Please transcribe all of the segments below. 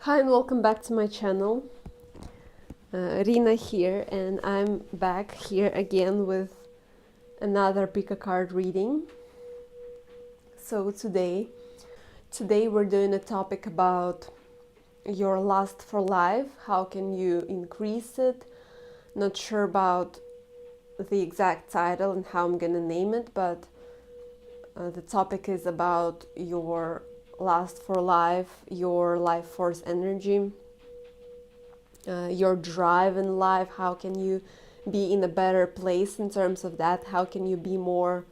Hi and welcome back to my channel. Rina here, and I'm back here again with another pick a card reading. So today we're doing a topic about your lust for life. How can you increase it? Not sure about the exact title and how I'm gonna name it, but the topic is about your lust for life, your life force energy, your drive in life. How can you be in a better place in terms of that? How can you be more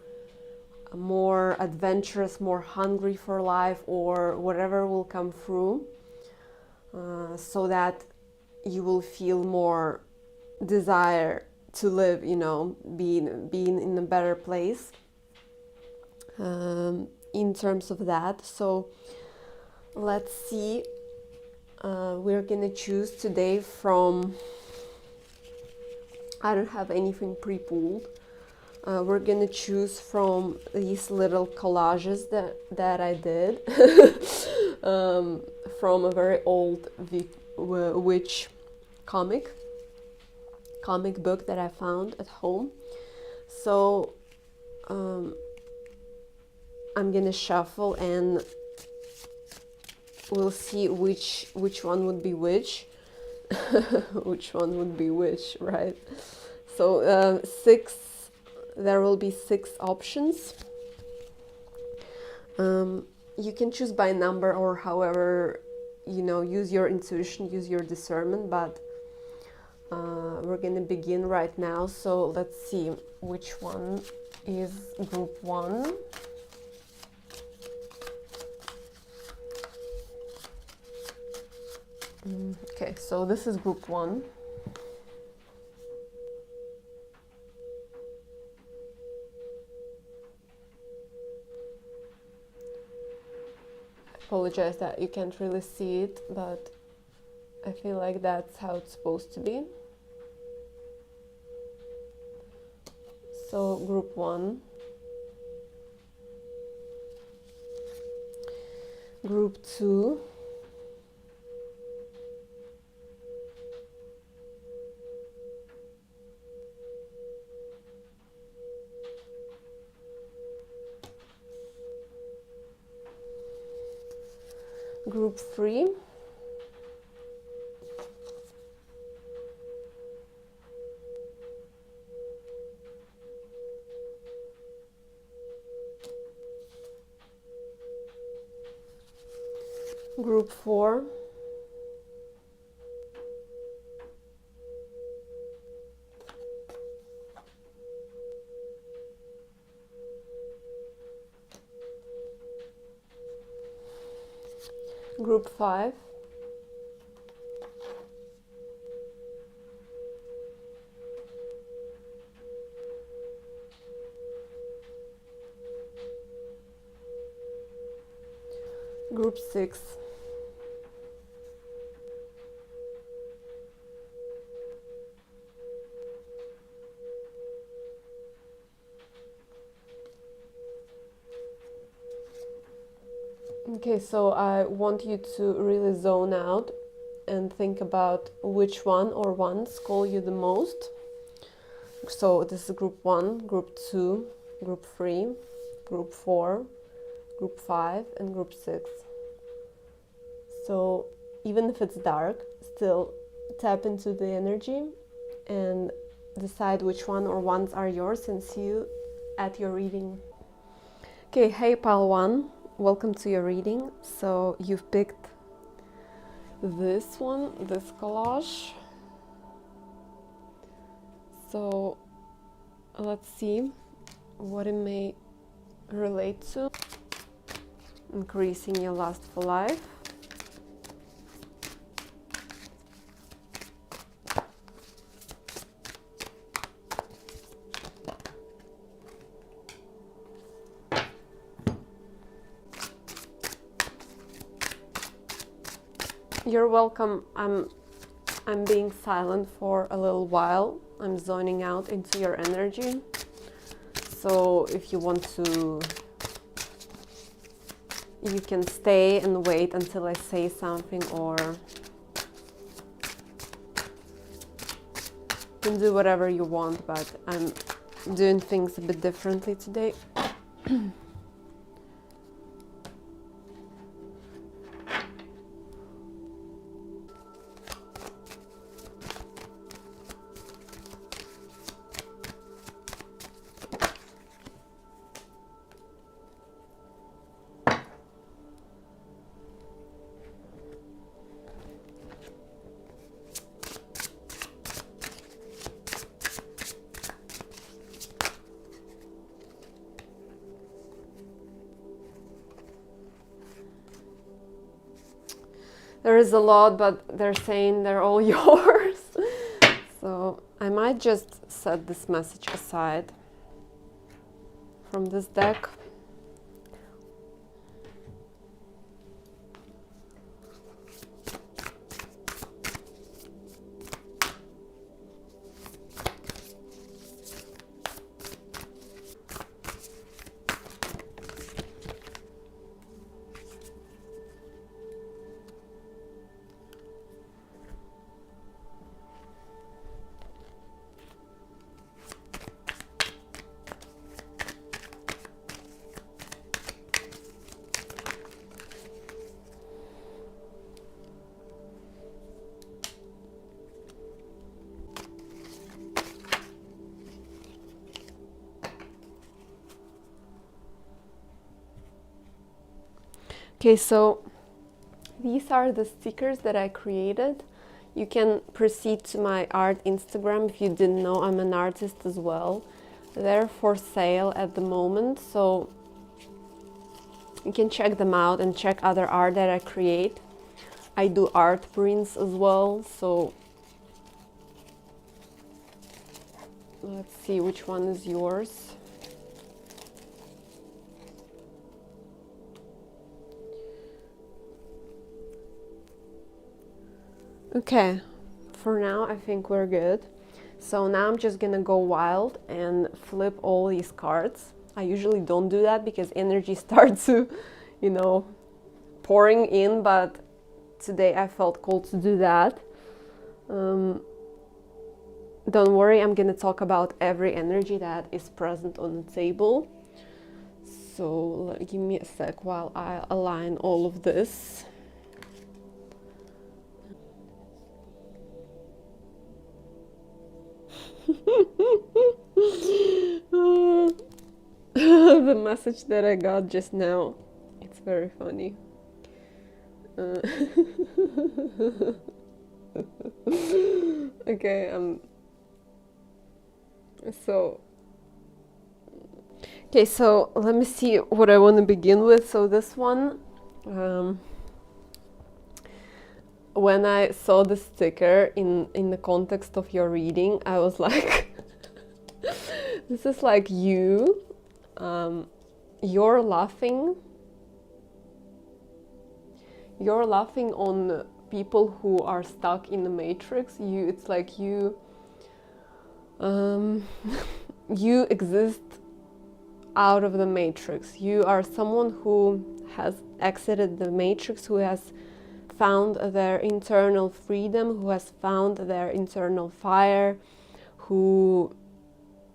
adventurous, more hungry for life, or whatever will come through, so that you will feel more desire to live, being in a better place, in terms of that. So let's see. We're gonna choose today from, I don't have anything pre-pulled. We're gonna choose from these little collages that I did from a very old witch comic book that I found at home. So I'm gonna shuffle and we'll see which one would be which. Which one would be which, right? So there will be 6 options. You can choose by number or however, use your intuition, use your discernment, but we're gonna begin right now. So let's see which one is group 1. Okay, so this is group 1. I apologize that you can't really see it, but I feel like that's how it's supposed to be. So group 1. Group 2. Group 3. Group 4. Group 5. Group 6. Okay, so I want you to really zone out and think about which one or ones call you the most. So this is group 1, group 2, group 3, group 4, group 5, and group 6. So even if it's dark, still tap into the energy and decide which one or ones are yours and see you at your reading. Okay, hey pile 1, welcome to your reading. So you've picked this one, this collage. So let's see what it may relate to. Increasing your lust for life. You're welcome. I'm being silent for a little while. I'm zoning out into your energy. So if you want to you can stay and wait until I say something, or you can do whatever you want, but I'm doing things a bit differently today. There is a lot, but they're saying they're all yours. So I might just set this message aside from this deck. Okay, so these are the stickers that I created. You can proceed to my art Instagram. If you didn't know, I'm an artist as well. They're for sale at the moment, so you can check them out and check other art that I create. I do art prints as well, so let's see which one is yours. Okay, for now I think we're good. So now I'm just gonna go wild and flip all these cards. I usually don't do that because energy starts to, you know, pouring in, but today I felt called to do that. Don't worry, I'm gonna talk about every energy that is present on the table. So give me a sec while I align all of this. The message that I got just now, it's very funny. Okay, so let me see what I want to begin with. So this one, when I saw the sticker in the context of your reading, I was like, this is like you. You're laughing. You're laughing on people who are stuck in the matrix. It's like you. You exist out of the matrix. You are someone who has exited the matrix, who has found their internal freedom, who has found their internal fire, who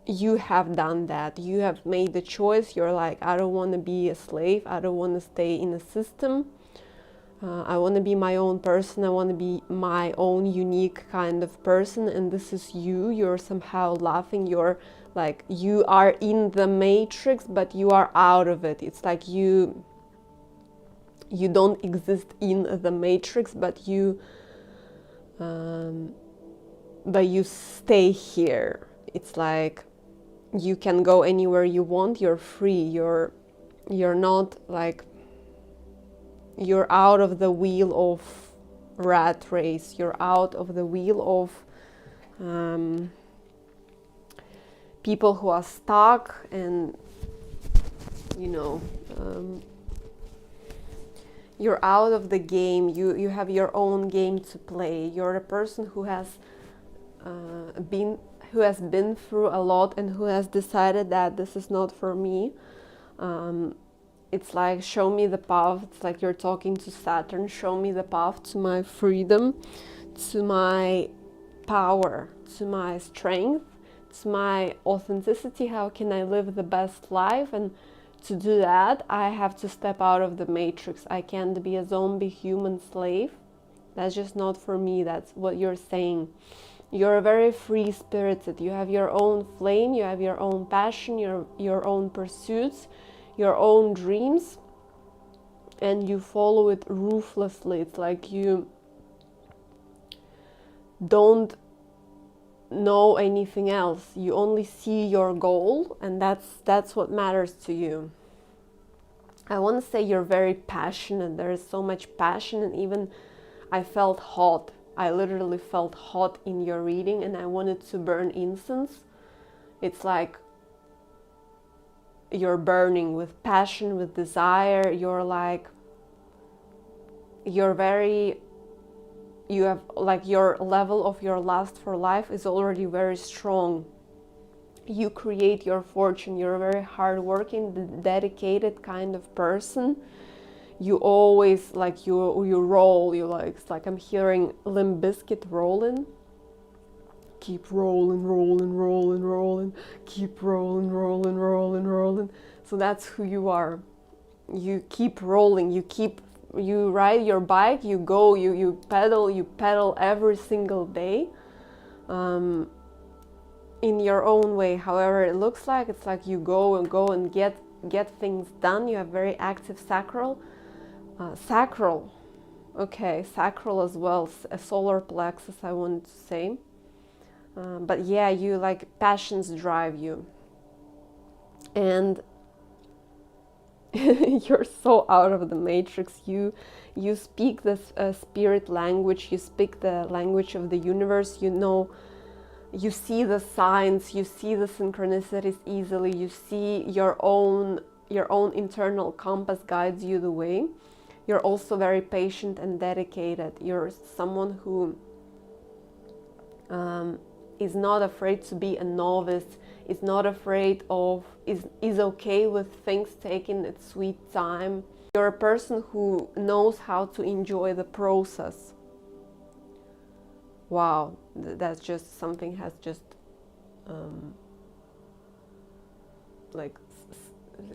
you have done that. You have made the choice. You're like, I don't want to be a slave. I don't want to stay in a system. I want to be my own person. I want to be my own unique kind of person. And this is you. You're somehow laughing. You're like, you are in the matrix, but you are out of it. It's like you don't exist in the matrix, but you stay here. It's like you can go anywhere you want. You're free. You're not like, you're out of the wheel of rat race. You're out of the wheel of people who are stuck, and you're out of the game. You have your own game to play. You're a person who has been through a lot and who has decided that this is not for me. it's like, show me the path. It's like you're talking to Saturn. Show me the path to my freedom, to my power, to my strength, to my authenticity. How can I live the best life? And to do that, I have to step out of the matrix. I can't be a zombie human slave. That's just not for me. That's what you're saying. You're very free spirited. You have your own flame, you have your own passion, your own pursuits, your own dreams, and you follow it ruthlessly. It's like you don't know anything else. You only see your goal, and that's what matters to you. I want to say you're very passionate. There is so much passion, and even I felt hot. I literally felt hot in your reading, and I wanted to burn incense. It's like you're burning with passion, with desire. You're very, you have like your level of your lust for life is already very strong. You create your fortune. You're a very hardworking, dedicated kind of person. You always like you roll. You like, it's like I'm hearing Limp Bizkit rolling. Keep rolling, rolling, rolling, rolling. Keep rolling, rolling, rolling, rolling. So that's who you are. You keep rolling. You ride your bike. You go. You pedal every single day. In your own way, however it looks like. It's like you go and get things done. You have very active sacral, okay, sacral as well, a solar plexus, I wanted to say. But yeah, you like passions drive you, and you're so out of the matrix. You speak the spirit language. You speak the language of the universe. You see the signs, you see the synchronicities easily, you see your own internal compass guides you the way. You're also very patient and dedicated. You're someone who is not afraid to be a novice, is not afraid of, is okay with things taking its sweet time. You're a person who knows how to enjoy the process. Wow, that's just something has just like,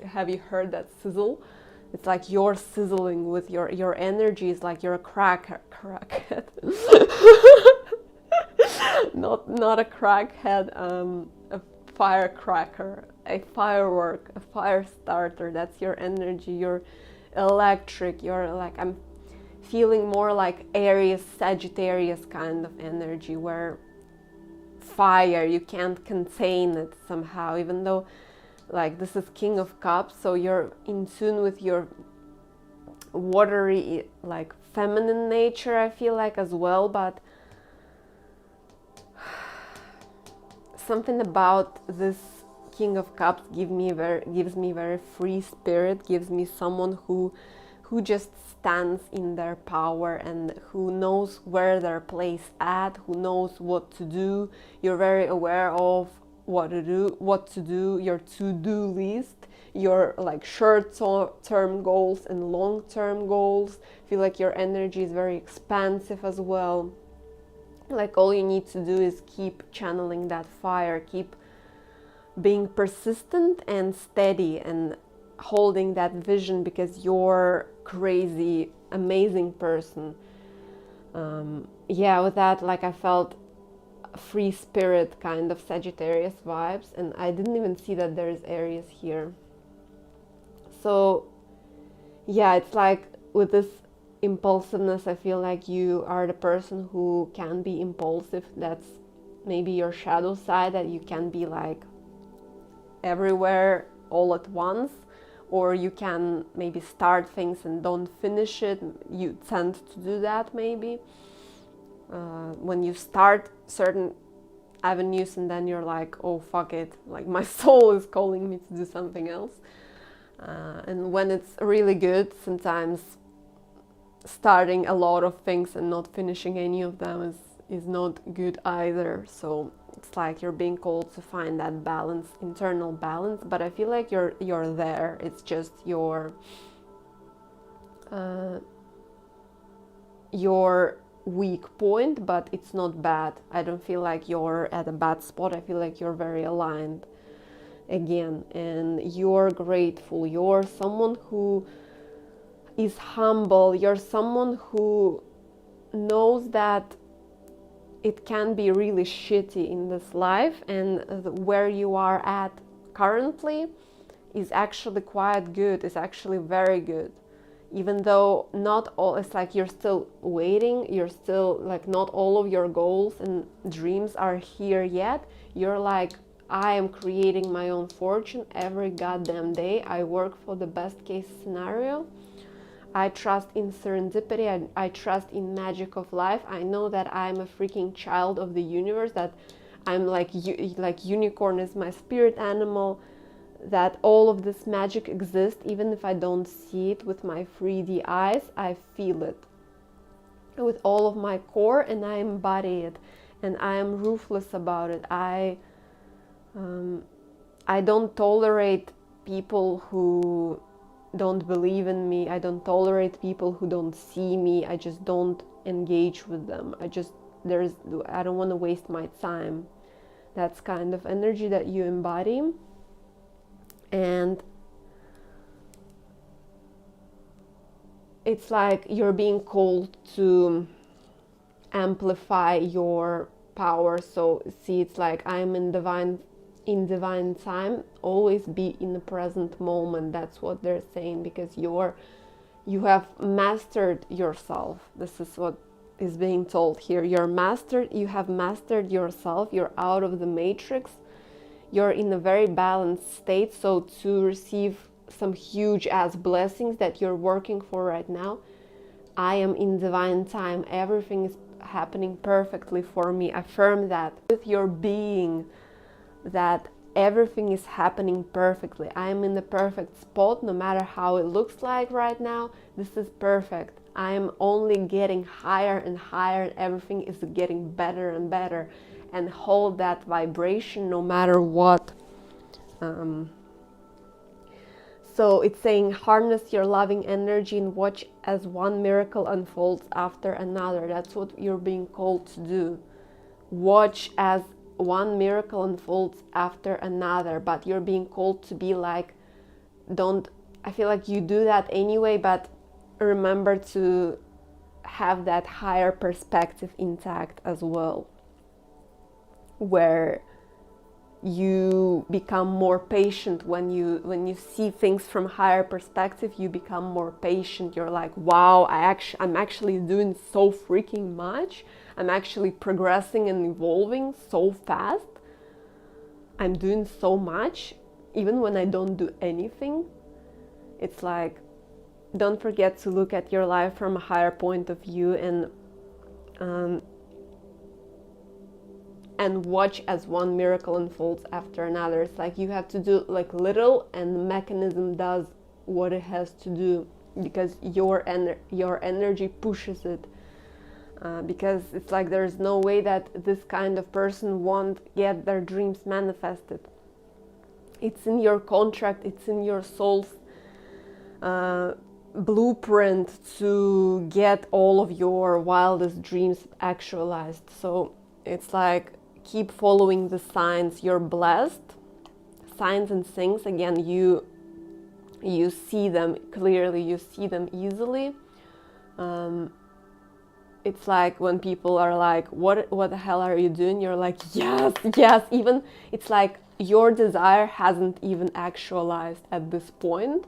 have you heard that sizzle? It's like you're sizzling with your energy. Is like you're a crackhead. not a crackhead, a firecracker, a firework, a fire starter. That's your energy. You're electric. You're like, I'm feeling more like Aries, Sagittarius kind of energy, where fire, you can't contain it somehow, even though like this is King of Cups, so you're in tune with your watery, like feminine nature, I feel like, as well. But something about this King of Cups gives me very free spirit, gives me someone who just stands in their power and who knows where their place at, who knows what to do. You're very aware of what to do, your to-do list, your like short-term goals and long-term goals. I feel like your energy is very expansive as well. Like all you need to do is keep channeling that fire, keep being persistent and steady and holding that vision, because you're crazy, amazing person. Yeah, with that, like I felt free spirit kind of Sagittarius vibes, and I didn't even see that there's Aries here. So yeah, it's like with this impulsiveness, I feel like you are the person who can be impulsive. That's maybe your shadow side, that you can be like everywhere all at once, or you can maybe start things and don't finish it. You tend to do that maybe when you start certain avenues and then you're like, oh fuck it, like my soul is calling me to do something else. And when it's really good, sometimes starting a lot of things and not finishing any of them is not good either. So it's like you're being called to find that balance, internal balance. But I feel like you're there. It's just your weak point, but it's not bad. I don't feel like you're at a bad spot. I feel like you're very aligned again, and you're grateful. You're someone who is humble. You're someone who knows that it can be really shitty in this life, and where you are at currently is actually quite good. It's actually very good. Even though not all, it's like you're still waiting, you're still like not all of your goals and dreams are here yet. You're like, I am creating my own fortune every goddamn day. I work for the best case scenario. I trust in serendipity. I trust in magic of life. I know that I'm a freaking child of the universe, that I'm like unicorn is my spirit animal, that all of this magic exists. Even if I don't see it with my 3D eyes, I feel it with all of my core, and I embody it, and I am ruthless about it. I don't tolerate people who don't believe in me. I don't tolerate people who don't see me. I just don't engage with them. I don't want to waste my time. That's kind of energy that you embody. And it's like you're being called to amplify your power. So see, it's like I'm in divine time. Always be in the present moment. That's what they're saying, because you have mastered yourself. This is what is being told here. You have mastered yourself. You're out of the matrix. You're in a very balanced state. So to receive some huge ass blessings that you're working for right now, I am in divine time. Everything is happening perfectly for me. Affirm that with your being, that everything is happening perfectly. I am in the perfect spot, no matter how it looks like right now. This is perfect. I am only getting higher and higher, and everything is getting better and better. And hold that vibration no matter what. So it's saying, harness your loving energy and watch as one miracle unfolds after another. That's what you're being called to do. Watch as one miracle unfolds after another. But you're being called to be like, I feel like you do that anyway, but remember to have that higher perspective intact as well, where you become more patient. When you see things from higher perspective, you become more patient. You're like, wow, I'm actually doing so freaking much. I'm actually progressing and evolving so fast. I'm doing so much, even when I don't do anything. It's like, don't forget to look at your life from a higher point of view, and watch as one miracle unfolds after another. It's like you have to do like little, and the mechanism does what it has to do, because your energy pushes it. Because it's like there's no way that this kind of person won't get their dreams manifested. It's in your contract, it's in your soul's blueprint to get all of your wildest dreams actualized. So it's like, keep following the signs. You're blessed. Signs and things, again, you see them clearly, you see them easily. It's like when people are like, what the hell are you doing? You're like, yes. Even it's like your desire hasn't even actualized at this point.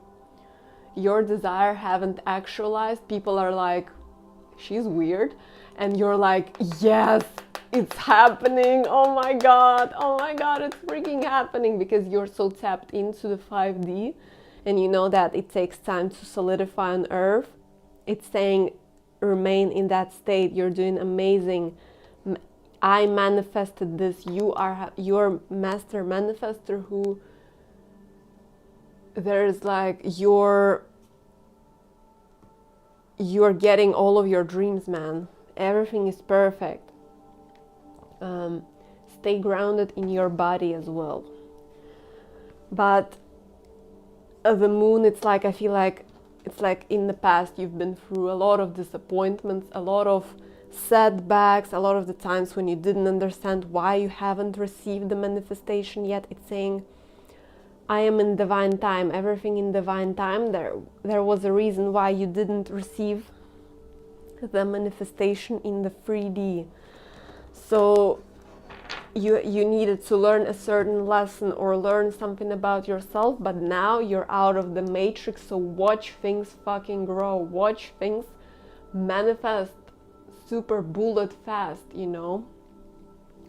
Your desire haven't actualized. People are like, she's weird. And you're like, yes, it's happening. Oh my God, it's freaking happening, because you're so tapped into the 5D, and you know that it takes time to solidify on Earth. It's saying, remain in that state. You're doing amazing. I manifested this. You are your master manifester, who there's like you're getting all of your dreams, man. Everything is perfect. Stay grounded in your body as well. But the moon, it's like, I feel like it's like in the past you've been through a lot of disappointments, a lot of setbacks, a lot of the times when you didn't understand why you haven't received the manifestation yet. It's saying, I am in divine time, everything in divine time. There was a reason why you didn't receive the manifestation in the 3D. So you needed to learn a certain lesson or learn something about yourself, but now you're out of the matrix. So watch things fucking grow, watch things manifest super bullet fast, you know.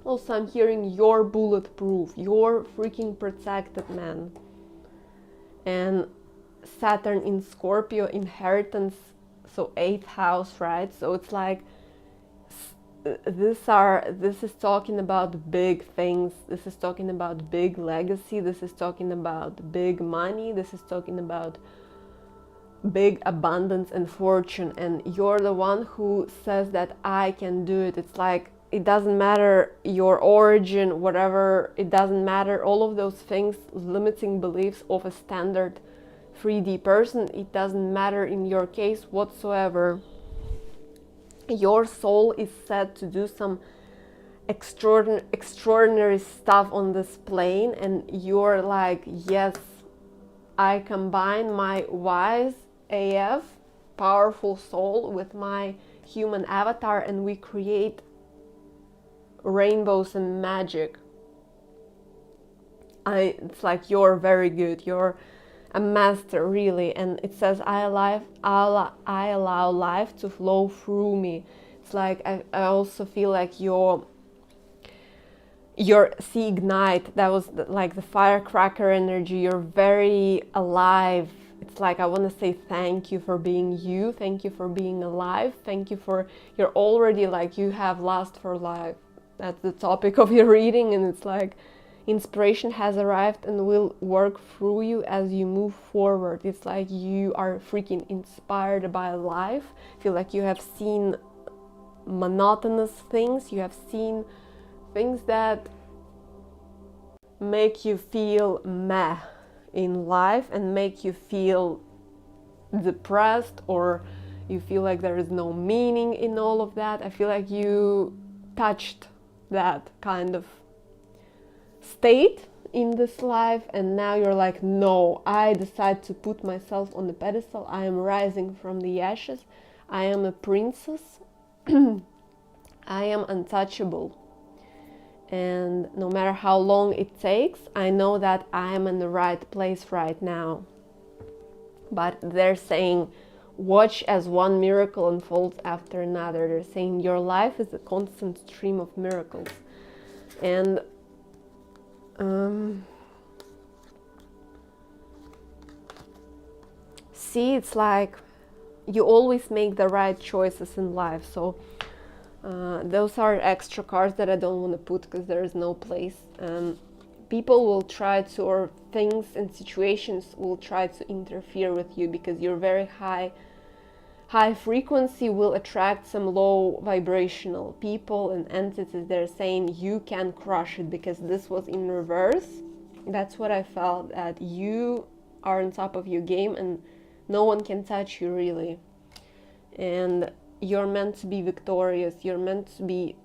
Also, I'm hearing you're bulletproof, you're freaking protected, man. And Saturn in Scorpio, inheritance, so 8th house, right? So it's like this is talking about big things, this is talking about big legacy, this is talking about big money, this is talking about big abundance and fortune. And you're the one who says that I can do it. It's like, it doesn't matter your origin, whatever, it doesn't matter, all of those things, limiting beliefs of a standard 3D person, it doesn't matter in your case whatsoever. Your soul is set to do some extraordinary stuff on this plane, and you're like, yes, I combine my wise AF powerful soul with my human avatar, and we create rainbows and magic. It's like, you're very good, you're a master, really. And it says, I allow life to flow through me. It's like, I also feel like your see, ignite, that was like the firecracker energy. You're very alive. It's like, I want to say thank you for being you, thank you for being alive, thank you for, you're already like, you have lust for life. That's the topic of your reading. And it's like, inspiration has arrived and will work through you as you move forward. It's like you are freaking inspired by life. I feel like you have seen monotonous things, you have seen things that make you feel meh in life and make you feel depressed, or you feel like there is no meaning in all of that. I feel like you touched that kind of state in this life, and now you're like, no, I decide to put myself on the pedestal. I am rising from the ashes. I am a princess. I am untouchable. And no matter how long it takes, I know that I am in the right place right now. But they're saying, watch as one miracle unfolds after another. They're saying your life is a constant stream of miracles. And see, it's like you always make the right choices in life. So those are extra cards that I don't want to put because there is no place. People will try to, or things and situations will try to interfere with you because you're very high frequency, will attract some low vibrational people and entities. They're saying you can crush it because this was in reverse. That's what I felt, that you are on top of your game and no one can touch you, really. And you're meant to be victorious. You're meant to be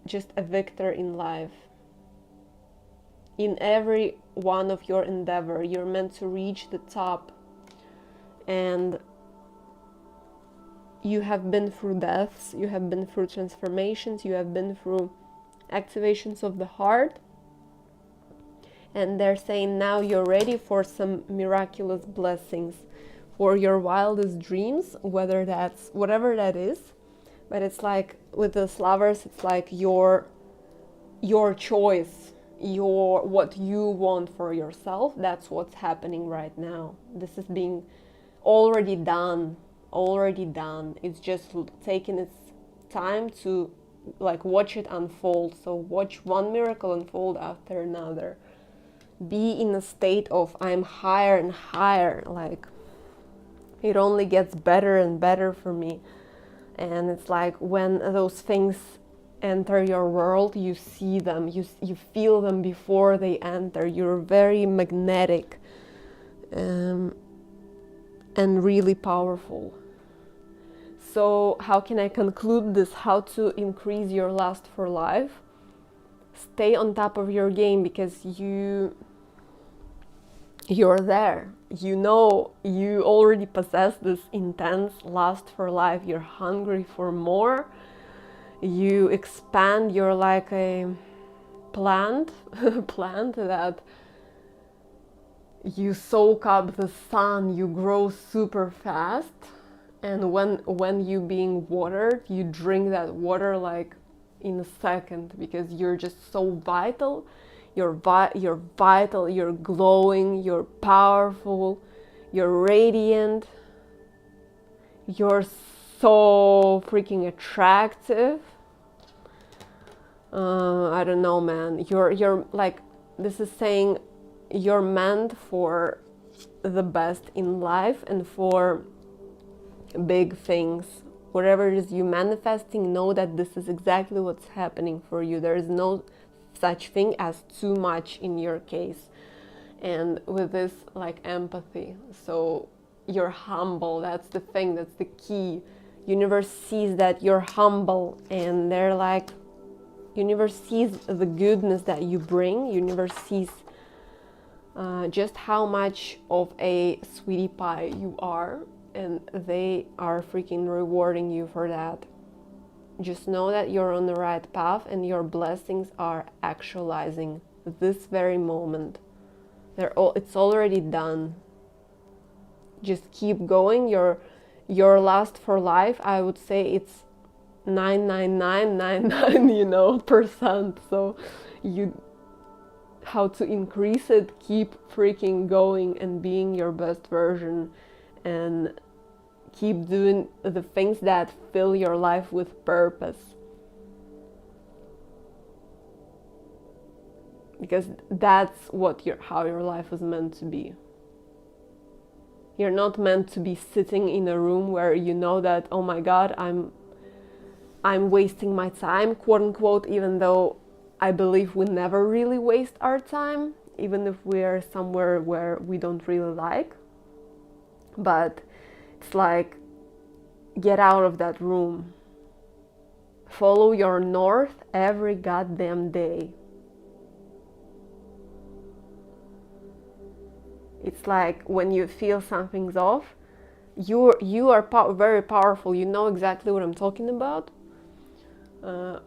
just a victor in life. In every one of your endeavor, you're meant to reach the top. And you have been through deaths, you have been through transformations, you have been through activations of the heart. And they're saying now you're ready for some miraculous blessings, for your wildest dreams, whether that's whatever that is. But it's like with the lovers, it's like your choice, what you want for yourself. That's what's happening right now. This is being already done. It's just taking its time to like watch it unfold. So watch one miracle unfold after another. Be in a state of I'm higher and higher, like it only gets better and better for me. And it's like when those things enter your world, you see them, you feel them before they enter. You're very magnetic, and really powerful. So how can I conclude this? How to increase your lust for life? Stay on top of your game, because you're there. You know, you already possess this intense lust for life. You're hungry for more. You expand. You're like a plant plant that you soak up the sun. You grow super fast, and when you being watered, you drink that water like in a second, because you're just so vital. You're vital, you're glowing, you're powerful, you're radiant, you're so freaking attractive. I don't know, man. You're like, this is saying you're meant for the best in life and for big things. Whatever it is you manifesting, know that this is exactly what's happening for you. There is no such thing as too much in your case. And with this, like, empathy. So you're humble. That's the thing. That's the key. Universe sees that you're humble, and they're like, universe sees the goodness that you bring. Universe sees just how much of a sweetie pie you are, and they are freaking rewarding you for that. Just know that you're on the right path, and your blessings are actualizing this very moment. It's already done. Just keep going. Your lust for life, I would say it's 99999, percent. So how to increase it? Keep freaking going and being your best version, and keep doing the things that fill your life with purpose. Because that's how your life is meant to be. You're not meant to be sitting in a room where you know that, oh my God, I'm wasting my time, quote unquote, even though I believe we never really waste our time, even if we're somewhere where we don't really like. But it's like, get out of that room. Follow your north every goddamn day. It's like when you feel something's off, you are very powerful. You know exactly what I'm talking about.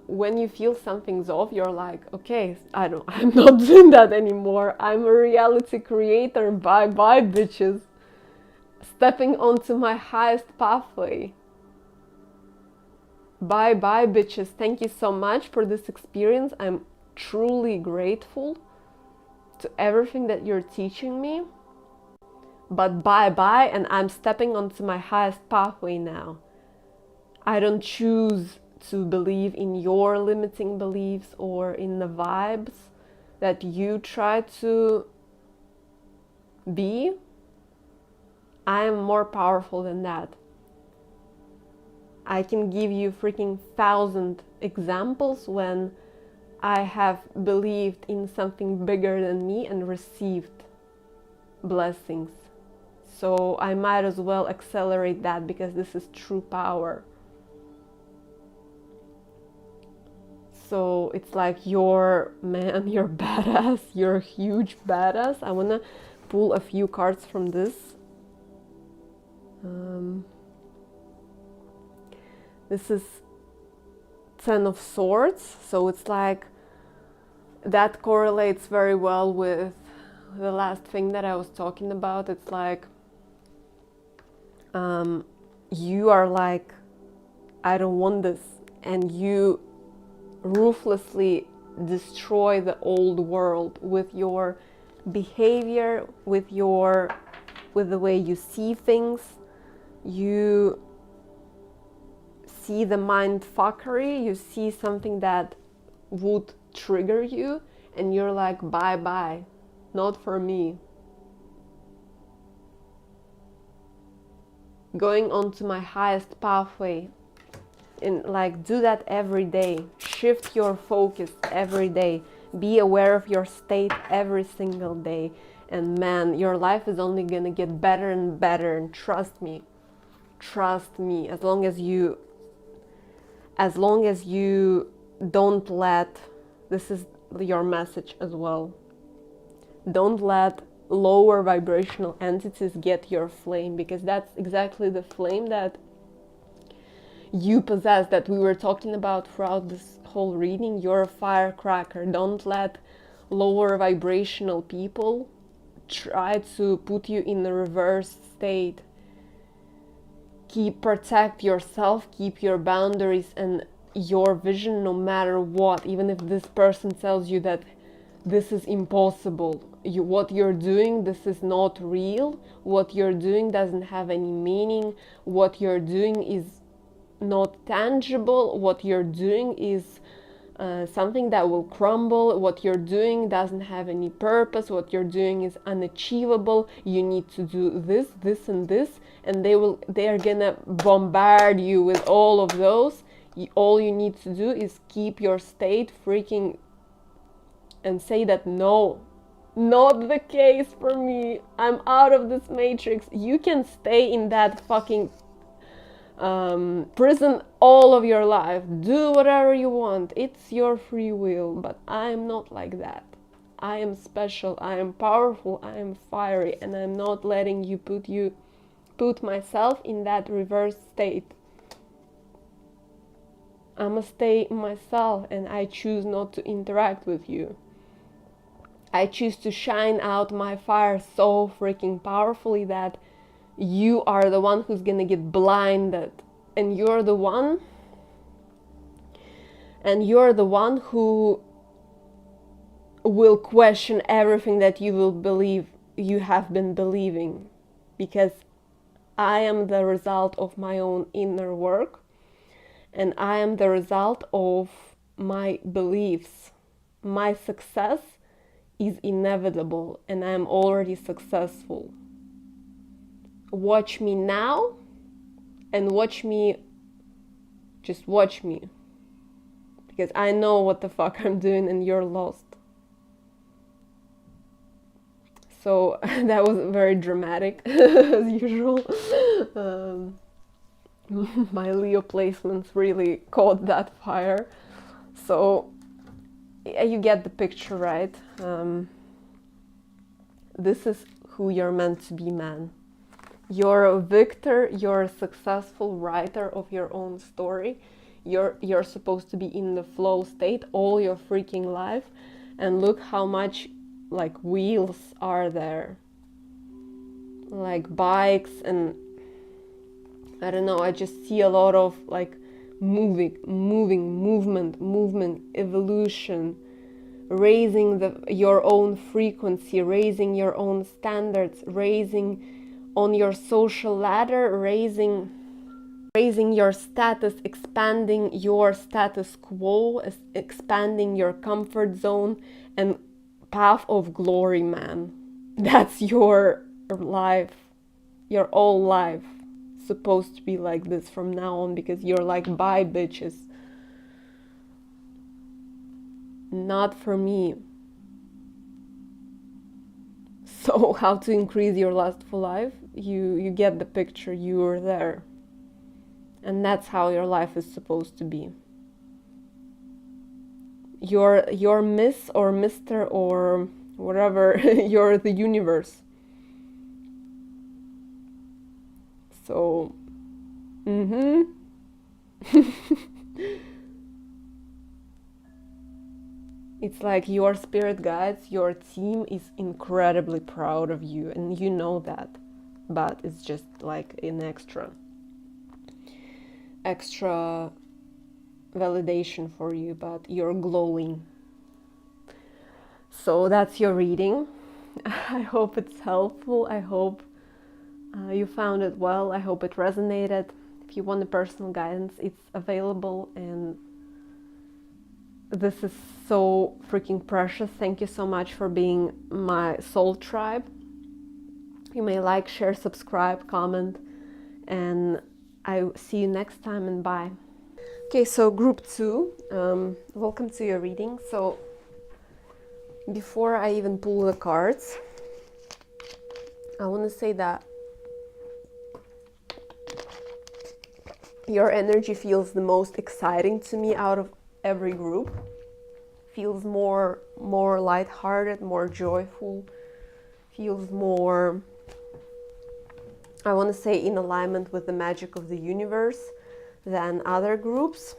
When you feel something's off, you're like, okay, I'm not doing that anymore. I'm a reality creator. Bye bye, bitches. Stepping onto my highest pathway. Bye bye, bitches. Thank you so much for this experience. I'm truly grateful to everything that you're teaching me. But bye bye, and I'm stepping onto my highest pathway now. I don't choose to believe in your limiting beliefs or in the vibes that you try to be. I am more powerful than that. I can give you freaking 1,000 examples when I have believed in something bigger than me and received blessings. So I might as well accelerate that, because this is true power. So it's like, you're badass, you're a huge badass. I wanna pull a few cards from this. This is 10 of Swords, so it's like, that correlates very well with the last thing that I was talking about. It's like, you are like, I don't want this, and you ruthlessly destroy the old world with your behavior, with the way you see things. You see the mind fuckery, you see something that would trigger you, and you're like, bye bye, not for me. Going on to my highest pathway. And like, do that every day. Shift your focus every day. Be aware of your state every single day. And man, your life is only gonna get better and better. And trust me, as long as you don't let, this is your message as well, don't let lower vibrational entities get your flame, because that's exactly the flame that you possess, that we were talking about throughout this whole reading. You're a firecracker. Don't let lower vibrational people try to put you in a reverse state. Protect yourself, keep your boundaries and your vision no matter what, even if this person tells you that this is impossible. What you're doing, this is not real. What you're doing doesn't have any meaning. What you're doing is not tangible. What you're doing is something that will crumble. What you're doing doesn't have any purpose. What you're doing is unachievable. You need to do this, this, and this, and they're gonna bombard you with all of those. All you need to do is keep your state freaking and say that no, not the case for me. I'm out of this matrix. You can stay in that fucking prison all of your life. Do whatever you want. It's your free will. But I am not like that. I am special. I am powerful. I am fiery, and I'm not letting you put myself in that reverse state. I'ma stay myself, and I choose not to interact with you. I choose to shine out my fire so freaking powerfully that you are the one who's gonna get blinded, and you're the one who will question everything that you have been believing, because I am the result of my own inner work, and I am the result of my beliefs. My success is inevitable, and I am already successful. Watch me now, and just watch me, because I know what the fuck I'm doing, and you're lost. So that was very dramatic as usual. My Leo placements really caught that fire. So you get the picture, right? This is who you're meant to be, man. You're a victor. You're a successful writer of your own story. You're supposed to be in the flow state all your freaking life, and look how much like wheels are there, like bikes, and I don't know, I just see a lot of like movement, evolution, raising your own frequency, raising your own standards, raising on your social ladder, raising your status, expanding your status quo, expanding your comfort zone, and path of glory, man. That's your life, your whole life supposed to be like this from now on, because you're like, bye bitches, not for me. So how to increase your lustful life? You get the picture. You're there, and that's how your life is supposed to be. You're Miss or Mr. or whatever. You're the universe. So it's like your spirit guides, your team is incredibly proud of you, and you know that, but it's just like an extra validation for you, but you're glowing. So that's your reading. I hope it's helpful. I hope you found it well. I hope it resonated. If you want the personal guidance, it's available, and this is so freaking precious. Thank you so much for being my soul tribe. You may like, share, subscribe, comment, and I see you next time, and bye. Okay, so group 2, welcome to your reading. So before I even pull the cards, I want to say that your energy feels the most exciting to me out of every group. Feels more lighthearted, more joyful, feels more, I want to say, in alignment with the magic of the universe than other groups.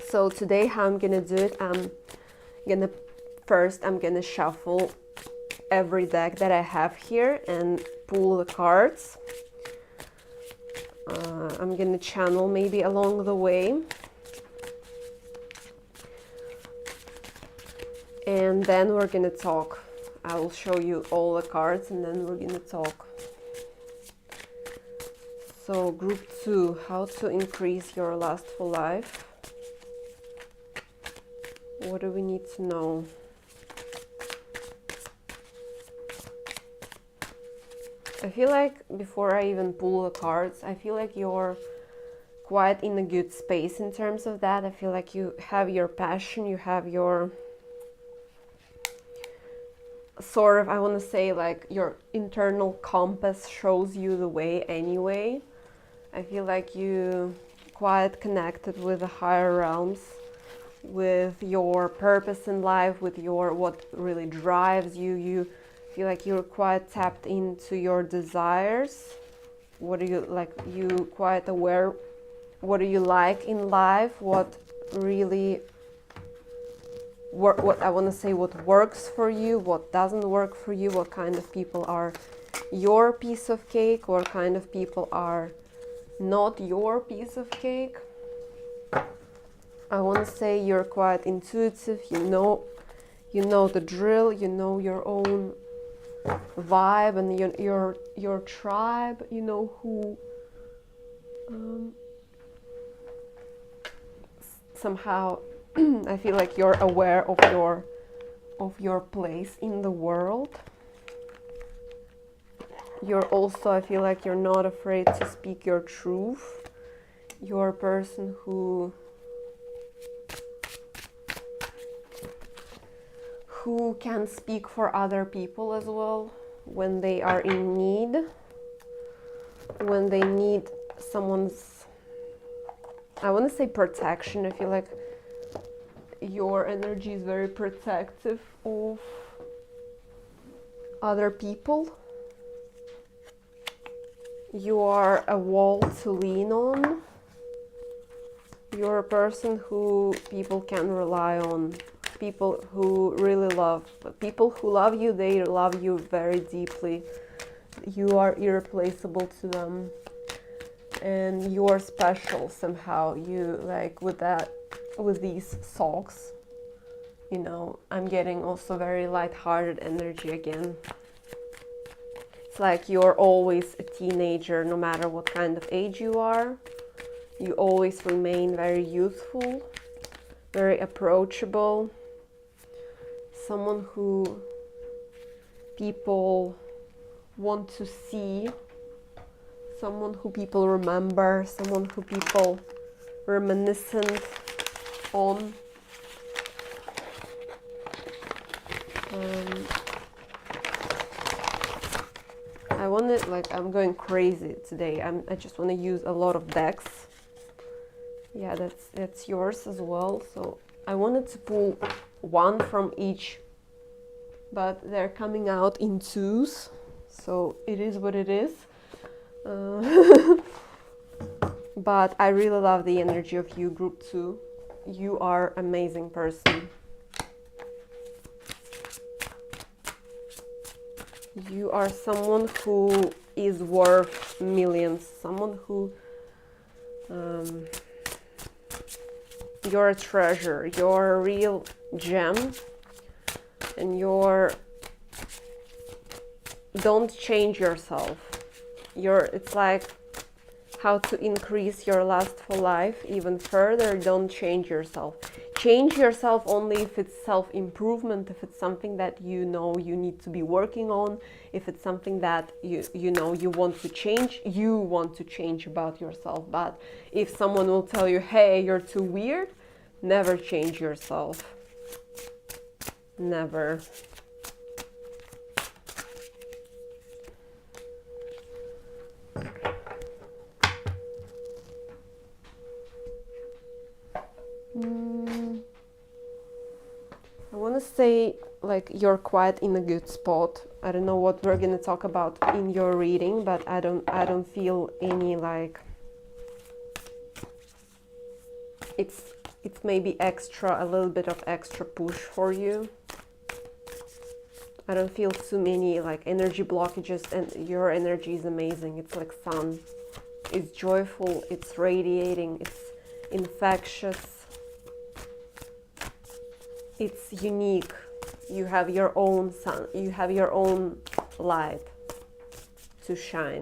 So today how I'm gonna do it, I'm gonna shuffle every deck that I have here and pull the cards. I'm gonna channel maybe along the way, and then we're gonna talk. I will show you all the cards and then we're gonna talk. So group 2, how to increase your lustful life. What do we need to know? I feel like before I even pull the cards, I feel like you're quite in a good space in terms of that. I feel like you have your passion, you have your sort of, I want to say, like your internal compass shows you the way anyway. I feel like you quite connected with the higher realms, with your purpose in life, with your what really drives you. You feel like you're quite tapped into your desires. What do you like? You quite aware what do you like in life, what really what I want to say, what works for you, what doesn't work for you, what kind of people are your piece of cake, what kind of people are not your piece of cake. I want to say you're quite intuitive, you know the drill, you know your own vibe and your tribe, you know who somehow I feel like you're aware of your place in the world. You're also, I feel like you're not afraid to speak your truth. You're a person who can speak for other people as well when they are in need, when they need someone's, I want to say, protection. I feel like your energy is very protective of other people. You are a wall to lean on. You're a person who people can rely on. People who really love. People who love you, they love you very deeply. You are irreplaceable to them. And you are special somehow. You, like, with these socks, you know, I'm getting also very light-hearted energy again. It's like you're always a teenager, no matter what kind of age you are. You always remain very youthful, very approachable. Someone who people want to see, someone who people remember, someone who people reminiscent on. I want to, like, I'm going crazy today. I just want to use a lot of decks. Yeah, that's yours as well. So I wanted to pull one from each, but they're coming out in twos. So it is what it is. But I really love the energy of you, group 2. You are an amazing person. You are someone who is worth millions. Someone who, you're a treasure. You're a real gem. And don't change yourself. It's like how to increase your lust for life even further. Don't change yourself. Change yourself only if it's self-improvement, if it's something that you know you need to be working on, if it's something that you know you want to change about yourself. But if someone will tell you, hey, you're too weird, never change yourself. Never. I want to say, like, you're quite in a good spot. I don't know what we're gonna talk about in your reading, but I don't feel any, like, it's maybe a little bit of extra push for you. I don't feel too many, like, energy blockages, and your energy is amazing. It's like sun. It's joyful, it's radiating, it's infectious, it's unique. You have your own sun, you have your own light to shine.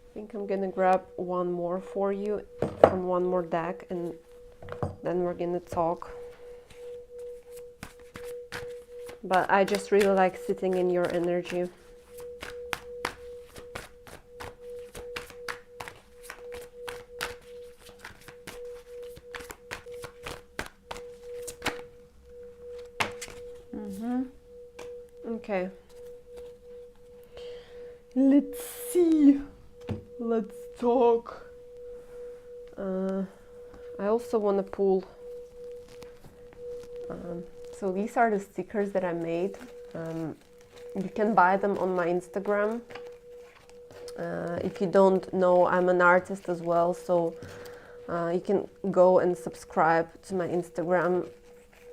I think I'm gonna grab one more for you from one more deck, and then we're gonna talk. But I just really like sitting in your energy. Okay. Let's see. Let's talk. I also want to pull. So these are the stickers that I made. You can buy them on my Instagram. If you don't know, I'm an artist as well, so you can go and subscribe to my Instagram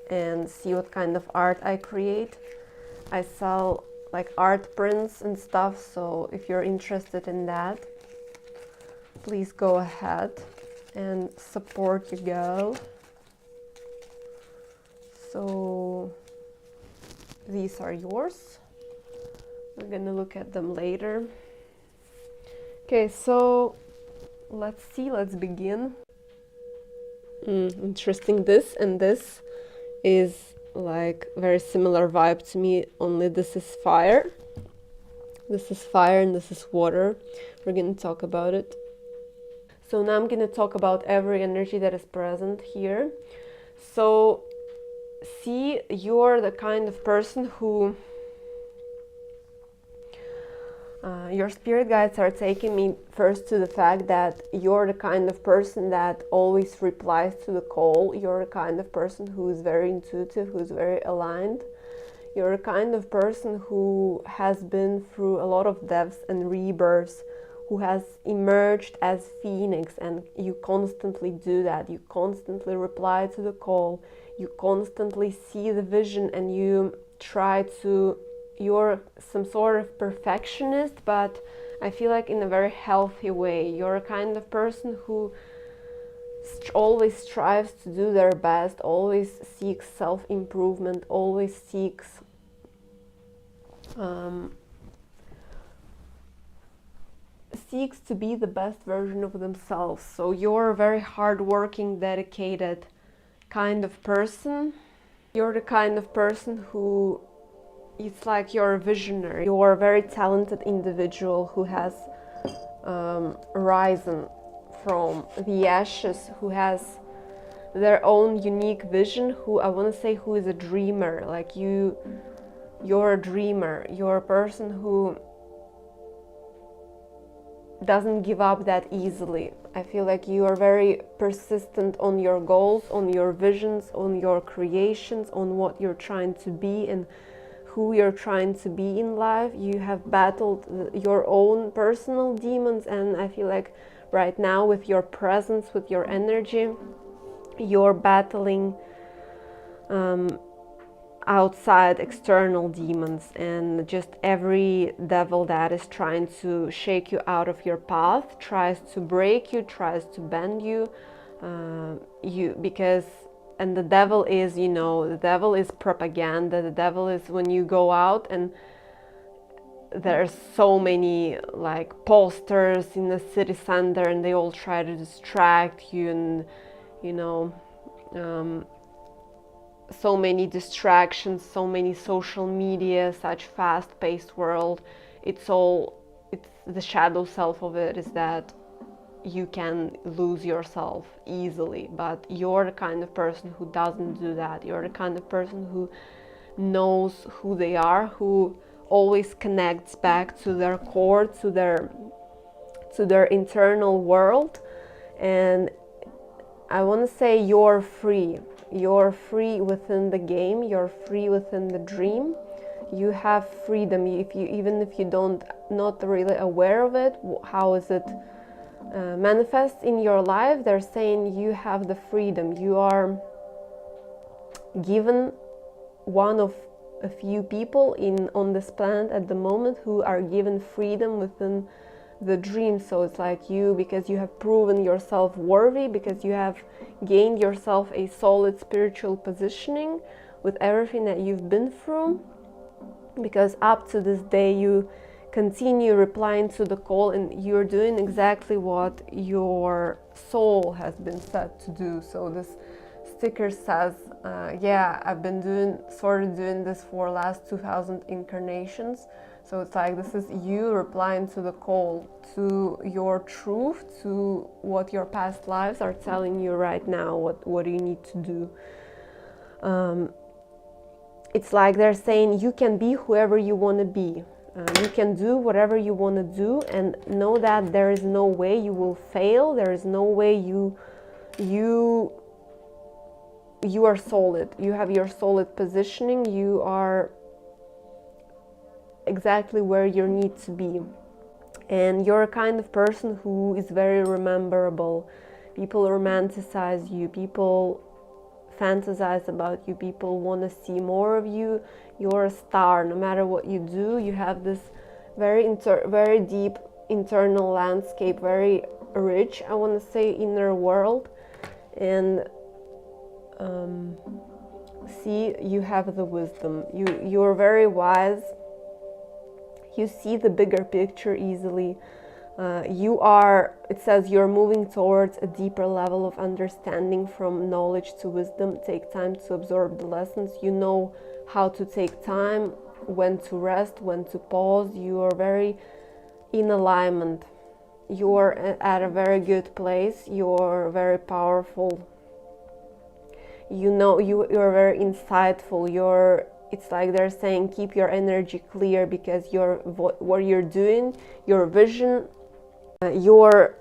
and see what kind of art I create. I sell, like, art prints and stuff, so if you're interested in that, please go ahead and support your girl. So these are yours. We're gonna look at them later. Okay, so let's begin. Interesting. This and this is like very similar vibe to me, only this is fire. This is fire and this is water. We're gonna talk about it. So now I'm gonna talk about every energy that is present here. So see, you're the kind of person who your spirit guides are taking me first to the fact that you're the kind of person that always replies to the call. You're the kind of person who is very intuitive, who's very aligned. You're the kind of person who has been through a lot of deaths and rebirths, who has emerged as Phoenix, and you constantly do that. You constantly reply to the call. You constantly see the vision, and you try to, you're some sort of perfectionist, but I feel like in a very healthy way. You're a kind of person who always strives to do their best, always seeks self-improvement, always seeks to be the best version of themselves. So you're a very hardworking, dedicated kind of person. You're the kind of person who, it's like you're a visionary. You're a very talented individual who has risen from the ashes, who has their own unique vision, who, I want to say, who is a dreamer. Like you're a dreamer. You're a person who doesn't give up that easily. I feel like you are very persistent on your goals, on your visions, on your creations, on what you're trying to be and who you're trying to be in life. You have battled your own personal demons, and I feel like right now, with your presence, with your energy, you're battling outside external demons, and just every devil that is trying to shake you out of your path, tries to break you, tries to bend you, because and the devil is, you know, the devil is propaganda. The devil is when you go out and there's so many like posters in the city center and they all try to distract you, and you know, so many distractions, so many social media, such fast-paced world. It's the shadow self of it is that you can lose yourself easily, but you're the kind of person who doesn't do that. You're the kind of person who knows who they are, who always connects back to their core, to their internal world. And I want to say you're free. You're free within the game. You're free within the dream. You have freedom. Even if you not really aware of it, how is it manifest in your life? They're saying you have the freedom. You are given one of a few people on this planet at the moment who are given freedom within the dream. So it's like you, because you have proven yourself worthy, because you have gained yourself a solid spiritual positioning with everything that you've been through, because up to this day you continue replying to the call and you're doing exactly what your soul has been set to do. So this sticker says, yeah, I've been doing this for last 2000 incarnations. So it's like this is you replying to the call, to your truth, to what your past lives are telling you right now, what you need to do. It's like they're saying you can be whoever you want to be. You can do whatever you want to do, and know that there is no way you will fail. There is no way you are solid. You have your solid positioning. You are exactly where you need to be. And you're a kind of person who is very rememberable. People romanticize you. People fantasize about you. People want to see more of you. You're a star. No matter what you do, you have this very deep internal landscape, very rich, I want to say, inner world. And see, you have the wisdom. You're very wise. You see the bigger picture easily. It says you're moving towards a deeper level of understanding, from knowledge to wisdom. Take time to absorb the lessons. You know how to take time, when to rest, when to pause. You are very in alignment. You're at a very good place. You're very powerful. You know, you're very insightful. It's like they're saying keep your energy clear, because what you're doing, your vision, your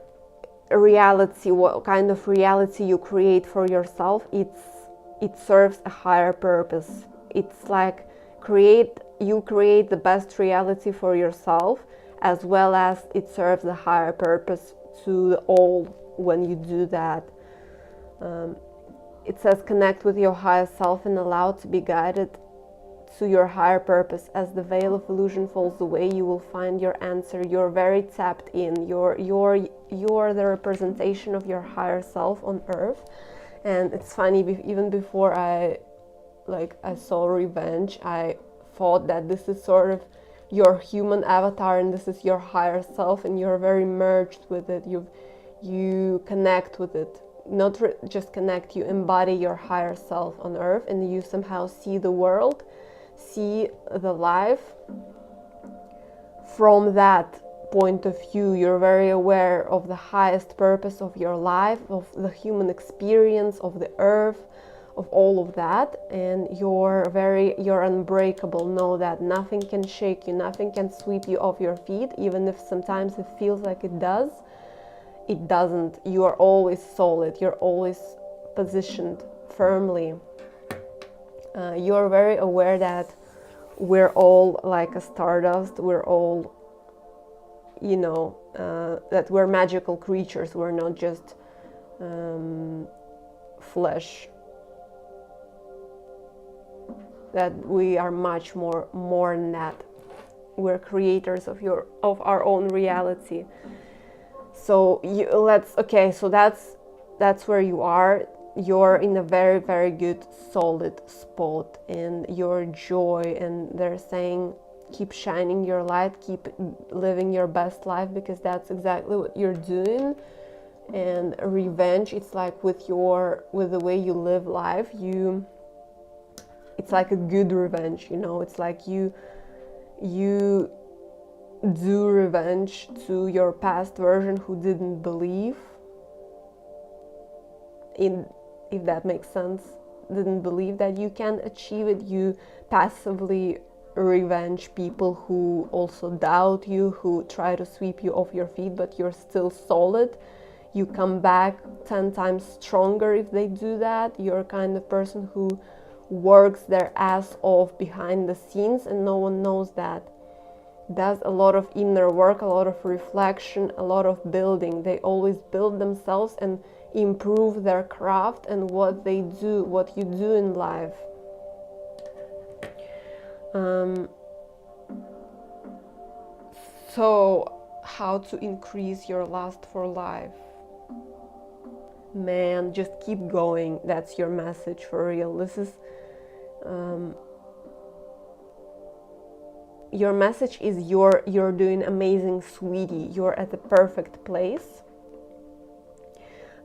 reality, what kind of reality you create for yourself, it serves a higher purpose. It's like you create the best reality for yourself, as well as it serves a higher purpose to all when you do that. It says connect with your higher self and allow to be guided to your higher purpose. As the veil of illusion falls away, you will find your answer. You're very tapped in. You're the representation of your higher self on earth. And it's funny, even before I saw Revenge, I thought that this is sort of your human avatar and this is your higher self, and you're very merged with it. You connect with it. Not just connect, you embody your higher self on earth, and you somehow see the world, see the life from that point of view. You're very aware of the highest purpose of your life, of the human experience, of the earth, of all of that, and you're unbreakable. Know that nothing can shake you, nothing can sweep you off your feet, even if sometimes it feels like it does. It doesn't. You are always solid. You're always positioned firmly. You're very aware that we're all like a stardust. We're all, that we're magical creatures. We're not just flesh. that we are much more than that. We're creators of our own reality. So so that's where you are. You're in a very, very good solid spot, and your joy, and they're saying keep shining your light, keep living your best life, because that's exactly what you're doing. And revenge, it's like with the way you live life, it's like a good revenge, it's like you do revenge to your past version who didn't believe in, if that makes sense, didn't believe that you can achieve it. You passively revenge people who also doubt you, who try to sweep you off your feet, but you're still solid. You come back 10 times stronger if they do that. You're kind of person who works their ass off behind the scenes, and no one knows that. Does a lot of inner work, a lot of reflection, a lot of building. They always build themselves and improve their craft and what they do, what you do in life. So how to increase your lust for life? Man, just keep going. That's your message for real. This is your message is you're doing amazing, sweetie. You're at the perfect place.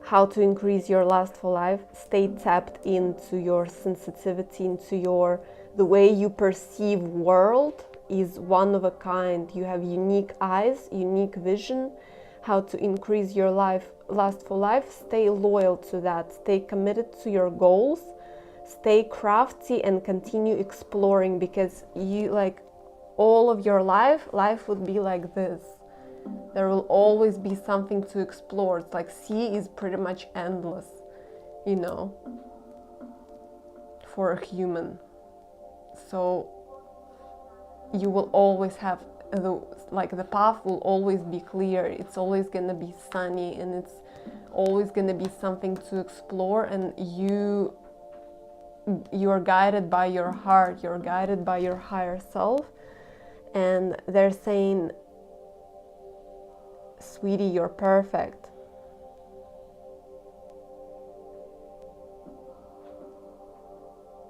How to increase your lust for life? Stay tapped into your sensitivity, into the way you perceive world is one of a kind. You have unique eyes, unique vision. How to increase your lust for life? Stay loyal to that. Stay committed to your goals. Stay crafty and continue exploring, because you, like, all of your life would be like this. There will always be something to explore. It's like sea is pretty much endless, for a human. So you will always have the path will always be clear. It's always gonna be sunny, and it's always gonna be something to explore. And you're guided by your heart. You're guided by your higher self. And they're saying, sweetie, you're perfect.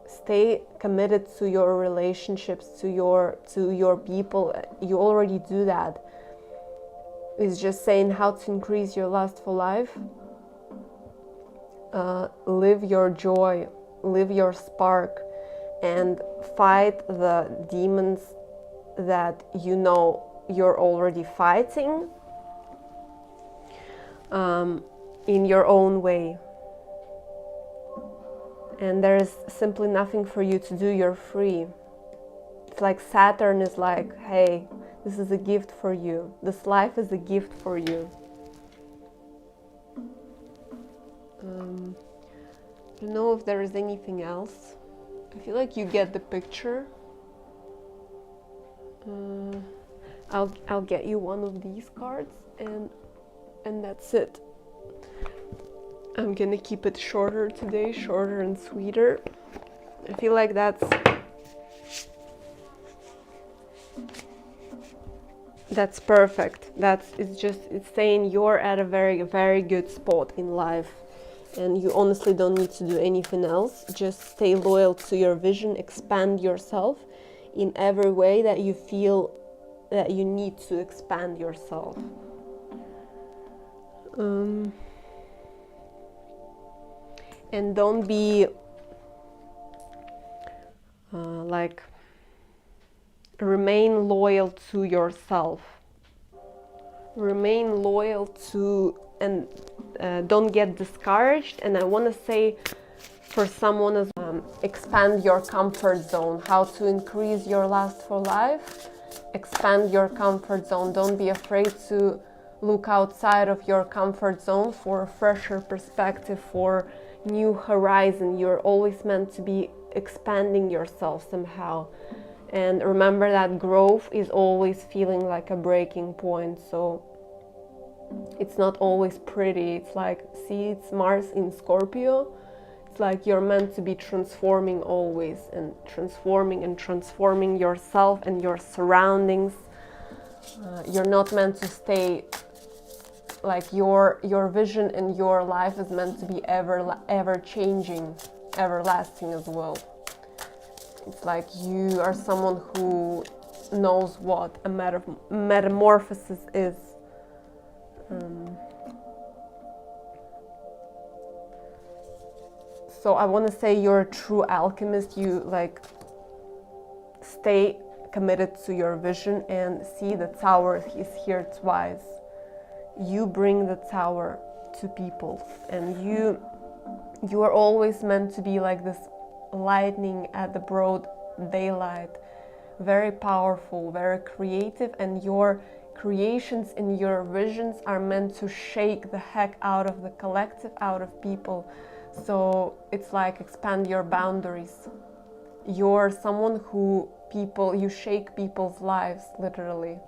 Stay committed to your relationships, to your people. You already do that. It's just saying how to increase your lust for life. Live your joy, live your spark, and fight the demons that you're already fighting in your own way. And there's simply nothing for you to do. You're free. It's like Saturn is like, hey, this is a gift for you. This life is a gift for you. I don't know if there is anything else. I feel like you get the picture. I'll get you one of these cards, and that's it. I'm gonna keep it shorter today, shorter and sweeter. I feel like that's perfect. It's saying you're at a very, very good spot in life, and you honestly don't need to do anything else. Just stay loyal to your vision, expand yourself in every way that you feel that you need to expand yourself. And don't be remain loyal to yourself. Remain loyal to, and don't get discouraged. And I want to say for someone as expand your comfort zone. How to increase your lust for life? Expand your comfort zone. Don't be afraid to look outside of your comfort zone for a fresher perspective, for new horizon. You're always meant to be expanding yourself somehow. And remember that growth is always feeling like a breaking point. So it's not always pretty. It's like, see, it's Mars in Scorpio. it's like you're meant to be transforming always, and transforming yourself and your surroundings. You're not meant to stay, like your vision and your life is meant to be ever changing, everlasting as well. It's like you are someone who knows what a metamorphosis is. So I want to say you're a true alchemist. You like stay committed to your vision and see the tower is here twice. You bring the tower to people, and you are always meant to be like this lightning at the broad daylight, very powerful, very creative, and your creations and your visions are meant to shake the heck out of the collective, out of people. So it's like expand your boundaries. You're someone who you shake people's lives, literally.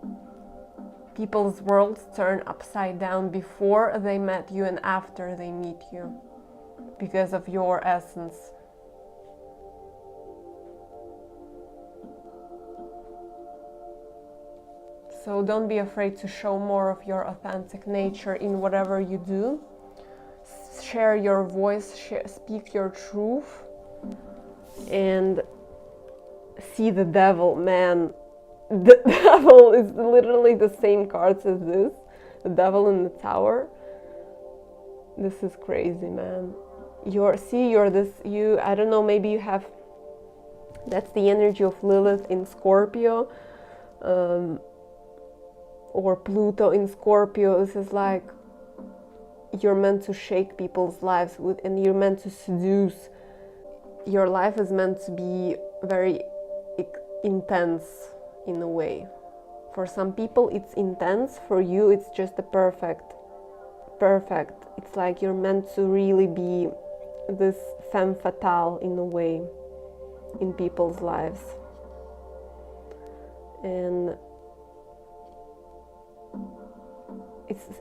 People's worlds turn upside down before they met you and after they meet you, because of your essence. So don't be afraid to show more of your authentic nature in whatever you do. Share your voice, speak your truth, and see the devil, man. The devil is literally the same cards as this. The devil in the tower. This is crazy, man. I don't know, maybe you have, that's the energy of Lilith in Scorpio, or Pluto in Scorpio. This is like, you're meant to shake people's lives and you're meant to seduce. Your life is meant to be very intense in a way. For some people it's intense, for you it's just the perfect. It's like you're meant to really be this femme fatale in a way in people's lives. And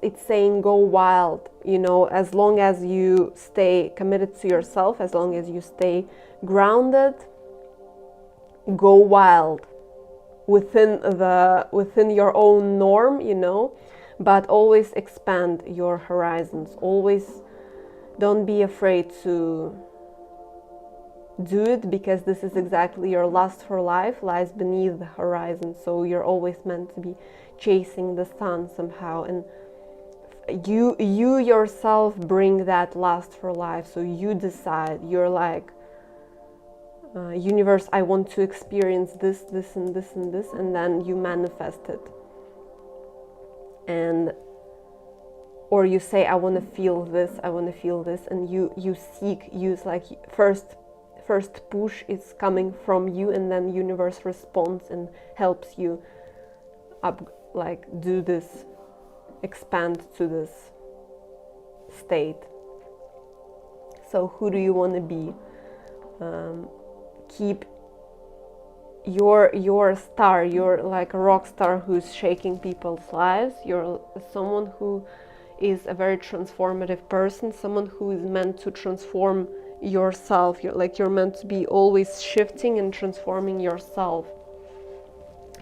it's saying go wild, as long as you stay committed to yourself, as long as you stay grounded, go wild within your own norm, but always expand your horizons. Always don't be afraid to do it, because this is exactly your lust for life lies beneath the horizon. So you're always meant to be chasing the sun somehow, and you yourself bring that lust for life. So you decide, you're like, universe, I want to experience this and this and this, and then you manifest it. Or you say, I want to feel this, and you seek, like first push is coming from you, and then universe responds and helps you do this, expand to this state. So who do you want to be? Keep your star. You're like a rock star who's shaking people's lives. You're someone who is a very transformative person, someone who is meant to transform yourself. You're meant to be always shifting and transforming yourself.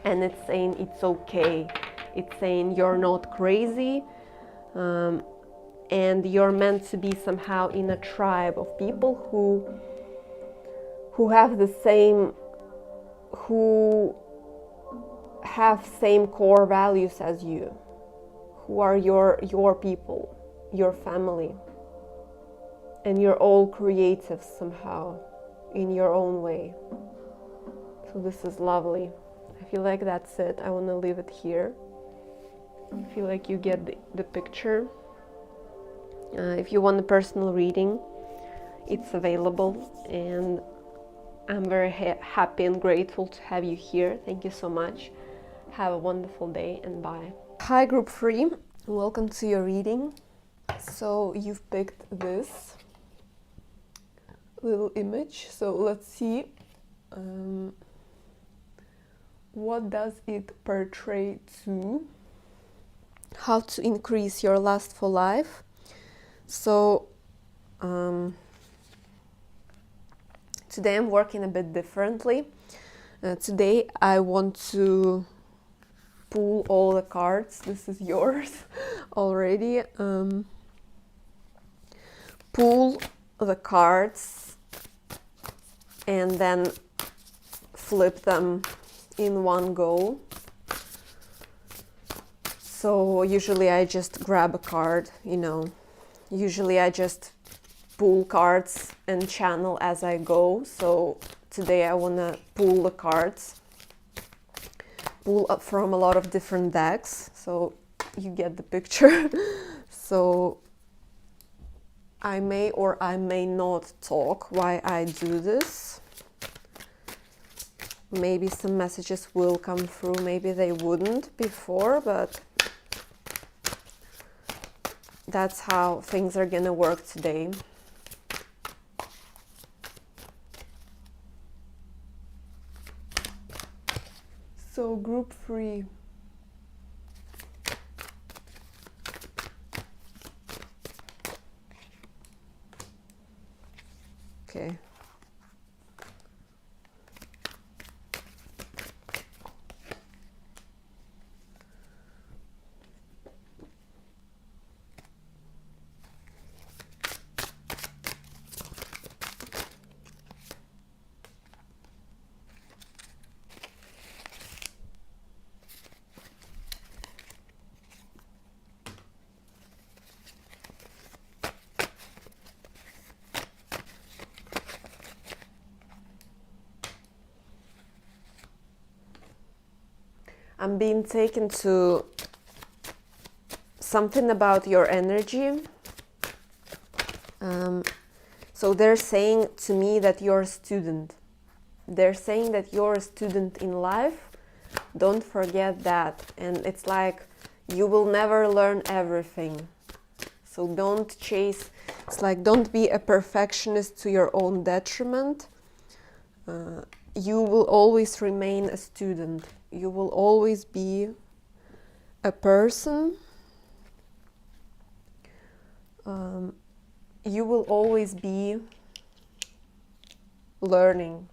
And it's saying it's okay. It's saying you're not crazy, and you're meant to be somehow in a tribe of people who have the same, who have same core values as you, who are your people, your family, and you're all creative somehow in your own way. So this is lovely. I feel like that's it. I want to leave it here. I feel like you get the picture. If you want a personal reading, it's available, and I'm very happy and grateful to have you here. Thank you so much. Have a wonderful day, and bye. Hi, group 3. Welcome to your reading. So you've picked this little image. So let's see. What does it portray to? How to increase your lust for life. So Today I'm working a bit differently. Today I want to pull all the cards. This is yours already. Pull the cards and then flip them in one go. So usually I just grab a card, usually I just pull cards and channel as I go. So today I want to pull the cards, pull up from a lot of different decks, so you get the picture. So I may or I may not talk while I do this. Maybe some messages will come through, maybe they wouldn't before, but that's how things are gonna work today. So group 3. Okay. I'm being taken to something about your energy. So they're saying to me that you're a student. They're saying that you're a student in life. Don't forget that. And it's like you will never learn everything. So don't chase, it's like don't be a perfectionist to your own detriment. You will always remain a student. You will always be a person. You will always be learning.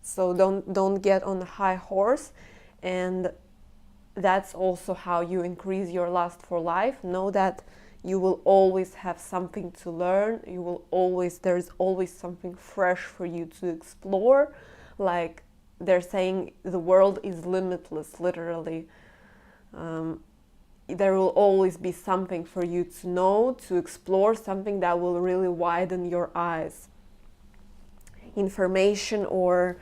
So don't get on a high horse, and that's also how you increase your lust for life. Know that you will always have something to learn. There's always something fresh for you to explore. Like they're saying, the world is limitless, literally. There will always be something for you to know, to explore, something that will really widen your eyes. Information, or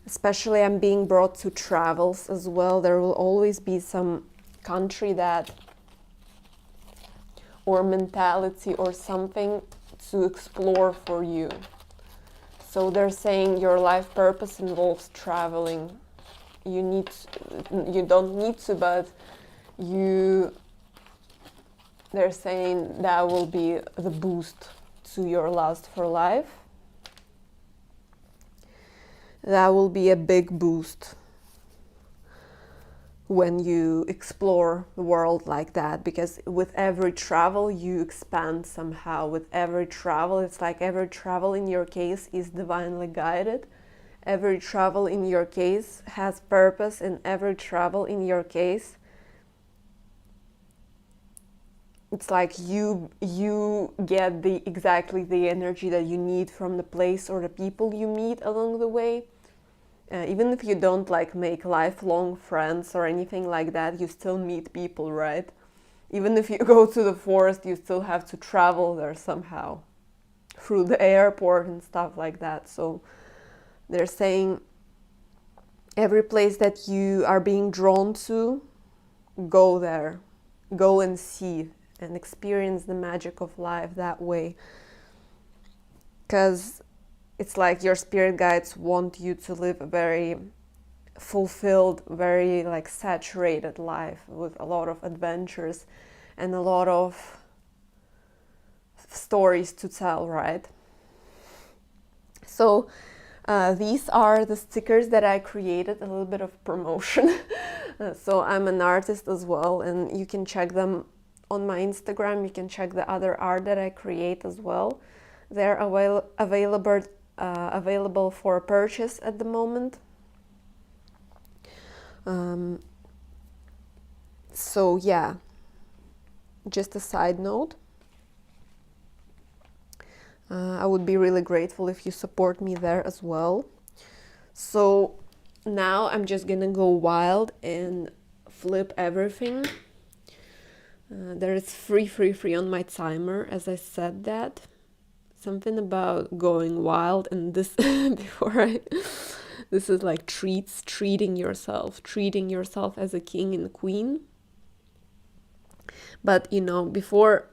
especially I'm being brought to travels as well. There will always be some country that, or mentality or something to explore for you. So they're saying your life purpose involves traveling. You don't need to, but they're saying that will be the boost to your lust for life. That will be a big boost when you explore the world like that, because with every travel you expand somehow. With every travel, it's like every travel in your case is divinely guided. Every travel in your case has purpose, and every travel in your case, it's like you get exactly the energy that you need from the place or the people you meet along the way. Even if you don't like make lifelong friends or anything like that, you still meet people, right? Even if you go to the forest, you still have to travel there somehow through the airport and stuff like that. So they're saying every place that you are being drawn to, go there, go and see and experience the magic of life that way. Because it's like your spirit guides want you to live a very fulfilled, very like saturated life with a lot of adventures and a lot of stories to tell, right? So these are the stickers that I created, a little bit of promotion. So I'm an artist as well, and you can check them on my Instagram. You can check the other art that I create as well. They're available for purchase at the moment. So yeah, just a side note. I would be really grateful if you support me there as well. So now I'm just gonna go wild and flip everything. There is free on my timer, as I said that. Something about going wild, and this this is like treating yourself as a king and queen. But you know, before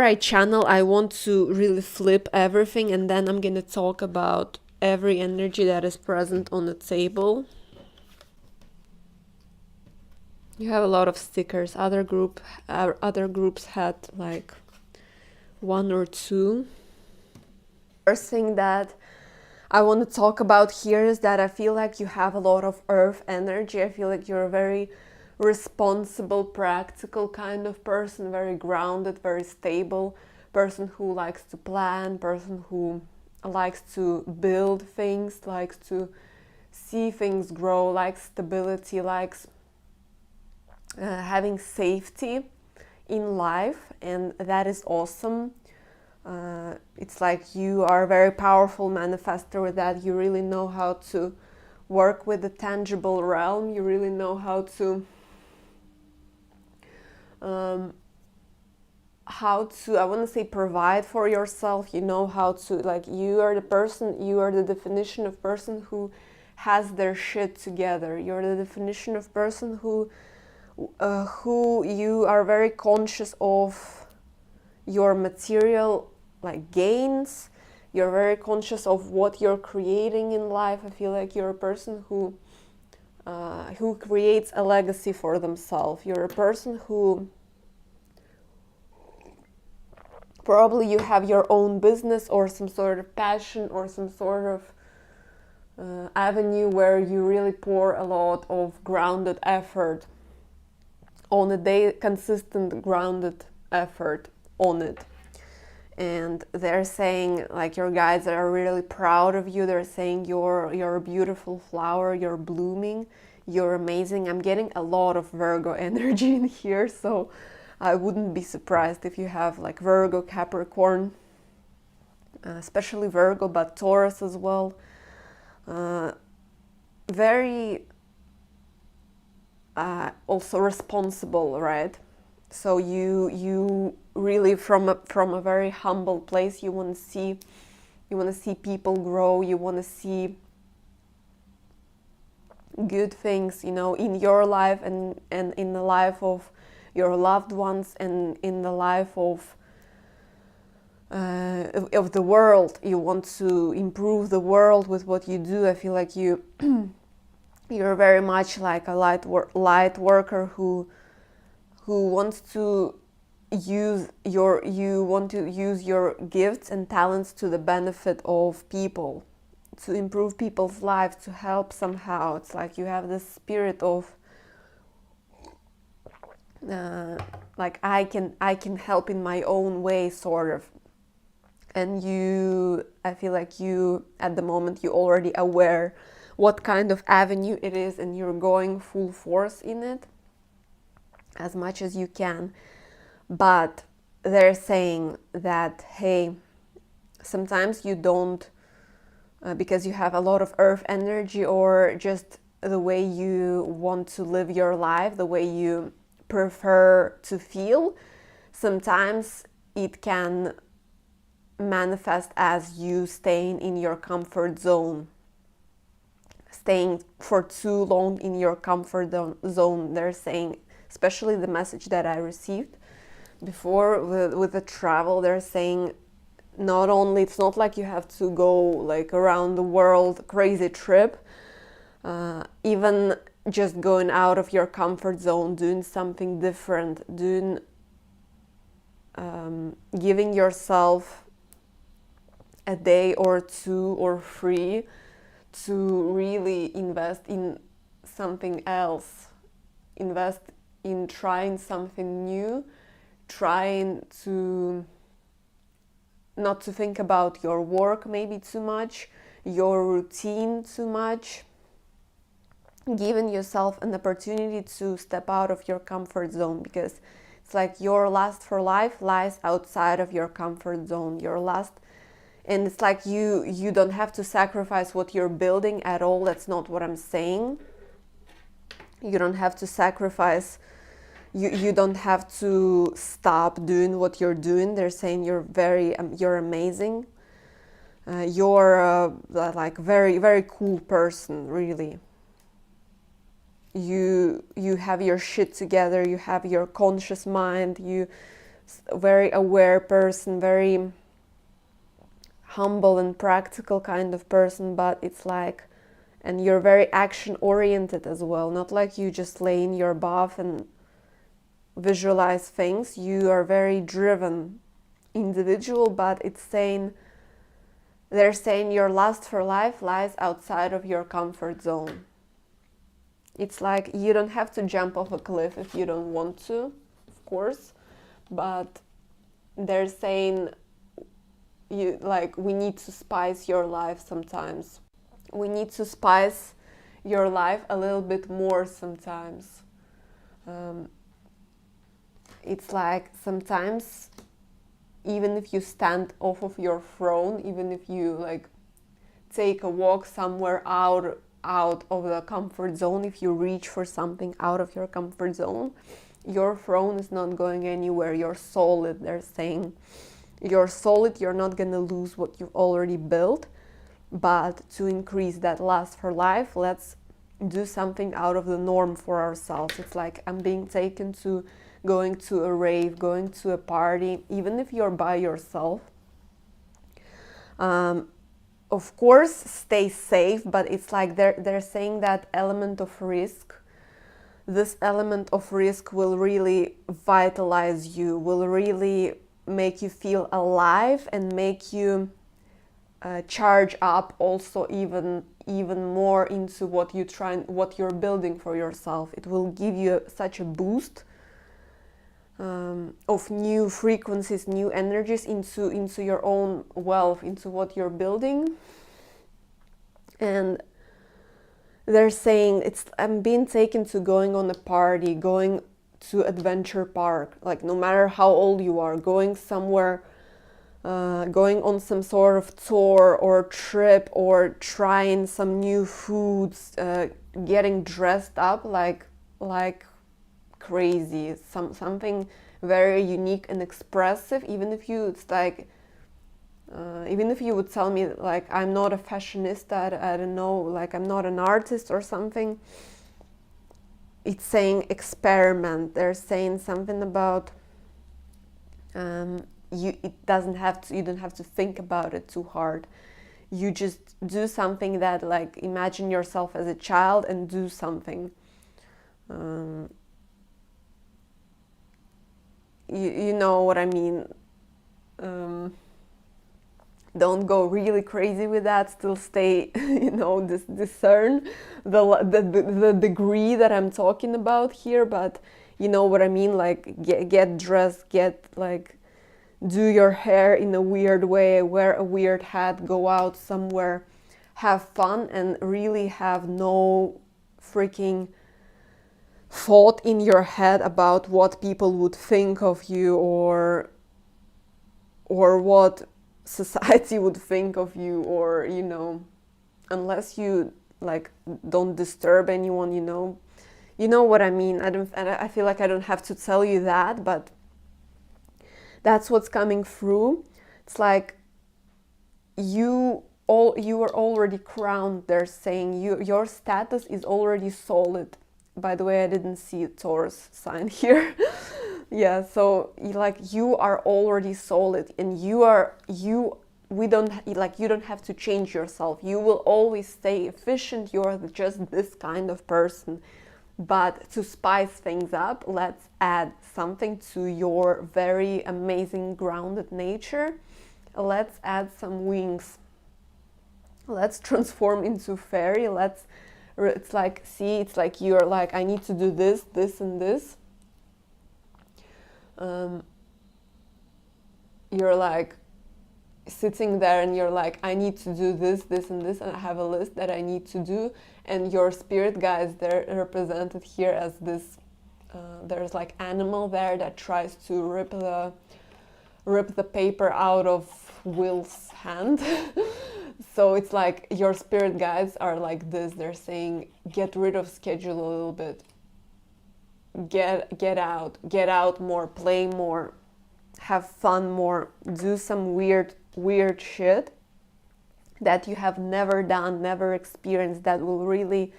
I channel, I want to really flip everything, and then I'm gonna talk about every energy that is present on the table. You have a lot of stickers. Other groups had like one or two. First thing that I want to talk about here is that I feel like you have a lot of earth energy. I feel like you're a very responsible, practical kind of person, very grounded, very stable person who likes to plan, person who likes to build things, likes to see things grow, likes stability, likes having safety in life, and that is awesome. It's like you are a very powerful manifestor with that. You really know how to work with the tangible realm. You really know how to I want to say provide for yourself. You know how to, like, you are the definition of person who has their shit together. You're the definition of person who you are very conscious of your material like gains. You're very conscious of what you're creating in life. I feel like you're a person who creates a legacy for themselves. You're a person who probably you have your own business or some sort of passion or some sort of avenue where you really pour a lot of grounded effort on a day, consistent grounded effort on it. And they're saying, like, your guides are really proud of you. They're saying you're a beautiful flower, you're blooming, you're amazing. I'm getting a lot of Virgo energy in here, so I wouldn't be surprised if you have like Virgo, Capricorn, especially Virgo, but Taurus as well. Very also responsible, right? So you really from a very humble place, you want to see people grow. You want to see good things, you know, in your life and in the life of your loved ones and in the life of the world. You want to improve the world with what you do. I feel like you're very much like a light worker who wants to use your gifts and talents to the benefit of people, to improve people's lives, to help somehow. It's like you have this spirit of like I can help in my own way, sort of. And I feel like you at the moment you're already aware what kind of avenue it is, and you're going full force in it as much as you can. But they're saying that, hey, sometimes you don't, because you have a lot of earth energy, or just the way you want to live your life, the way you prefer to feel, sometimes it can manifest as you staying in your comfort zone, staying for too long in your comfort zone. They're saying, especially the message that I received before with the travel, they're saying not only, it's not like you have to go like around the world crazy trip, even just going out of your comfort zone, doing something different, giving yourself a day or two or three to really invest in something else, invest in trying something new, trying to not to think about your work maybe too much, your routine too much, giving yourself an opportunity to step out of your comfort zone, because it's like your lust for life lies outside of your comfort zone. And it's like you don't have to sacrifice what you're building at all. That's not what I'm saying. You don't have to sacrifice, you don't have to stop doing what you're doing. They're saying you're amazing. You're like very, very cool person, really. You have your shit together, you have your conscious mind, you very aware person, very humble and practical kind of person, but it's like, and you're very action oriented as well, not like you just lay in your bath and visualize things. You are very driven individual, but they're saying your lust for life lies outside of your comfort zone. It's like you don't have to jump off a cliff if you don't want to, of course, but they're saying we need to spice your life sometimes. We need to spice your life a little bit more sometimes. It's like sometimes, even if you stand off of your throne, even if you like take a walk somewhere out of the comfort zone, if you reach for something out of your comfort zone, your throne is not going anywhere. You're solid. They're saying you're solid. You're not going to lose what you've already built. But to increase that lust for life, let's do something out of the norm for ourselves. It's like I'm being taken to going to a rave, going to a party, even if you're by yourself. Of course, stay safe, but it's like they're saying that element of risk. This element of risk will really vitalize you, will really make you feel alive and make you charge up also even more into what you're building for yourself. It will give you such a boost of new frequencies, new energies into your own wealth, into what you're building. And they're saying I'm being taken to going on a party, going to adventure park, like no matter how old you are, going somewhere, going on some sort of tour or trip, or trying some new foods, getting dressed up like crazy, something very unique and expressive. Even if you would tell me like I'm not a fashionista, I don't know, like I'm not an artist or something, it's saying experiment. They're saying something about you don't have to think about it too hard. You just do something that, like, imagine yourself as a child and do something. You know what I mean. Don't go really crazy with that. Still stay, discern the degree that I'm talking about here. But you know what I mean. Like get dressed, do your hair in a weird way, wear a weird hat, go out somewhere, have fun, and really have no freaking thought in your head about what people would think of you or what society would think of you, or unless you don't disturb anyone, you know what I mean. I feel like I don't have to tell you that, but that's what's coming through. It's like you are already crowned. They're saying your status is already solid. By the way, I didn't see a Taurus sign here. Yeah, so you are already solid, and you don't have to change yourself. You will always stay efficient. You're just this kind of person. But to spice things up, let's add something to your very amazing grounded nature. Let's add some wings. Let's transform into fairy. It's like you're like, I need to do this, this, and this. You're like, sitting there and you're like, I need to do this, this, and this, and I have a list that I need to do, and your spirit guides, they're represented here as this, there's like animal there that tries to rip the paper out of Will's hand. So it's like your spirit guides are like this, they're saying, get rid of schedule a little bit, get out more, play more, have fun more, do some weird shit that you have never done, never experienced, that will really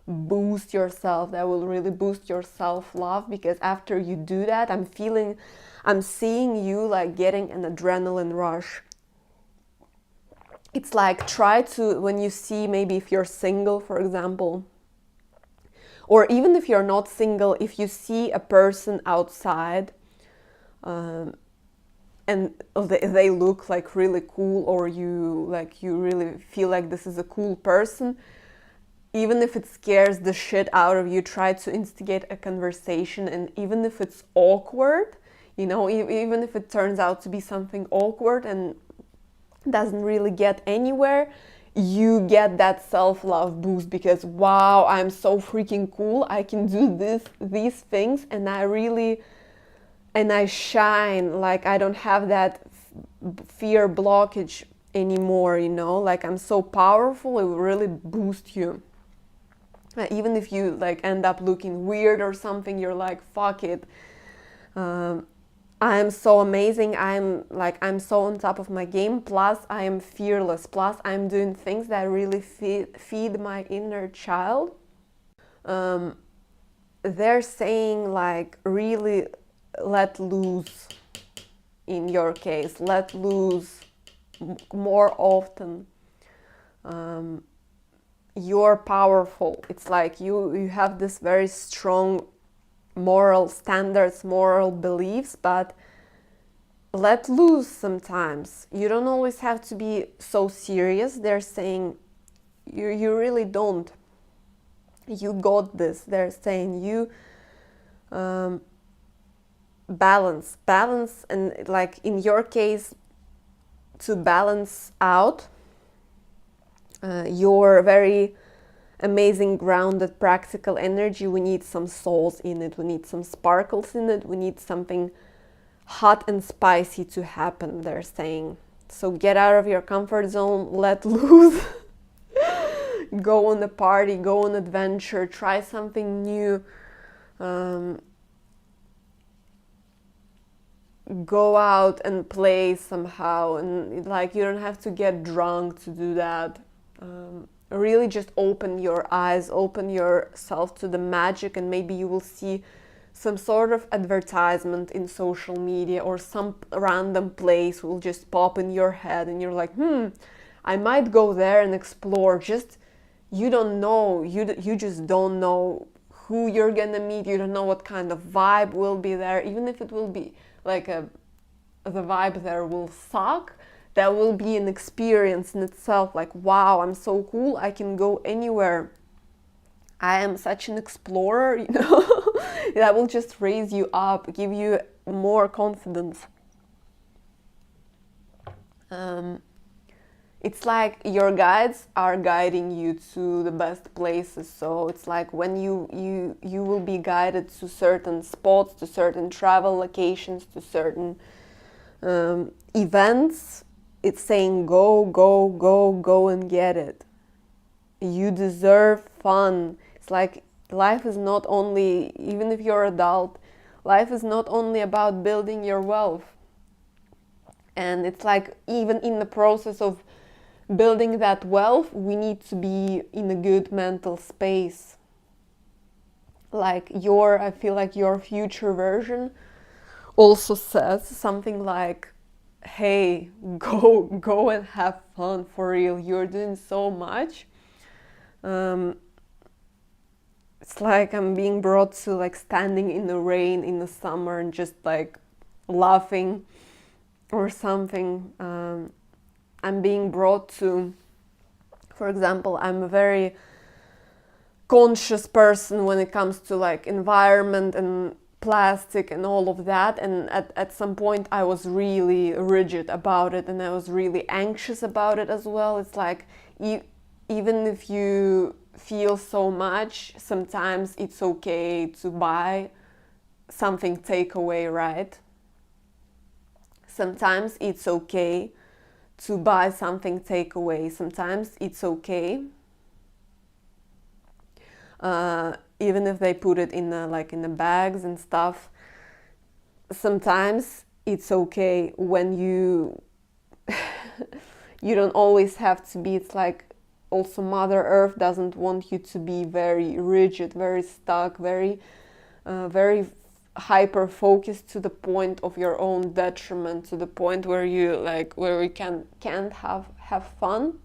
boost yourself, that will really boost your self-love. Because after you do that, I'm seeing you like getting an adrenaline rush. It's like, try to, when you see, maybe if you're single, for example, or even if you're not single, if you see a person outside, and they look like really cool, or you really feel like this is a cool person, even if it scares the shit out of you, try to instigate a conversation. And even if it's awkward, you know, even if it turns out to be something awkward and doesn't really get anywhere, you get that self-love boost, because wow, I'm so freaking cool, I can do these things, and I shine, like I don't have that fear blockage anymore, you know, like I'm so powerful. It will really boost you. Even if you like end up looking weird or something, you're like, fuck it, I am so amazing, I'm so on top of my game, plus I am fearless, plus I'm doing things that really feed my inner child. They're saying like, really let loose. In your case, let loose more often. You're powerful. It's like you have this very strong moral standards, moral beliefs, but let loose sometimes. You don't always have to be so serious. They're saying you really don't. You got this. They're saying you balance, and like in your case, to balance out your very amazing, grounded, practical energy, we need some souls in it, we need some sparkles in it, we need something hot and spicy to happen, they're saying. So get out of your comfort zone, let loose, go on a party, go on adventure, try something new, go out and play somehow, and like you don't have to get drunk to do that. Really just open your eyes, open yourself to the magic, and maybe you will see some sort of advertisement in social media, or some random place will just pop in your head and you're like, I might go there and explore. Just, you don't know, you just don't know who you're gonna meet, you don't know what kind of vibe will be there, even if it will be like the vibe there will suck. That will be an experience in itself, like, wow, I'm so cool, I can go anywhere. I am such an explorer, you know. That will just raise you up, give you more confidence. It's like your guides are guiding you to the best places. So it's like when you will be guided to certain spots, to certain travel locations, to certain events. It's saying go and get it. You deserve fun. It's like life is not only, even if you're adult, life is not only about building your wealth. And it's like, even in the process of building that wealth, we need to be in a good mental space. Like I feel like your future version also says something like, hey, go and have fun, for real, you're doing so much. It's like I'm being brought to like standing in the rain in the summer and just like laughing or something. I'm being brought to, for example, I'm a very conscious person when it comes to like environment and plastic and all of that. And at some point I was really rigid about it, and I was really anxious about it as well. It's like, even if you feel so much, sometimes it's okay to buy something takeaway, right? Sometimes it's okay to buy something takeaway. Sometimes it's okay, even if they put it in the bags and stuff. Sometimes it's okay when you you don't always have to be. It's like, also Mother Earth doesn't want you to be very rigid, very stuck, very hyper focused to the point of your own detriment, to the point where you can't have fun.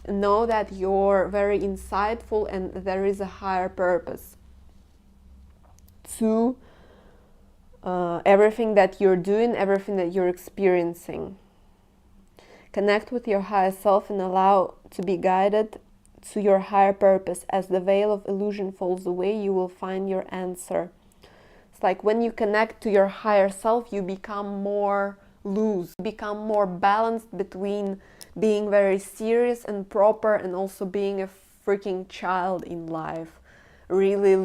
Know that you're very insightful, and there is a higher purpose to everything that you're doing, everything that you're experiencing. Connect with your higher self and allow to be guided to your higher purpose. As the veil of illusion falls away, you will find your answer. It's like when you connect to your higher self, you become more loose, become more balanced between being very serious and proper and also being a freaking child in life. Really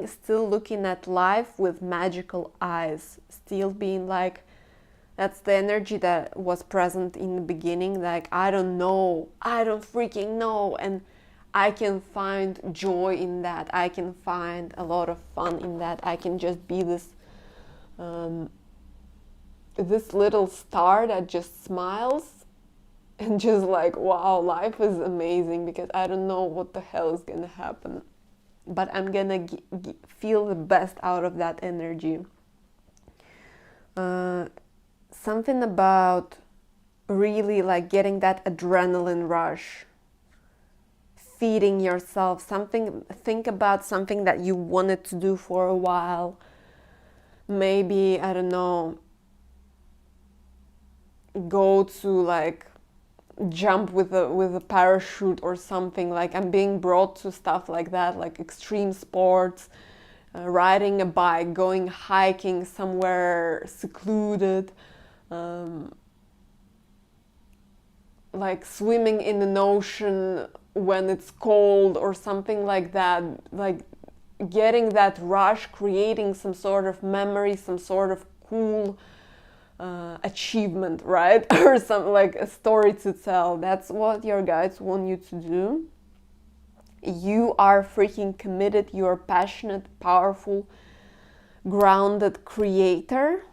still looking at life with magical eyes, still being like, that's the energy that was present in the beginning. Like, I don't know, I don't freaking know. And I can find joy in that. I can find a lot of fun in that. I can just be this little star that just smiles and just like, wow, life is amazing, because I don't know what the hell is gonna happen. But I'm gonna feel the best out of that energy. Something about really like getting that adrenaline rush, feeding yourself, think about something that you wanted to do for a while. Maybe, I don't know, go to like jump with a parachute or something. Like, I'm being brought to stuff like that, like extreme sports, riding a bike, going hiking somewhere secluded, like swimming in an ocean when it's cold or something like that. Like getting that rush, creating some sort of memory, some sort of cool achievement, right? Or some like a story to tell. That's what your guides want you to do. You are freaking committed. You're passionate, powerful, grounded creator,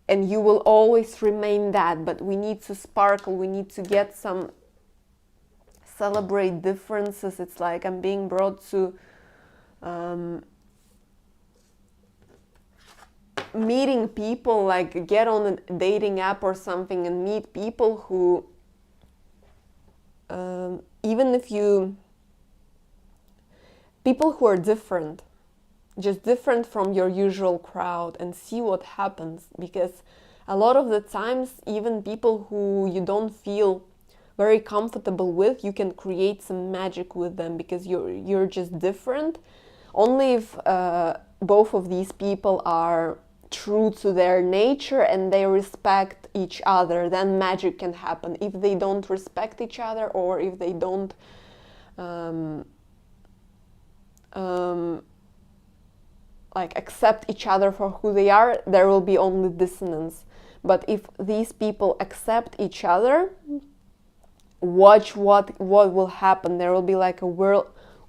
and you will always remain that. But we need to sparkle. We need to get some, celebrate differences. It's like I'm being brought to meeting people, like get on a dating app or something and meet people who, even if you, people who are different, just different from your usual crowd, and see what happens. Because a lot of the times, even people who you don't feel very comfortable with, you can create some magic with them, because you're just different. Only if both of these people are true to their nature and they respect each other, then magic can happen. If they don't respect each other, or if they don't like accept each other for who they are, there will be only dissonance. But if these people accept each other, watch what will happen. There will be like a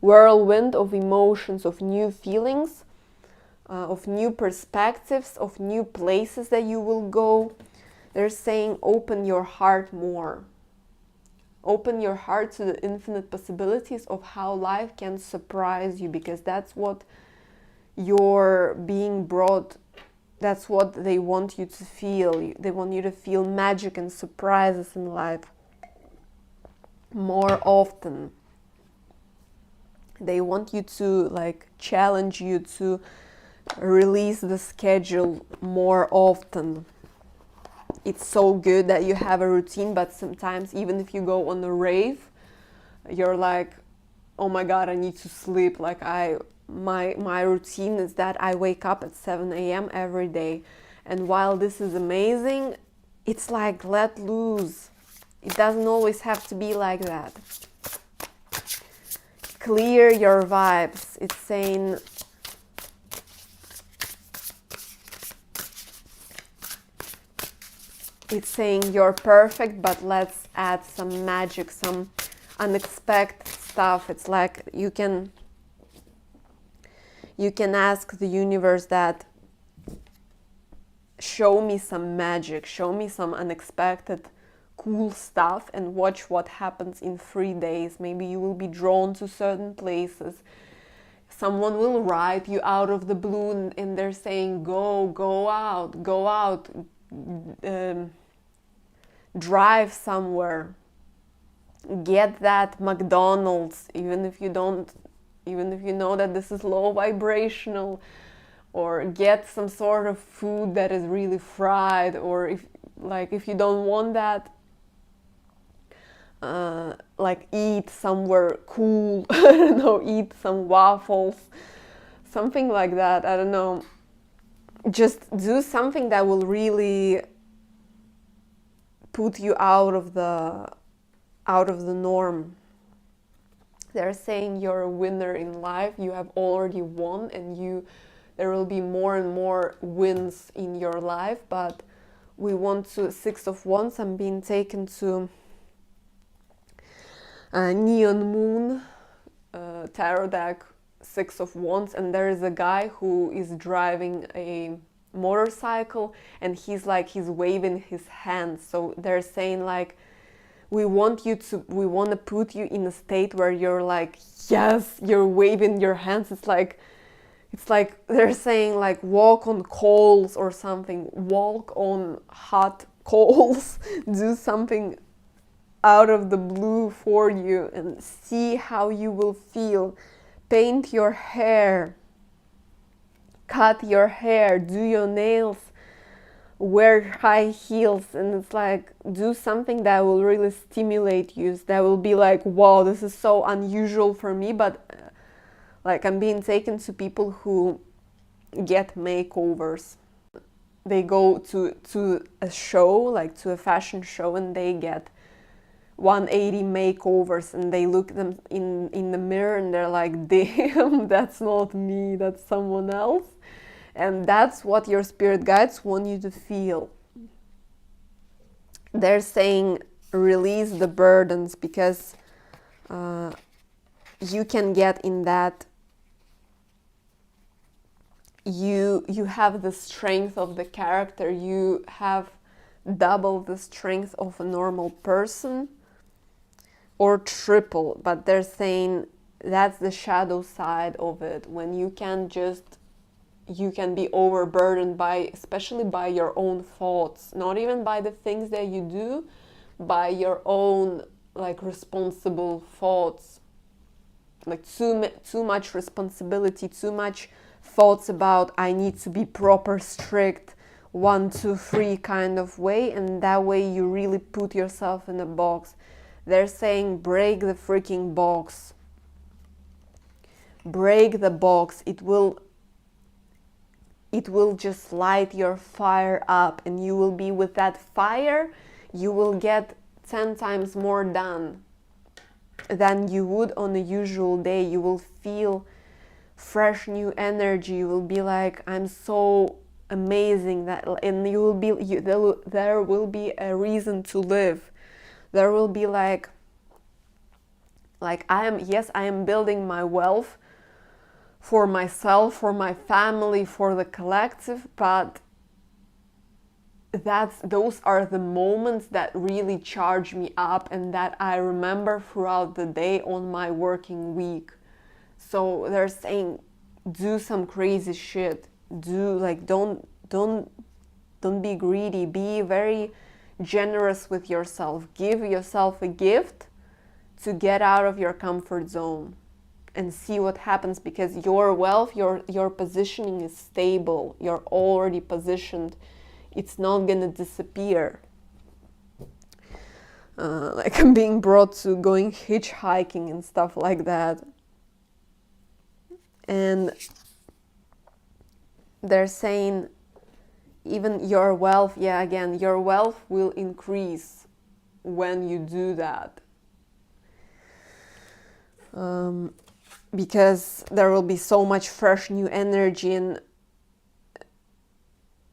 whirlwind of emotions, of new feelings, of new perspectives, of new places that you will go. They're saying open your heart more. Open your heart to the infinite possibilities of how life can surprise you, because that's what you're being brought, that's what they want you to feel. They want you to feel magic and surprises in life more often. They want you to like challenge you to release the schedule more often. It's so good that you have a routine, but sometimes even if you go on a rave, you're like, oh my god, I need to sleep. Like my routine is that I wake up at 7 a.m. every day. And while this is amazing, it's like let loose. It doesn't always have to be like that. Clear your vibes. It's saying you're perfect, but let's add some magic, some unexpected stuff. It's like you can ask the universe that show me some magic, show me some unexpected cool stuff, and watch what happens in 3 days. Maybe you will be drawn to certain places. Someone will write you out of the blue and they're saying go out, drive somewhere, get that McDonald's, even if you know that this is low vibrational, or get some sort of food that is really fried, or if you don't want that, like eat somewhere cool. I don't know, eat some waffles, something like that. I don't know, just do something that will really put you out of the norm. They're saying you're a winner in life. You have already won, and there will be more and more wins in your life. But we want to 6 of Wands. I'm being taken to Neon Moon tarot deck, 6 of Wands, and there is a guy who is driving a motorcycle, and he's waving his hands. So they're saying like, we want to put you in a state where you're like, yes, you're waving your hands. It's like they're saying like, walk on coals or something, walk on hot coals. Do something out of the blue for you and see how you will feel. Paint your hair, cut your hair, do your nails, wear high heels, and it's like, do something that will really stimulate you, that will be like, wow, this is so unusual for me. But like, I'm being taken to people who get makeovers. They go to a show, like to a fashion show, and they get 180 makeovers, and they look them in the mirror and they're like, damn, that's not me, that's someone else. And that's what your spirit guides want you to feel. They're saying release the burdens, because you can get in that, you have the strength of the character, you have double the strength of a normal person, or triple. But they're saying that's the shadow side of it, when you can be overburdened especially by your own thoughts, not even by the things that you do, by your own like responsible thoughts, like too much responsibility, too much thoughts about I need to be proper, strict, 1, 2, 3 kind of way, and that way you really put yourself in a box. They're saying break the freaking box. Break the box. It will just light your fire up, and you will be with that fire, you will get 10 times more done than you would on a usual day. You will feel fresh new energy. You will be like, I'm so amazing, that, and there will be a reason to live. There will be like I am building my wealth for myself, for my family, for the collective, but those are the moments that really charge me up and that I remember throughout the day on my working week. So they're saying do some crazy shit. Don't be greedy. Be very generous with yourself. Give yourself a gift to get out of your comfort zone and see what happens, because your wealth, your positioning is stable. You're already positioned. It's not gonna disappear. Like I'm being brought to going hitchhiking and stuff like that. And they're saying even your wealth, yeah, again, your wealth will increase when you do that. Because there will be so much fresh new energy, and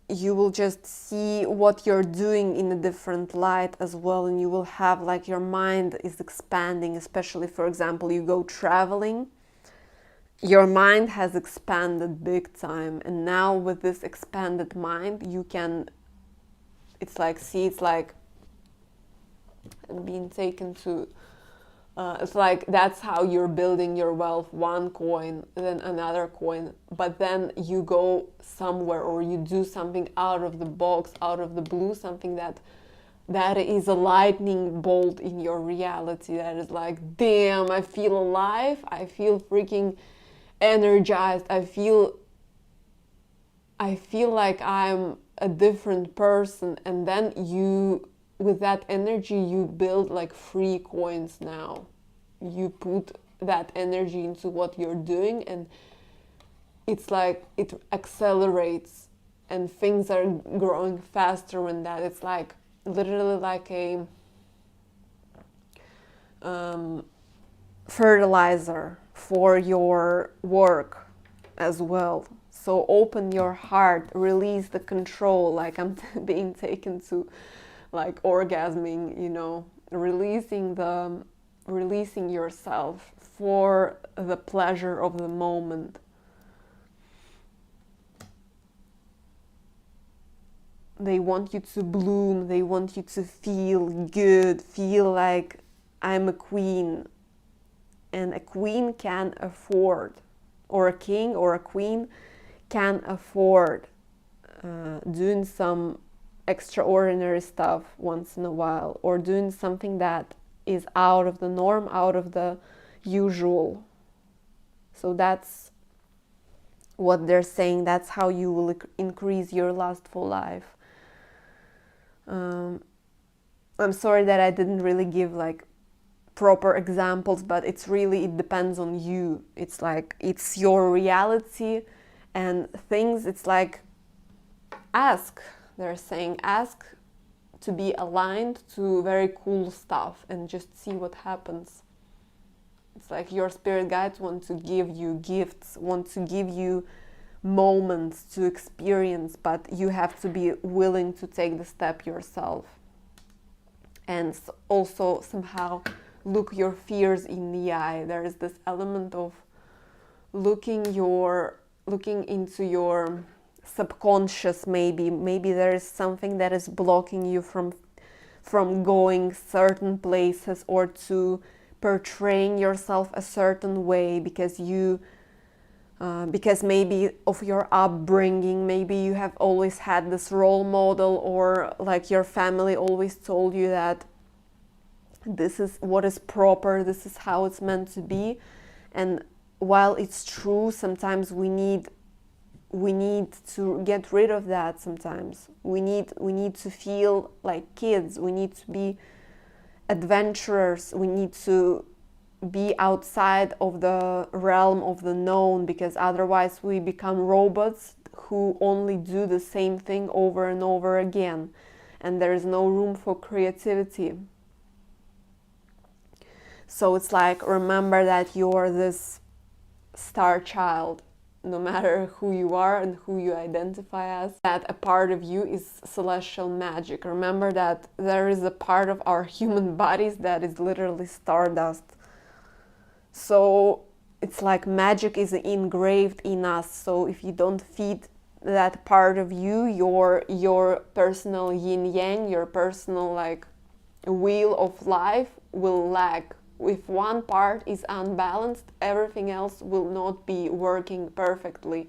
you will just see what you're doing in a different light as well, and you will have like your mind is expanding, especially for example you go traveling, your mind has expanded big time, and now with this expanded mind you can, it's like, see, it's like being taken to it's like that's how you're building your wealth, one coin, then another coin, but then you go somewhere or you do something out of the box, out of the blue, something that is a lightning bolt in your reality, that is like, damn, I feel alive, I feel freaking energized, I feel like I'm a different person. And then you, with that energy, you build like free coins now. You put that energy into what you're doing, and it's like it accelerates and things are growing faster than that. It's like literally like a fertilizer for your work as well. So open your heart, release the control, like I'm being taken to like orgasming, you know, releasing yourself for the pleasure of the moment. They want you to bloom, they want you to feel good, feel like I'm a queen. And a queen can afford, or a king or a queen can afford doing some extraordinary stuff once in a while, or doing something that is out of the norm, out of the usual. So that's what they're saying. That's how you will increase your lustful life. I'm sorry that I didn't really give like proper examples, but it's really, it depends on you. It's like, it's your reality and things, it's like, ask, they're saying, ask to be aligned to very cool stuff and just see what happens. It's like your spirit guides want to give you gifts, want to give you moments to experience, but you have to be willing to take the step yourself. And also somehow look your fears in the eye. There is this element of looking into your subconscious. Maybe there is something that is blocking you from going certain places, or to portraying yourself a certain way, because maybe of your upbringing, maybe you have always had this role model, or like your family always told you that this is what is proper, this is how it's meant to be. And while it's true, sometimes we need to get rid of that. Sometimes we need to feel like kids, we need to be adventurers, we need to be outside of the realm of the known, because otherwise we become robots who only do the same thing over and over again, and there is no room for creativity. So it's like, remember that you're this star child, no matter who you are and who you identify as, that a part of you is celestial magic. Remember that there is a part of our human bodies that is literally stardust. So it's like magic is engraved in us. So if you don't feed that part of you, your personal yin yang, your personal like wheel of life will lag. If one part is unbalanced, everything else will not be working perfectly.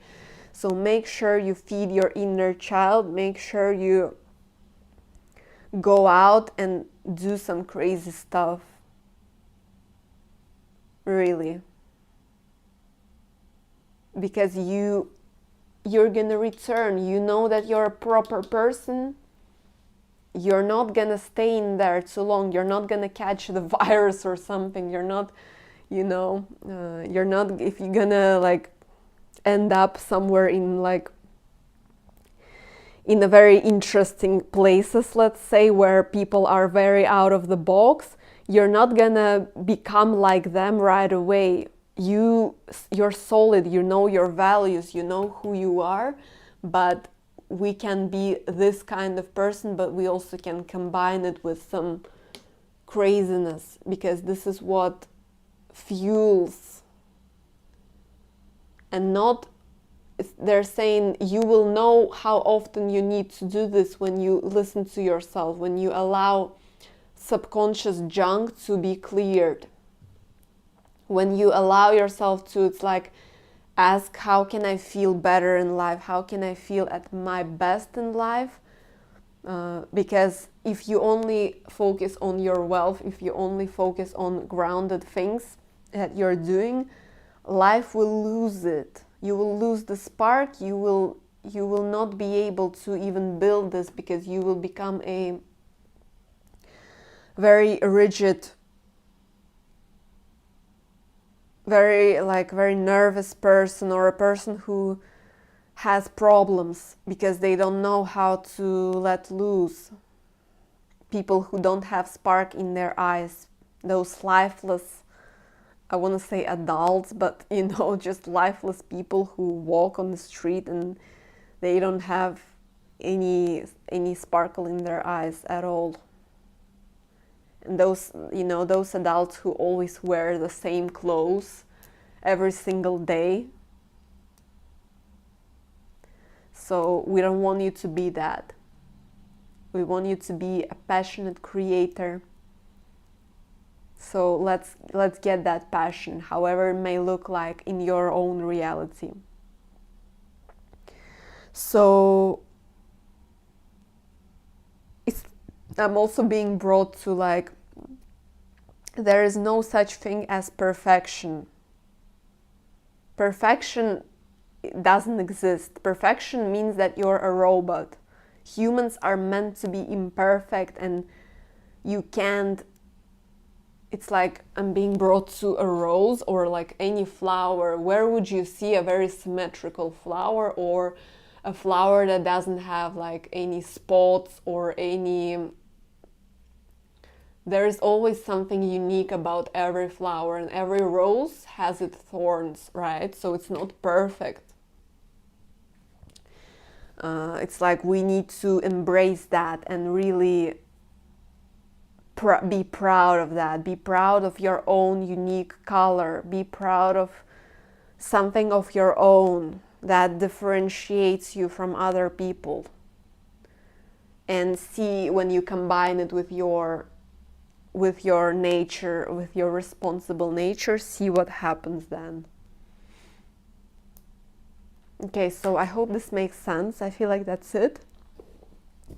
So make sure you feed your inner child, make sure you go out and do some crazy stuff. Really. Because you're gonna return. You know that you're a proper person. You're not gonna stay in there too long. You're not gonna catch the virus or something. You're not, you're not, if you're gonna like end up somewhere in like in a very interesting places, let's say, where people are very out of the box, you're not gonna become like them right away. You're solid, you know your values, you know who you are, but we can be this kind of person, but we also can combine it with some craziness, because this is what fuels. And not, they're saying you will know how often you need to do this when you listen to yourself, when you allow subconscious junk to be cleared, when you allow yourself to, it's like, ask, how can I feel better in life, how can I feel at my best in life? Because if you only focus on your wealth, if you only focus on grounded things that you're doing, life will lose it. You will lose the spark. You will not be able to even build this, because you will become a very rigid, very nervous person, or a person who has problems because they don't know how to let loose. People who don't have spark in their eyes, those lifeless, I want to say adults, but just lifeless people who walk on the street and they don't have any sparkle in their eyes at all. And those adults who always wear the same clothes every single day. So we don't want you to be that. We want you to be a passionate creator. So let's get that passion, however it may look like in your own reality. So I'm also being brought to, like, there is no such thing as perfection. Perfection doesn't exist. Perfection means that you're a robot. Humans are meant to be imperfect, and you can't. It's like I'm being brought to a rose, or like any flower. Where would you see a very symmetrical flower, or a flower that doesn't have like any spots or any... There is always something unique about every flower, and every rose has its thorns, right? So it's not perfect. It's like we need to embrace that and really be proud of that. Be proud of your own unique color. Be proud of something of your own that differentiates you from other people. And see, when you combine it with your nature, with your responsible nature, see what happens then. Okay, so I hope this makes sense. I feel like that's it.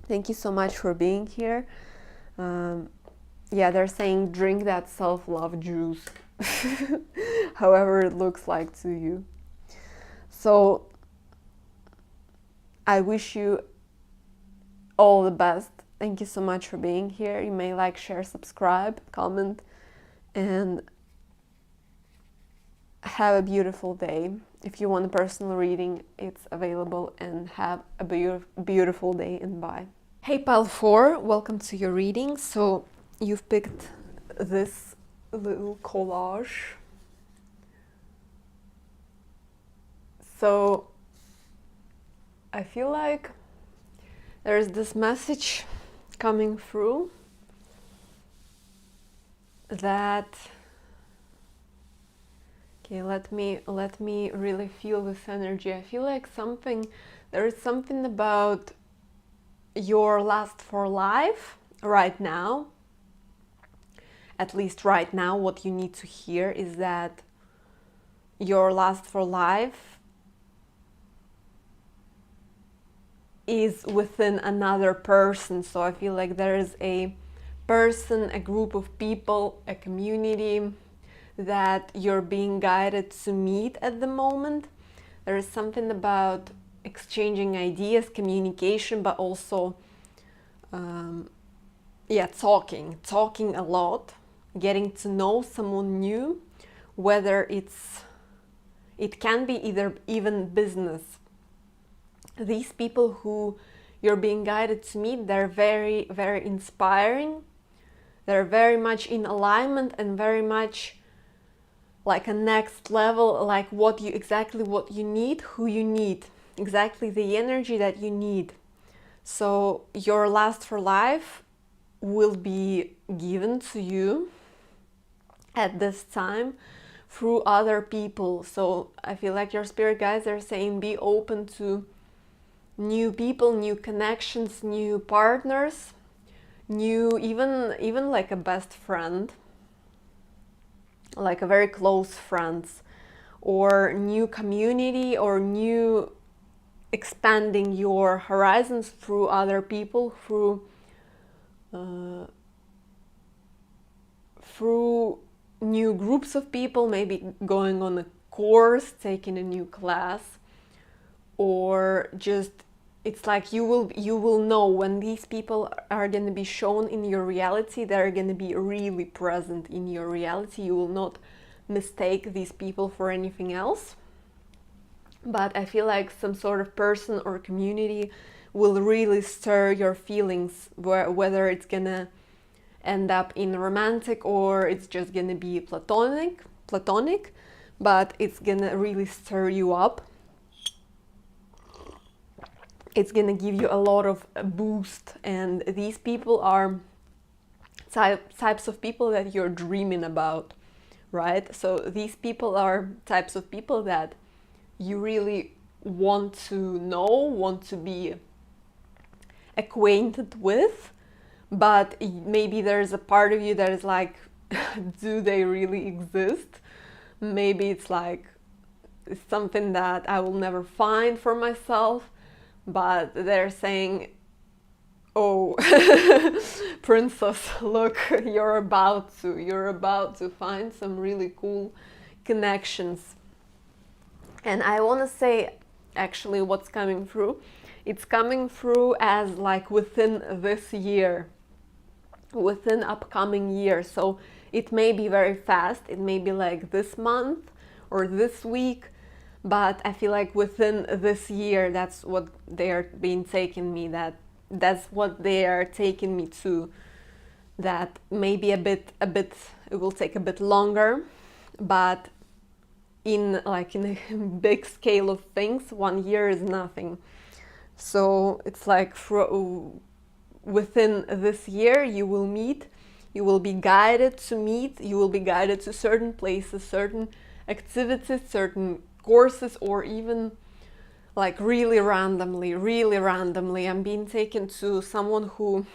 Thank you so much for being here. Yeah, they're saying drink that self-love juice, however it looks like to you. So I wish you all the best. Thank you so much for being here. You may like, share, subscribe, comment, and have a beautiful day. If you want a personal reading, it's available, and have a beautiful day, and bye. Hey Pile 4, welcome to your reading. So you've picked this little collage. So I feel like there's this message coming through that... Okay, let me really feel this energy. I feel like there is something about your lust for life right now. At least right now, what you need to hear is that your lust for life is within another person. So I feel like there is a person, a group of people, a community that you're being guided to meet at the moment. There is something about exchanging ideas, communication, but also talking a lot, getting to know someone new, whether it's It can be either even business. These people who you're being guided to meet, they're very, very inspiring. They're very much in alignment and very much like a next level, like exactly what you need, who you need, exactly the energy that you need. So your last for life will be given to you at this time through other people. So I feel like your spirit guides are saying be open to new people, new connections, new partners, new even like a best friend, like a very close friends, or new community, or new expanding your horizons through other people, through new groups of people, maybe going on a course, taking a new class, or just it's like you will know when these people are going to be shown in your reality. They're going to be really present in your reality. You will not mistake these people for anything else. But I feel like some sort of person or community will really stir your feelings, whether it's gonna end up in romantic or it's just gonna be platonic, but it's gonna really stir you up. It's gonna give you a lot of boost, and these people are types of people that you're dreaming about, right? So these people are types of people that you really want to know, want to be acquainted with, but maybe there's a part of you that is like, do they really exist? Maybe it's like it's something that I will never find for myself, but they're saying, oh, princess, look, you're about to find some really cool connections. And I want to say actually what's coming through. It's coming through as like within this year, within upcoming year. So it may be very fast. It may be like this month or this week, but I feel like within this year, that's what they are being taking me, that's what they are taking me to. That maybe a bit, it will take a bit longer, but in a big scale of things, 1 year is nothing. So it's like within this year you will meet, you will be guided to meet, you will be guided to certain places, certain activities, certain courses, or even like really randomly I'm being taken to someone who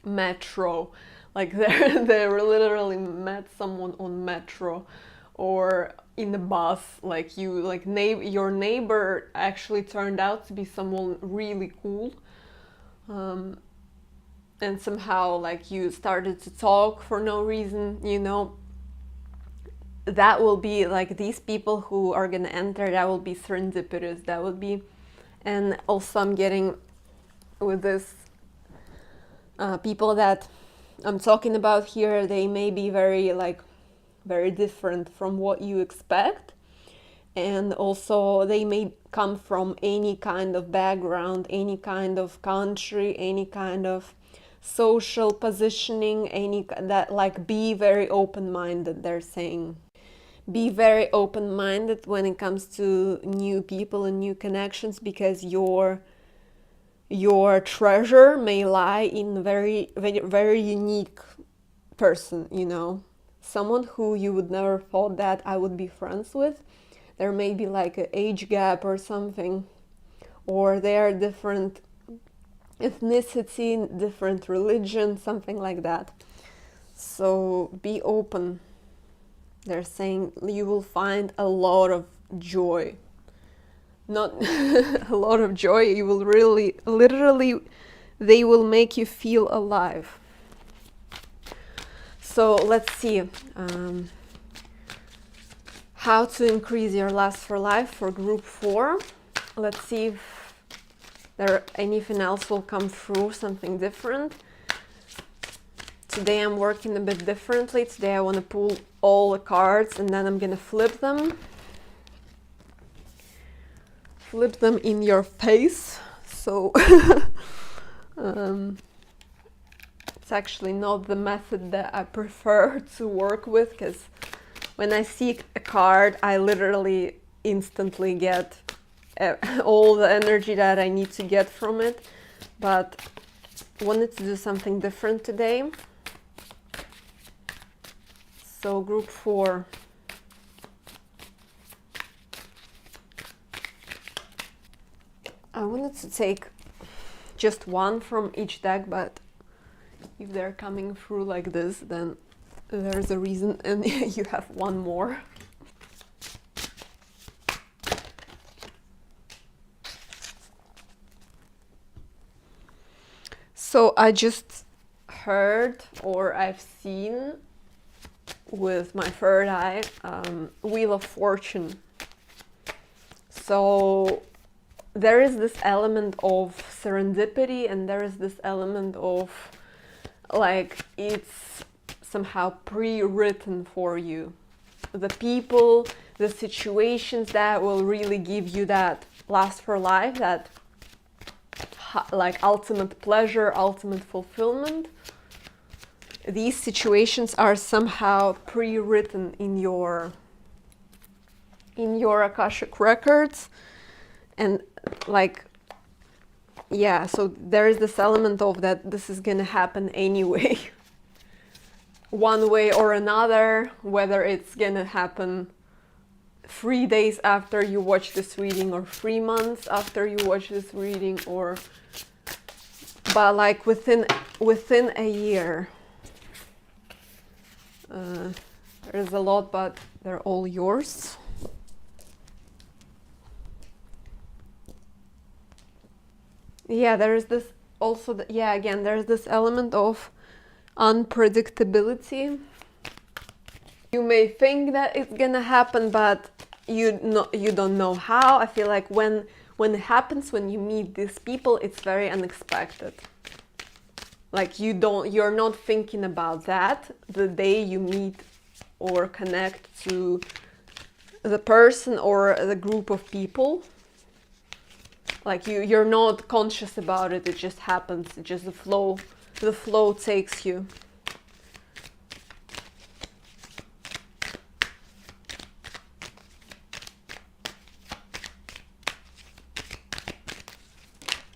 metro, like they literally met someone on metro or in the bus, like your neighbor actually turned out to be someone really cool, and somehow like you started to talk for no reason, that will be like these people who are gonna enter, that will be serendipitous, that would be. And also I'm getting with this people that I'm talking about here, they may be very different from what you expect, and also they may come from any kind of background, any kind of country, any kind of social positioning, be very open-minded, they're saying. Be very open-minded when it comes to new people and new connections, because your treasure may lie in a very, very, very unique person, someone who you would never thought that I would be friends with. There may be like an age gap or something, or they are different ethnicity, different religion, something like that. So be open. They're saying you will find a lot of joy. Not a lot of joy, you will really, literally, they will make you feel alive. So let's see how to increase your last for life for group 4. Let's see if anything else will come through, something different. Today I'm working a bit differently. Today I want to pull all the cards and then I'm gonna flip them flip them in your face. So it's actually not the method that I prefer to work with, because when I see a card, I literally instantly get all the energy that I need to get from it. But I wanted to do something different today. So group 4. I wanted to take just one from each deck, but if they're coming through like this, then there's a reason and you have one more. So I just heard, or I've seen with my third eye, Wheel of Fortune. So there is this element of serendipity, and there is this element of like it's somehow pre-written for you. The people, the situations that will really give you that last for life, that like ultimate pleasure, ultimate fulfillment. These situations are somehow pre-written in your Akashic records. And like, yeah, so there is this element of that this is gonna happen anyway. One way or another, whether it's gonna happen 3 days after you watch this reading, or 3 months after you watch this reading, or but like within a year. There's a lot, but they're all yours. Yeah, there's this also, yeah, again, there's this element of unpredictability. You may think that it's gonna happen, but you don't know how. I feel like when it happens, when you meet these people, it's very unexpected. Like you're not thinking about that the day you meet or connect to the person or the group of people. Like you're not conscious about it, it just happens. It just the flow takes you.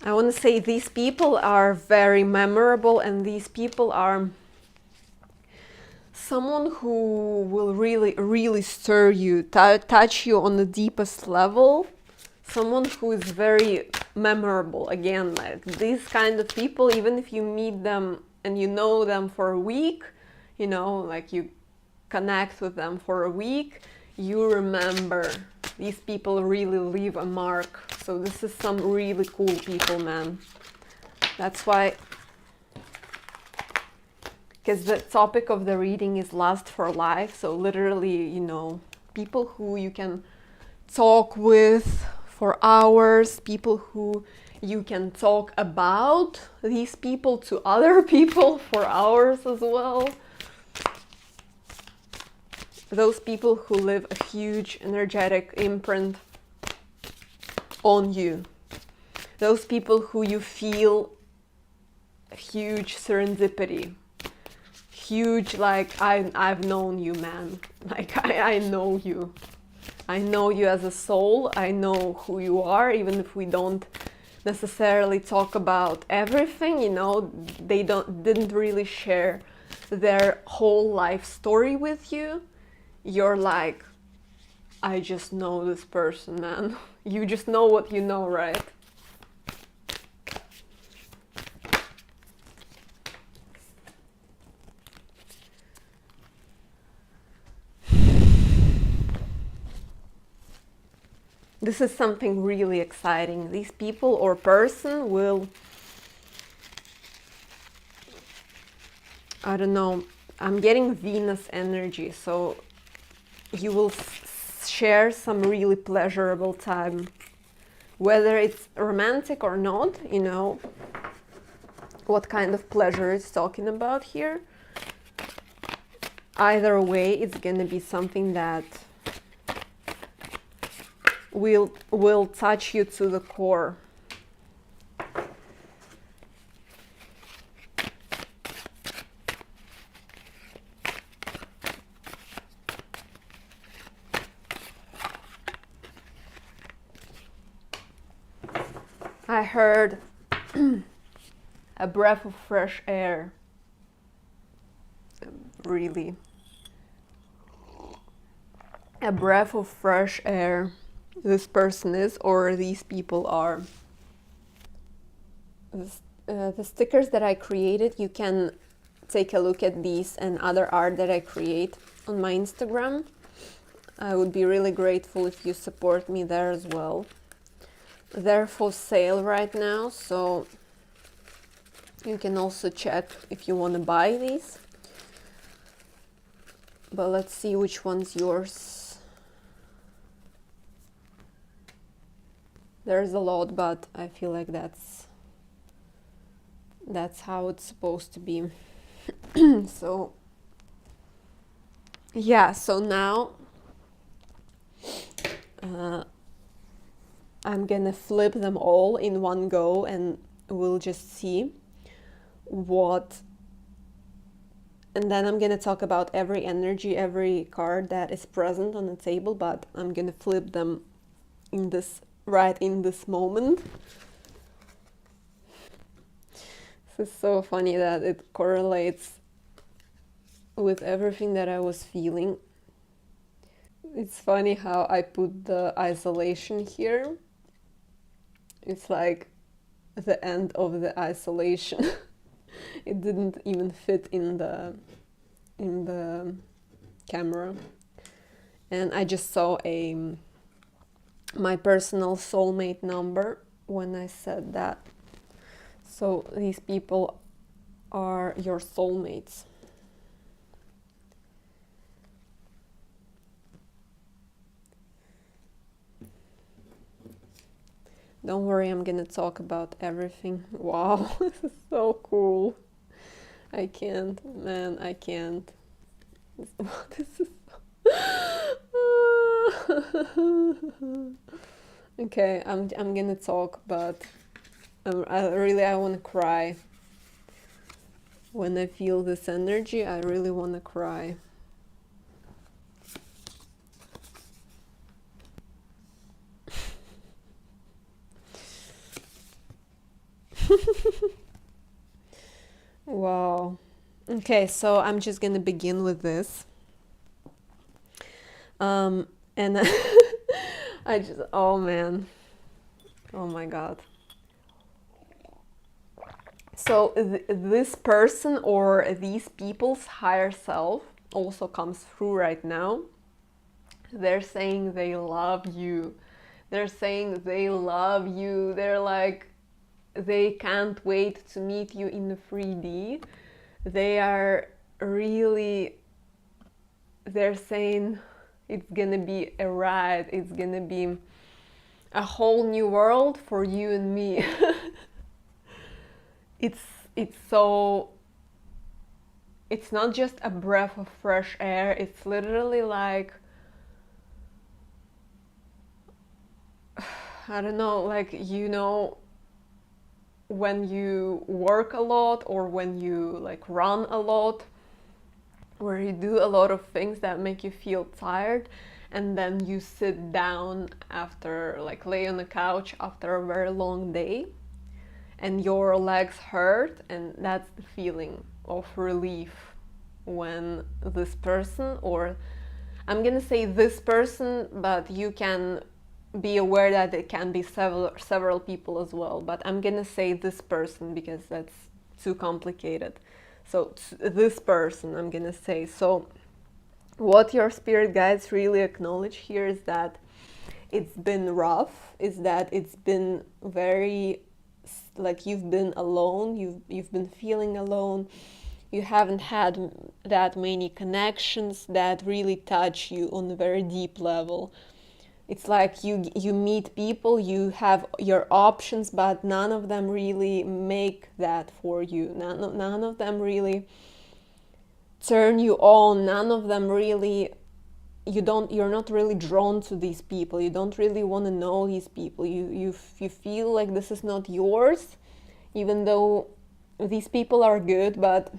I want to say these people are very memorable, and these people are someone who will really stir you, touch you on the deepest level. Someone who is very memorable. Again, like these kind of people, even if you meet them and you know them for a week, you know, like you connect with them for a week, you remember. These people really leave a mark. So this is some really cool people, man. That's why, because the topic of the reading is last for life. So literally, you know, people who you can talk with for hours, people who you can talk about these people to other people for hours as well. Those people who leave a huge energetic imprint on you. Those people who you feel huge serendipity. Huge, like, I've known you, man. Like, I know you. I know you as a soul. I know who you are, even if we don't necessarily talk about everything, you know, they didn't really share their whole life story with you. You're like, I just know this person, man. You just know what you know, right? This is something really exciting. These people or person will, I don't know, I'm getting Venus energy, so you will share some really pleasurable time, whether it's romantic or not, you know, what kind of pleasure it's talking about here. Either way, it's gonna be something that will touch you to the core. I heard a breath of fresh air. Really. A breath of fresh air. This person is, or these people are. The stickers that I created, you can take a look at these and other art that I create on my Instagram. I would be really grateful if you support me there as well. They're for sale right now, so you can also check if you want to buy these. But let's see which one's yours. There's a lot, but I feel like that's how it's supposed to be. So yeah, so now I'm gonna flip them all in one go and we'll just see what, and then I'm gonna talk about every energy, every card that is present on the table, but I'm gonna flip them in this right in this moment. This is so funny that it correlates with everything that I was feeling. It's funny how I put the isolation here. It's like the end of the isolation. It didn't even fit in the camera. And I just saw my personal soulmate number when I said that. So these people are your soulmates. Don't worry, I'm gonna talk about everything. Wow, this is so cool. I can't, man, I can't. This is okay, I'm gonna talk, but I want to cry. When I feel this energy, I really want to cry. Wow. Okay, so I'm just gonna begin with this. And I just, oh man, oh my god. So this person or these people's higher self also comes through right now. They're saying they love you. They're saying they love you. They're like, they can't wait to meet you in the 3D. They are really, they're saying it's gonna be a ride. It's gonna be a whole new world for you and me. It's so, it's not just a breath of fresh air. It's literally like, I don't know, like, you know, when you work a lot or when you like run a lot, where you do a lot of things that make you feel tired, and then you sit down after, like lay on the couch after a very long day and your legs hurt, and that's the feeling of relief when this person, or I'm gonna say this person, but you can be aware that it can be several people as well, but I'm gonna say this person because that's too complicated. So this person, I'm gonna say. So what your spirit guides really acknowledge here is that it's been rough, is that it's been very, like, you've been alone, you've been feeling alone, you haven't had that many connections that really touch you on a very deep level. It's like you meet people, you have your options, but none of them really make that for you. None of them really turn you on. None of them really you're not really drawn to these people. You don't really want to know these people. You feel like this is not yours, even though these people are good, but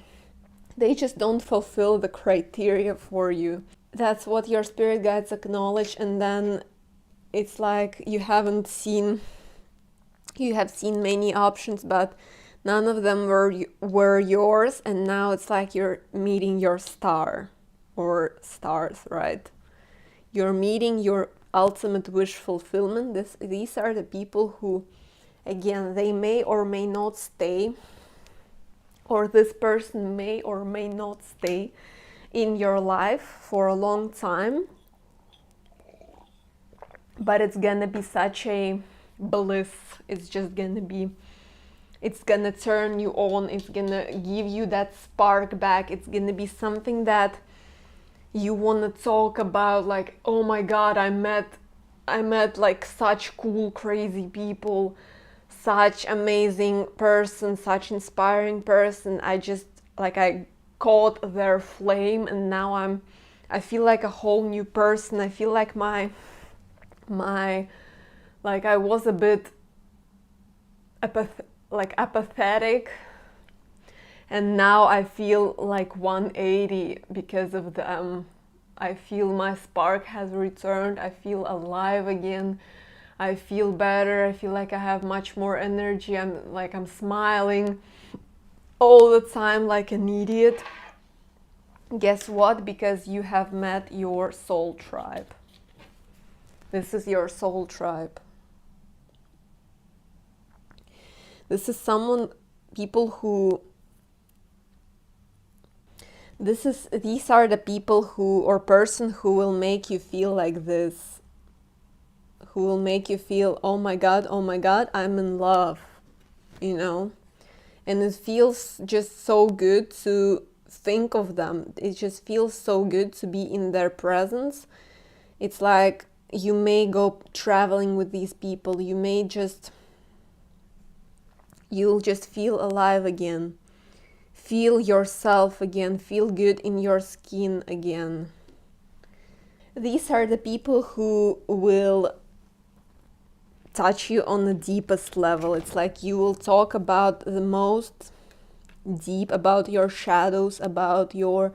they just don't fulfill the criteria for you. That's what your spirit guides acknowledge, and then it's like you have seen many options, but none of them were yours, and now it's like you're meeting your star or stars, right? You're meeting your ultimate wish fulfillment. These are the people who, again, they may or may not stay, or this person may or may not stay in your life for a long time, but it's gonna be such a bliss. It's just gonna be, it's gonna turn you on. It's gonna give you that spark back. It's gonna be something that you want to talk about, like, oh my god, I met like such cool crazy people, such amazing person, such inspiring person. I just, like, I caught their flame, and now I feel like a whole new person. I feel like my like I was a bit apathetic, and now I feel like 180 because of them. I feel my spark has returned. I feel alive again. I feel better. I feel like I have much more energy. I'm smiling all the time like an idiot. Guess what? Because you have met your soul tribe. This is your soul tribe. This is people who these are the people who, or person who will make you feel like this, who will make you feel, oh my god, I'm in love, you know. And it feels just so good to think of them. It just feels so good to be in their presence. It's like you may go traveling with these people. You'll just feel alive again. Feel yourself again. Feel good in your skin again. These are the people who will touch you on the deepest level. It's like you will talk about the most deep, about your shadows, about your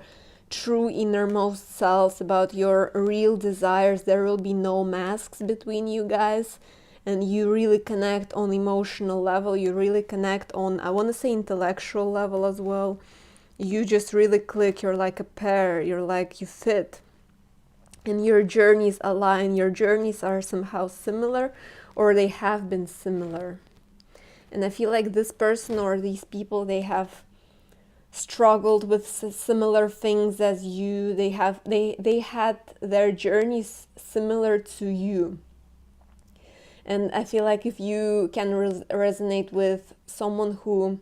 true innermost selves, about your real desires. There will be no masks between you guys, and you really connect on emotional level. You really connect on, I want to say, intellectual level as well. You just really click. You're like a pair. You're like, you fit, and your journeys align. Your journeys are somehow similar, or they have been similar. And I feel like this person or these people, they have struggled with similar things as you. They had their journeys similar to you. And I feel like if you can resonate with someone who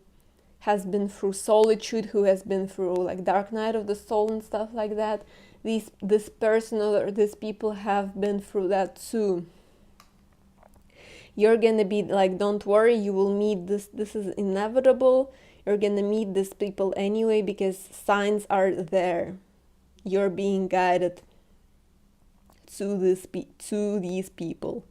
has been through solitude, who has been through like dark night of the soul and stuff like that, this person or these people have been through that too. You're gonna be like, don't worry, you will meet this is inevitable. You're gonna meet these people anyway, because signs are there. You're being guided to these people.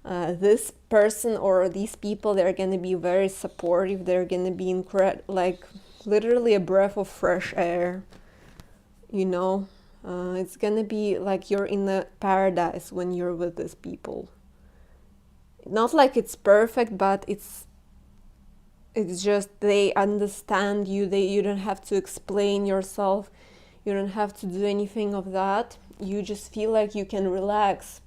This person or these people, they're gonna be very supportive. They're gonna be like literally a breath of fresh air, you know. It's gonna be like you're in a paradise when you're with these people. Not like it's perfect, but it's just they understand you. You don't have to explain yourself. You don't have to do anything of that. You just feel like you can relax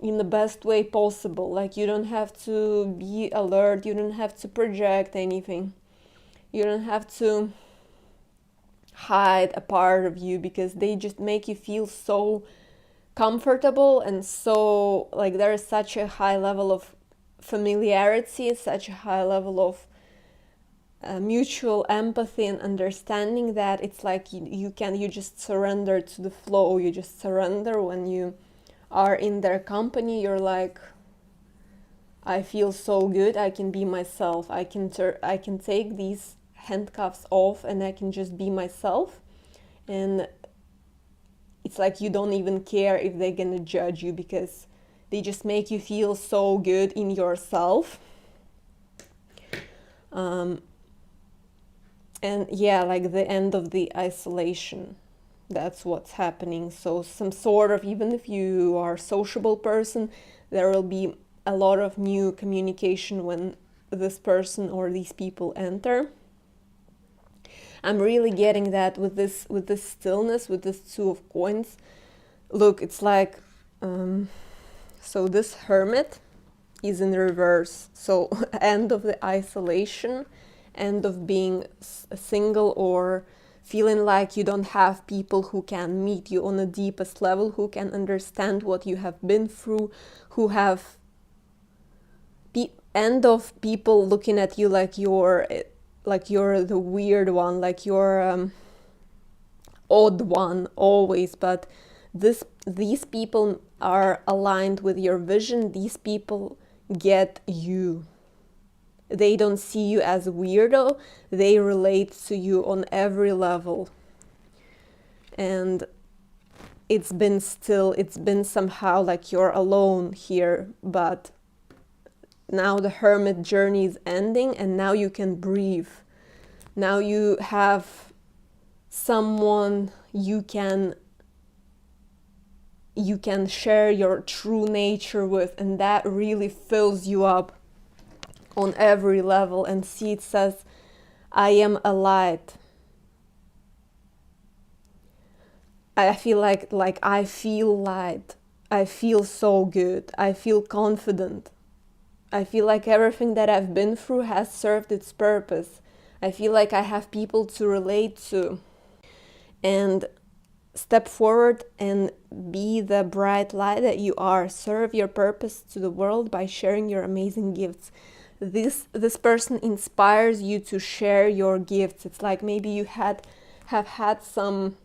in the best way possible. Like you don't have to be alert. You don't have to project anything. You don't have to hide a part of you, because they just make you feel so comfortable, and so like there is such a high level of familiarity, such a high level of mutual empathy and understanding, that it's like you just surrender to the flow. You just surrender when you are in their company. You're like, I feel so good. I can be myself. I can take these handcuffs off, and I can just be myself. And it's like you don't even care if they're gonna judge you, because they just make you feel so good in yourself. And yeah, like the end of the isolation, that's what's happening. So some sort of, even if you are a sociable person, there will be a lot of new communication when this person or these people enter. I'm really getting that with this stillness, with this Two of Coins. Look, it's like, so this Hermit is in reverse. So end of the isolation, end of being single, or feeling like you don't have people who can meet you on the deepest level, who can understand what you have been through, who have end of people looking at you like you're the weird one, like you're odd one always. But these people are aligned with your vision. These people get you. They don't see you as a weirdo. They relate to you on every level. And it's been somehow like you're alone here, but now the hermit journey is ending, and now you can breathe. Now you have someone you can share your true nature with, and that really fills you up on every level. And see, it says, I am a light. I feel like I feel light. I feel so good. I feel confident. I feel like everything that I've been through has served its purpose. I feel like I have people to relate to. And step forward and be the bright light that you are. Serve your purpose to the world by sharing your amazing gifts. This person inspires you to share your gifts. It's like maybe you have had some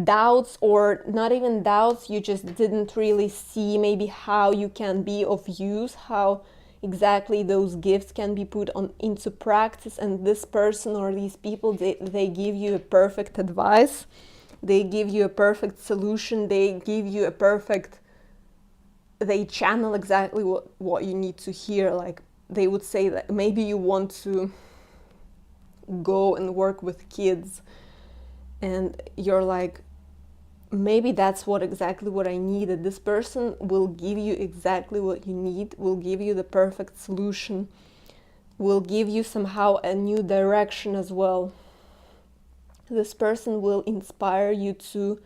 doubts, or not even doubts, you just didn't really see maybe how you can be of use, how exactly those gifts can be put into practice. And this person or these people, they give you a perfect advice, they give you a perfect solution, they give you they channel exactly what you need to hear. Like they would say that maybe you want to go and work with kids, and you're like, maybe that's exactly what I needed. This person will give you exactly what you need, will give you the perfect solution, will give you somehow a new direction as well. This person will inspire you to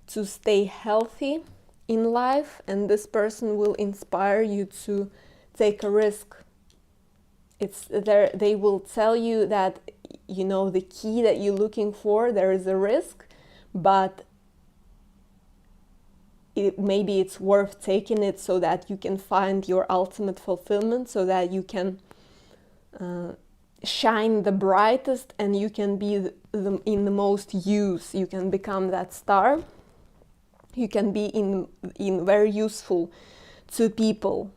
stay healthy in life, and this person will inspire you to take a risk. They will tell you that, the key that you're looking for, there is a risk, but maybe it's worth taking it so that you can find your ultimate fulfillment, so that you can shine the brightest, and you can be in the most use. You can become that star. You can be in very useful to people.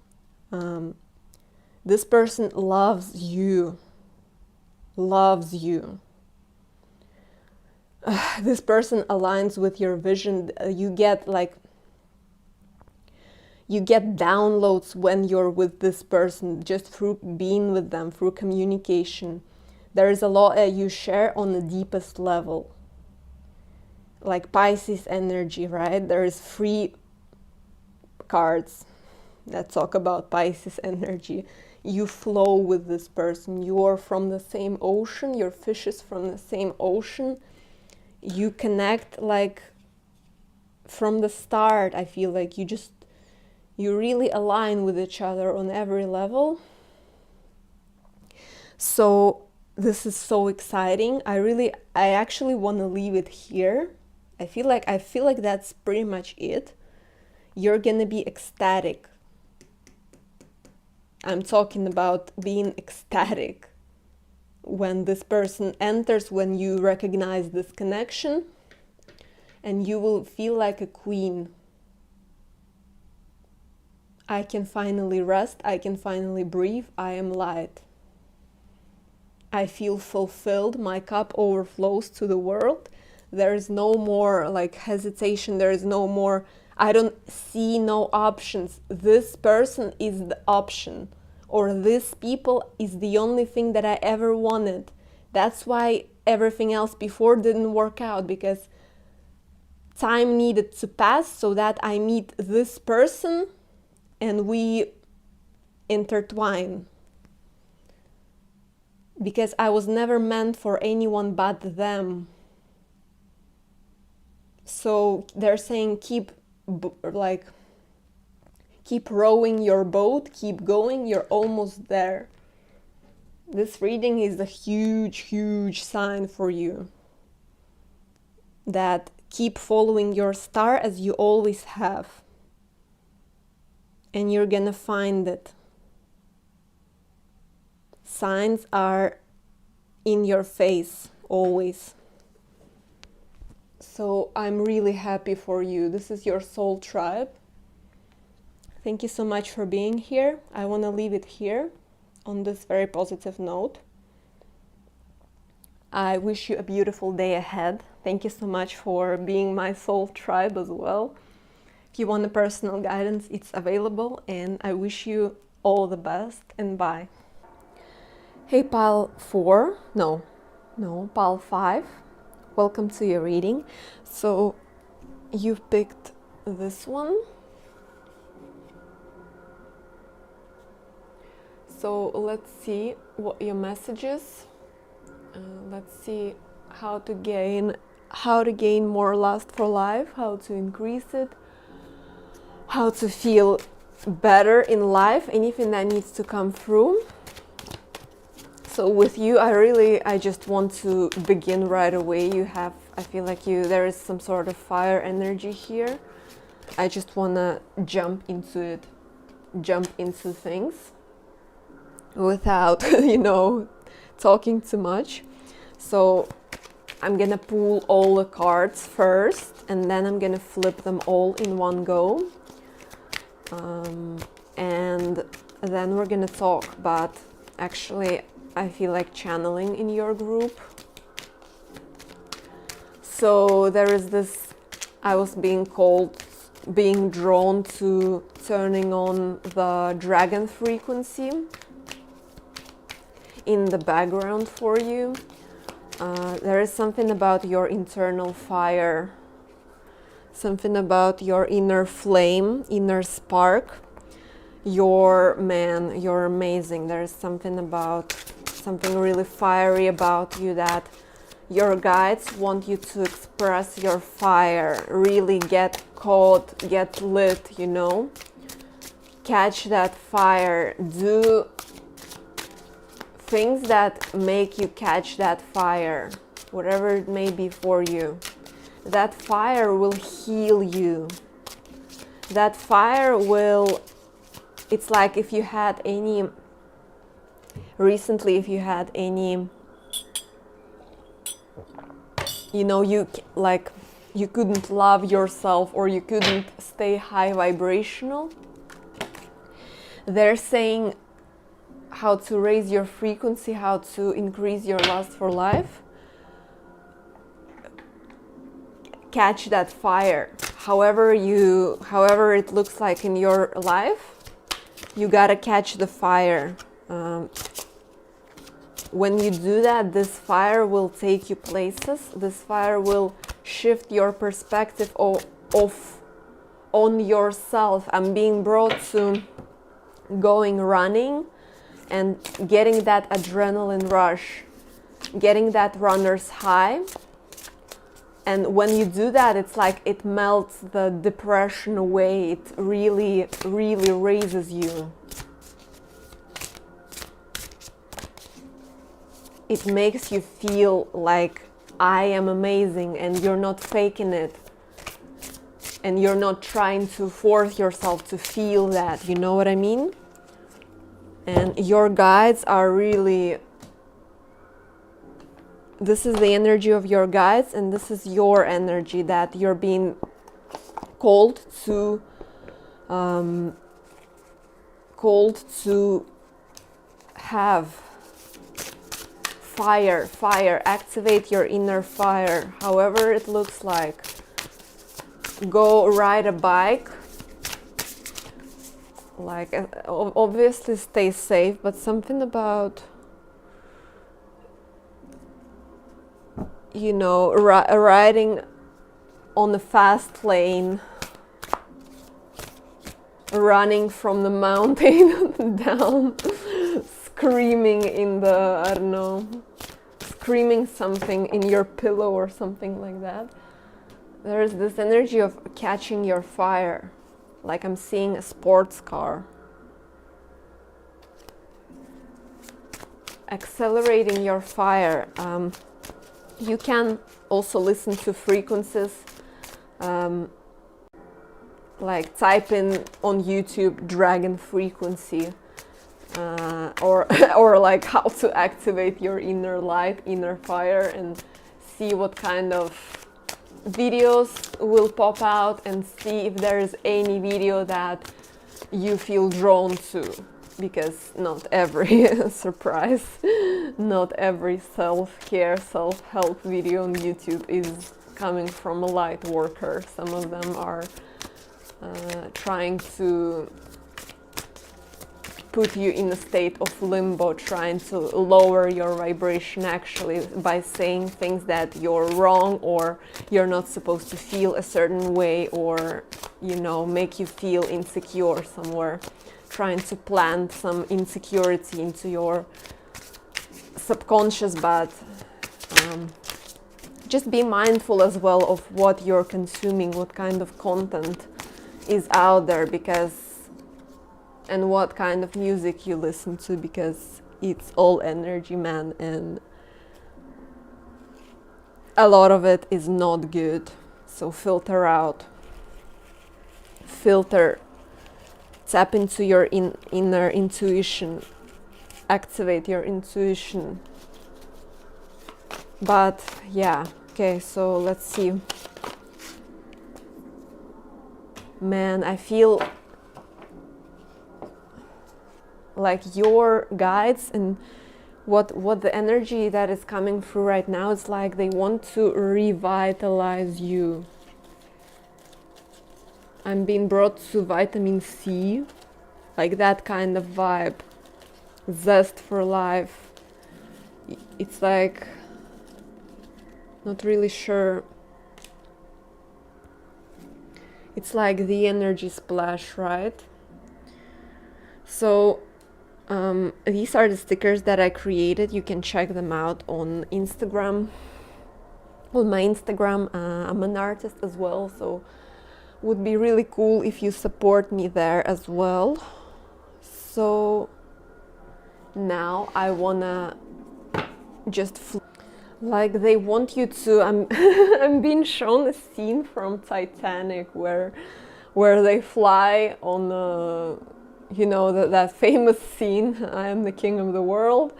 This person loves you. This person aligns with your vision. You get downloads when you're with this person, just through being with them, through communication. There is a lot that you share on the deepest level. Like Pisces energy, right? There is 3 cards that talk about Pisces energy. You flow with this person. You are from the same ocean. Your fish is from the same ocean. You connect like from the start. I feel like you really align with each other on every level. So this is so exciting. I actually want to leave it here. I feel like that's pretty much it. You're gonna be ecstatic. I'm talking about being ecstatic when this person enters, when you recognize this connection, and you will feel like a queen. I can finally rest. I can finally breathe. I am light. I feel fulfilled. My cup overflows to the world. There is no more like hesitation. There is no more, I don't see no options. This person is the option, or this people is the only thing that I ever wanted. That's why everything else before didn't work out, because time needed to pass so that I meet this person and we intertwine. Because I was never meant for anyone but them. So they're saying keep rowing your boat, keep going, you're almost there. This reading is a huge sign for you. That keep following your star as you always have. And you're gonna find it. Signs are in your face always. So I'm really happy for you. This is your soul tribe. Thank you so much for being here. I want to leave it here on this very positive note. I wish you a beautiful day ahead. Thank you so much for being my soul tribe as well. If you want a personal guidance, it's available, and I wish you all the best, and bye. Hey pile 4, no, pile 5. Welcome to your reading. So you've picked this one. So let's see what your message is. Let's see how to gain more lust for life, how to increase it, how to feel better in life, anything that needs to come through. So with you, I just want to begin right away. I feel like there is some sort of fire energy here. I just want to jump into things without, talking too much. So I'm gonna pull all the cards first, and then I'm gonna flip them all in one go. And then we're gonna talk, but actually I feel like channeling in your group. So there is this, I was being drawn to turning on the dragon frequency in the background for you. There is something about your internal fire, something about your inner flame, inner spark. You're amazing. There's something really fiery about you, that your guides want you to express your fire, really get caught, get lit, catch that fire, do things that make you catch that fire, whatever it may be for you. That fire will heal you. That fire will, it's like if you had any you couldn't love yourself, or you couldn't stay high vibrational. They're saying how to raise your frequency, how to increase your lust for life. Catch that fire. However it looks like in your life, you gotta catch the fire. When you do that, this fire will take you places. This fire will shift your perspective on yourself. I'm being brought to going running and getting that adrenaline rush, getting that runner's high. And when you do that, it's like it melts the depression away. It really raises you. It makes you feel like I am amazing, and you're not faking it. And you're not trying to force yourself to feel that, you know what I mean? And your guides are really, this is the energy of your guides, and this is your energy that you're being called to have fire, activate your inner fire, however it looks like. Go ride a bike, like obviously stay safe, but something about, you know, riding on a fast lane, running from the mountain down, screaming in the, I don't know, screaming something in your pillow or something like that. There's this energy of catching your fire, like I'm seeing a sports car. Accelerating your fire. You can also listen to frequencies, like type in on YouTube dragon frequency, or like how to activate your inner light, inner fire, and see what kind of videos will pop out, and see if there is any video that you feel drawn to, because not every surprise, not every self-care, self-help video on YouTube is coming from a light worker. Some of them are trying to put you in a state of limbo, trying to lower your vibration actually by saying things that you're wrong, or you're not supposed to feel a certain way, or, you know, make you feel insecure somewhere, trying to plant some insecurity into your subconscious. But just be mindful as well of what you're consuming, what kind of content is out there, because, and what kind of music you listen to, because it's all energy, man, and a lot of it is not good. So filter out, filter, tap into your inner intuition, activate your intuition. But yeah, okay, so let's see. Man, I feel like your guides and what the energy that is coming through right now is like they want to revitalize you. I'm being brought to vitamin C, like that kind of vibe, zest for life. It's like, not really sure. It's like the energy splash, right? So these are the stickers that I created. You can check them out on Instagram. On my Instagram, I'm an artist as well, so would be really cool if you support me there as well. So now I wanna just like they want you to. I'm being shown a scene from Titanic where they fly on the, you know, that famous scene, I am the king of the world,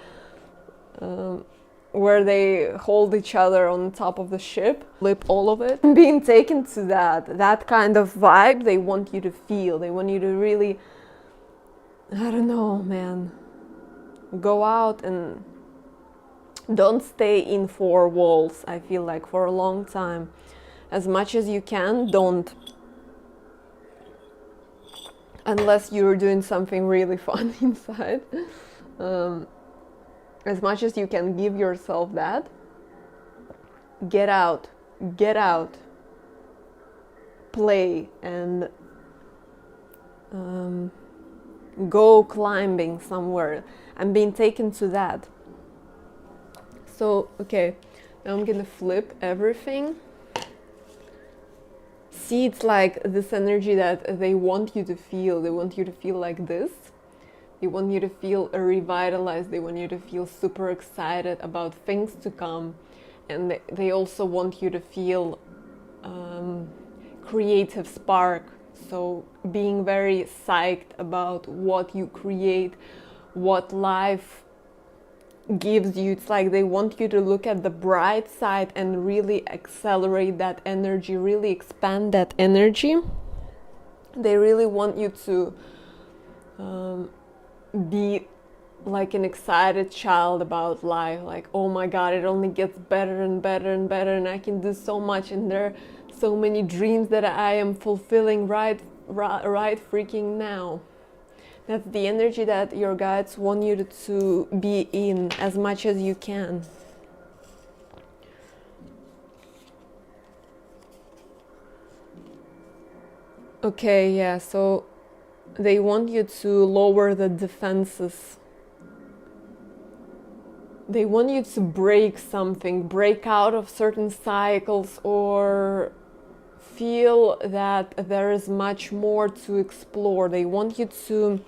where they hold each other on top of the ship, flip all of it. Being taken to that kind of vibe they want you to feel. They want you to really, I don't know, man, go out and don't stay in four walls. I feel like for a long time, as much as you can, don't, unless you're doing something really fun inside. As much as you can give yourself that, get out, play, and go climbing somewhere. I'm being taken to that. So, okay, now I'm gonna flip everything. See, it's like this energy that they want you to feel. They want you to feel like this. They want you to feel revitalized. They want you to feel super excited about things to come. And they also want you to feel creative spark. So being very psyched about what you create, what life gives you. It's like they want you to look at the bright side and really accelerate that energy, really expand that energy. They really want you to be like an excited child about life, like, oh my god, it only gets better and better and better, and I can do so much, and there are so many dreams that I am fulfilling right freaking now. That's the energy that your guides want you to be in as much as you can. Okay, yeah, so they want you to lower the defenses. They want you to break something, break out of certain cycles, or feel that there is much more to explore. They want you to,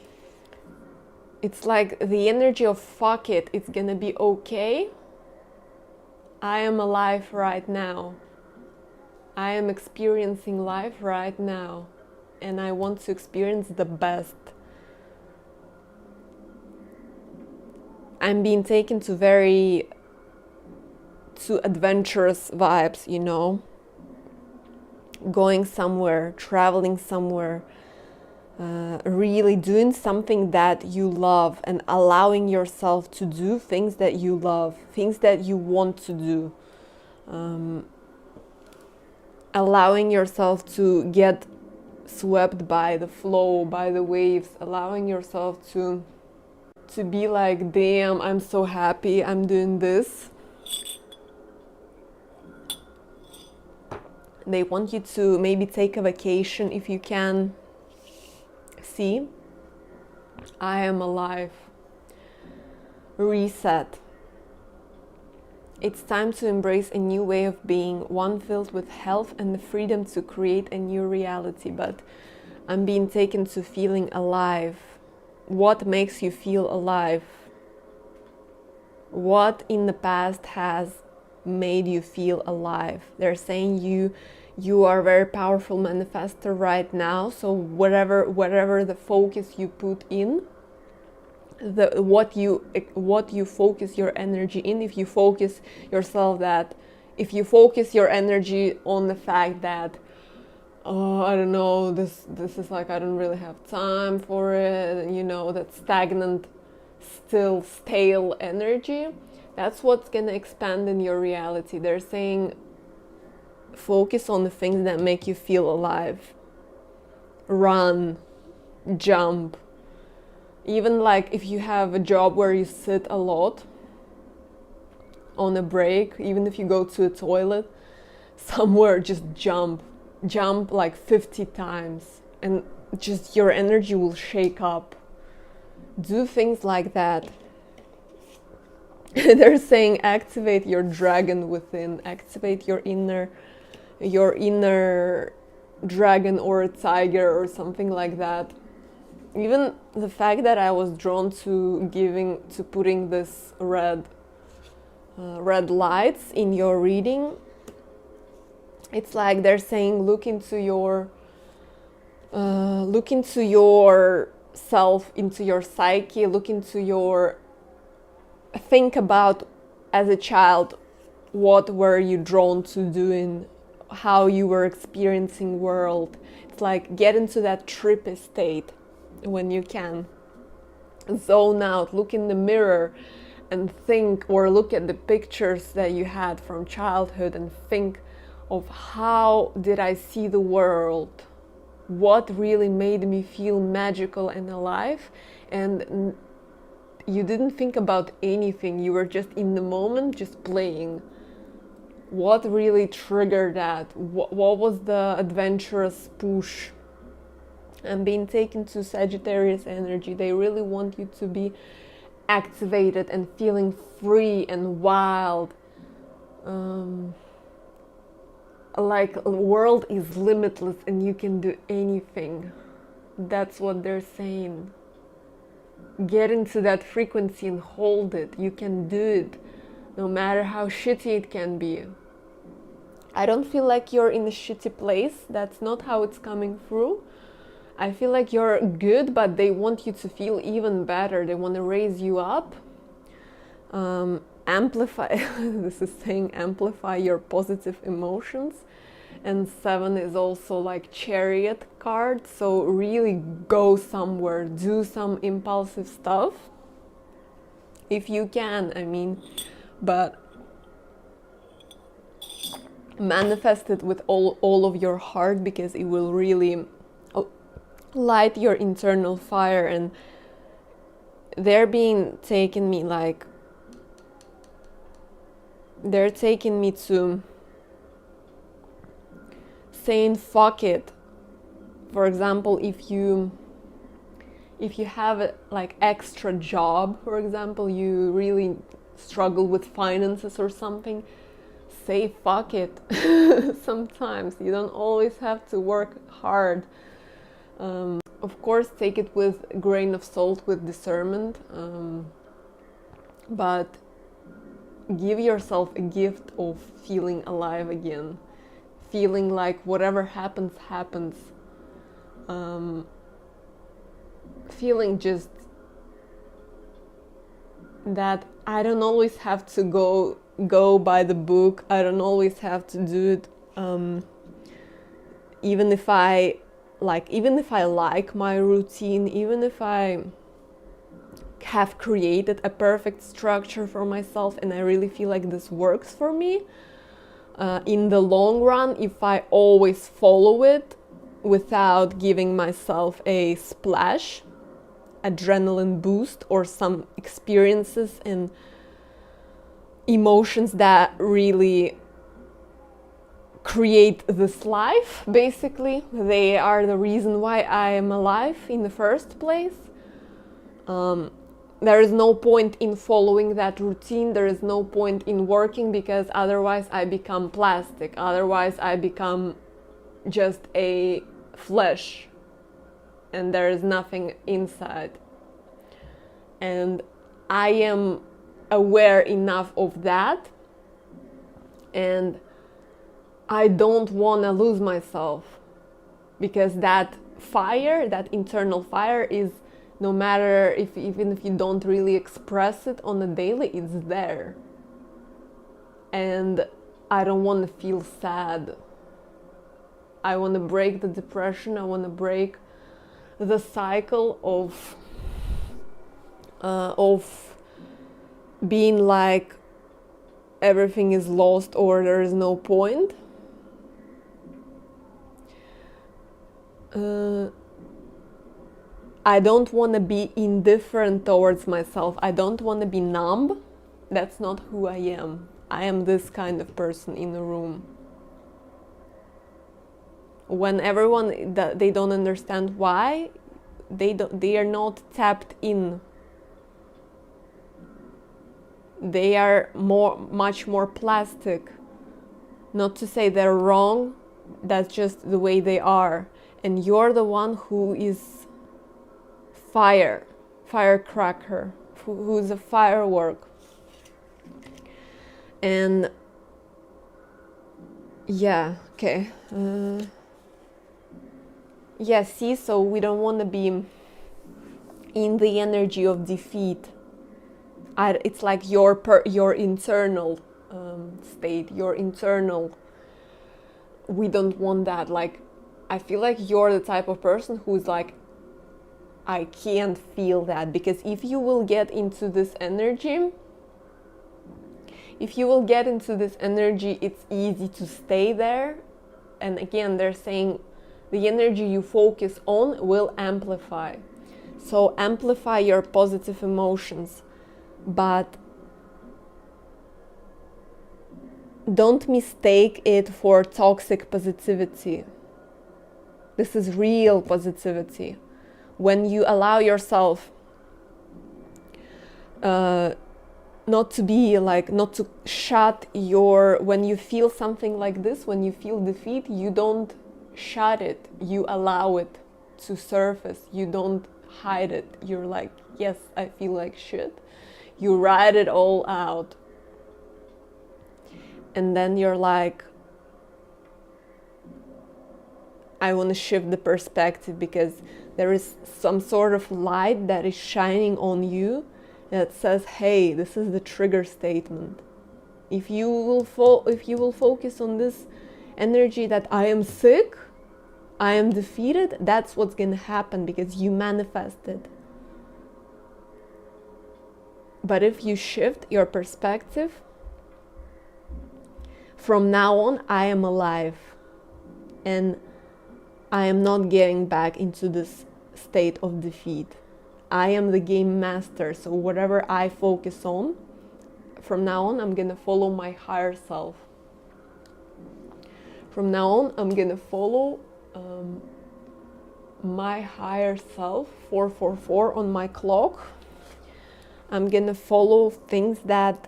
it's like the energy of fuck it, it's gonna be okay. I am alive right now. I am experiencing life right now, and I want to experience the best. I'm being taken to adventurous vibes, you know, going somewhere, traveling somewhere, really doing something that you love, and allowing yourself to do things that you love, things that you want to do, allowing yourself to get swept by the flow, by the waves, allowing yourself to be like, damn, I'm so happy I'm doing this. They want you to maybe take a vacation if you can. See, I am alive. Reset. It's time to embrace a new way of being, one filled with health and the freedom to create a new reality. But I'm being taken to feeling alive. What makes you feel alive? What in the past has made you feel alive? They're saying you are a very powerful manifester right now, so whatever the focus you put in, what you focus your energy in, if you focus your energy on the fact that, oh, I don't know, this is like, I don't really have time for it, you know, that stagnant, still stale energy, that's what's gonna expand in your reality. They're saying focus on the things that make you feel alive. Run, jump. Even like if you have a job where you sit a lot on a break, even if you go to a toilet somewhere, just jump like 50 times, and just your energy will shake up. Do things like that. They're saying activate your dragon within, activate your inner dragon or a tiger or something like that. Even the fact that I was drawn to putting this red lights in your reading, it's like they're saying look into yourself, into your psyche, think about as a child, what were you drawn to doing, how you were experiencing world. It's like get into that trippy state when you can. Zone out, look in the mirror and think, or look at the pictures that you had from childhood and think of how did I see the world, what really made me feel magical and alive. And you didn't think about anything, you were just in the moment, just playing. What really triggered that? What was the adventurous push? And being taken to Sagittarius energy, they really want you to be activated and feeling free and wild. Like the world is limitless and you can do anything. That's what they're saying. Get into that frequency and hold it. You can do it, no matter how shitty it can be. I don't feel like you're in a shitty place. That's not how it's coming through. I feel like you're good, but they want you to feel even better. They want to raise you up. Amplify, this is saying amplify your positive emotions. And 7 is also like Chariot card. So really go somewhere, do some impulsive stuff. if you can, I mean, but manifest it with all of your heart, because it will really light your internal fire. And they're taking me to saying fuck it. For example, if you have a like extra job, for example, you really struggle with finances or something, say fuck it. Sometimes you don't always have to work hard. Of course, take it with a grain of salt, with discernment, but give yourself a gift of feeling alive again, feeling like whatever happens, feeling just that I don't always have to go by the book. I don't always have to do it, even if I like my routine, even if I have created a perfect structure for myself and I really feel like this works for me, in the long run, if I always follow it without giving myself a splash, adrenaline boost, or some experiences and emotions that really create this life, basically, they are the reason why I am alive in the first place. There is no point in following that routine. There is no point in working, because otherwise I become plastic. Otherwise I become just a flesh and there is nothing inside. And I am aware enough of that, and I don't want to lose myself, because that fire, that internal fire, is, no matter even if you don't really express it on a daily, it's there. And I don't want to feel sad. I want to break the depression. I want to break the cycle of being like everything is lost or there is no point. I don't want to be indifferent towards myself. I don't want to be numb. That's not who I am. I am this kind of person in a room. When everyone, they don't understand why, they are not tapped in. They are much more plastic. Not to say they're wrong, that's just the way they are. And you're the one who is firecracker, who's a firework. And yeah, okay. Yeah, see, so we don't want to be in the energy of defeat. It's like your internal state, your internal. We don't want that. Like, I feel like you're the type of person who's like, I can't feel that, because if you will get into this energy, it's easy to stay there. And again, they're saying the energy you focus on will amplify. So amplify your positive emotions, but don't mistake it for toxic positivity. This is real positivity. When you allow yourself not to shut when you feel something like this, when you feel defeat, you don't shut it, you allow it to surface, you don't hide it. You're like, yes, I feel like shit. You write it all out. And then you're like, I want to shift the perspective, because there is some sort of light that is shining on you that says, hey, this is the trigger statement. If you will focus on this energy that I am sick, I am defeated, that's what's going to happen, because you manifested. But if you shift your perspective, from now on, I am alive and I am not getting back into this state of defeat. I am the game master, so whatever I focus on, from now on, I'm gonna follow my higher self. From now on, I'm gonna follow my higher self, 444 on my clock. I'm gonna follow things that,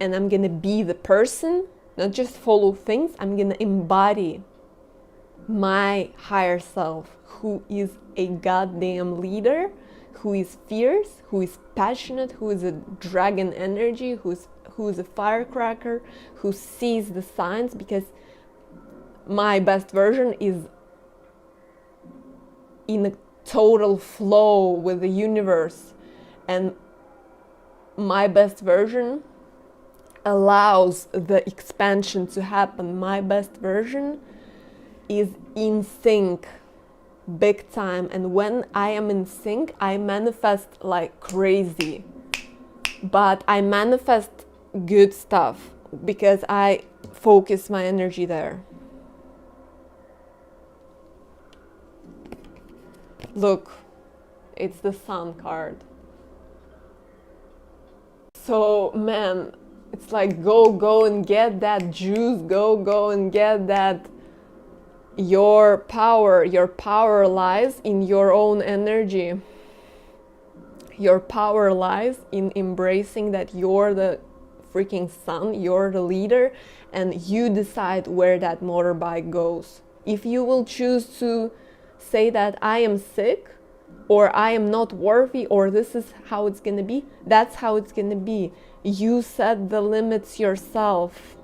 and I'm gonna be the person, not just follow things, I'm gonna embody my higher self, who is a goddamn leader, who is fierce, who is passionate, who is a dragon energy, who is a firecracker, who sees the signs, because my best version is in a total flow with the universe, and my best version allows the expansion to happen. My best version is in sync big time, and when I am in sync, I manifest like crazy. But I manifest good stuff because I focus my energy there. Look, it's the Sun card. So man, it's like go and get that juice, go and get that. Your power lies in your own energy. Your power lies in embracing that you're the freaking sun, you're the leader, and you decide where that motorbike goes. If you will choose to say that I am sick, or I am not worthy, or this is how it's gonna be, that's how it's gonna be. You set the limits yourself.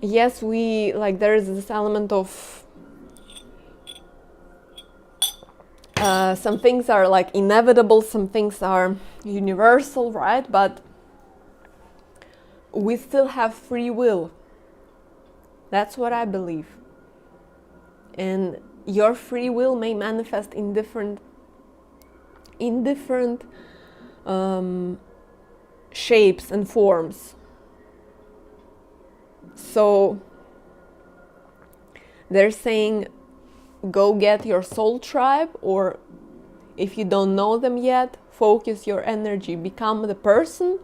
Yes, there is this element of some things are like inevitable, some things are universal, right? But we still have free will. That's what I believe. And your free will may manifest in different shapes and forms. So they're saying go get your soul tribe, or if you don't know them yet, focus your energy, become the person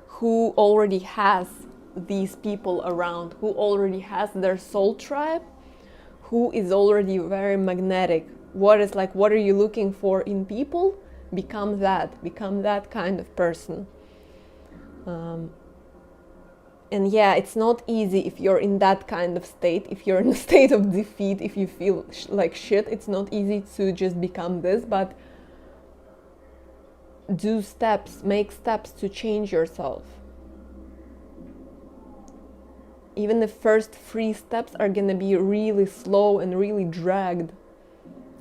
who already has these people around, who already has their soul tribe, who is already very magnetic. What are you looking for in people? Become that kind of person. And yeah, it's not easy if you're in that kind of state, if you're in a state of defeat, if you feel like shit, it's not easy to just become this, but do steps, make steps to change yourself. Even the first 3 steps are gonna be really slow and really dragged.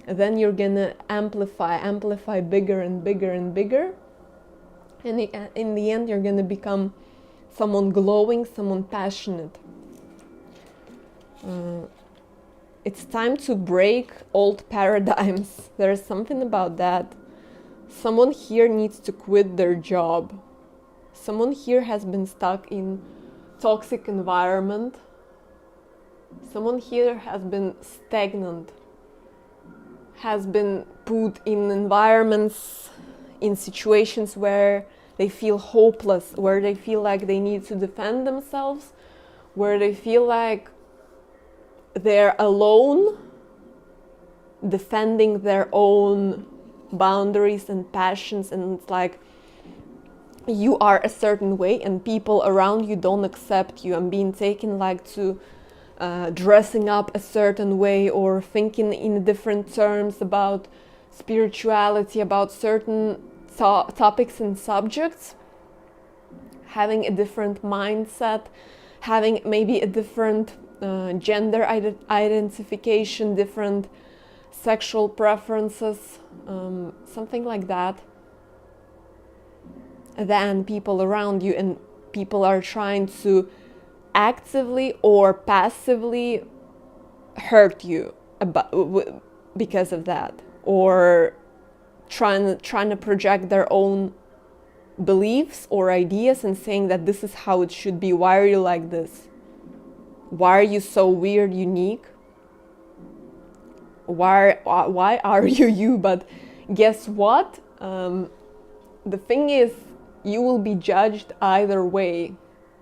And then you're gonna amplify bigger and bigger and bigger. And in the end, you're gonna become someone glowing, someone passionate. It's time to break old paradigms. There's something about that. Someone here needs to quit their job. Someone here has been stuck in toxic environment. Someone here has been stagnant, has been put in environments, in situations where they feel hopeless, where they feel like they need to defend themselves, where they feel like they're alone, defending their own boundaries and passions, and it's like you are a certain way and people around you don't accept you, and being taken like to dressing up a certain way, or thinking in different terms about spirituality, about certain topics and subjects, having a different mindset, having maybe a different gender identification, different sexual preferences, something like that, than people around you, and people are trying to actively or passively hurt you because of that, or trying to project their own beliefs or ideas and saying that this is how it should be. Why are you like this? Why are you so weird, unique? Why are you you? But guess what? The thing is, you will be judged either way.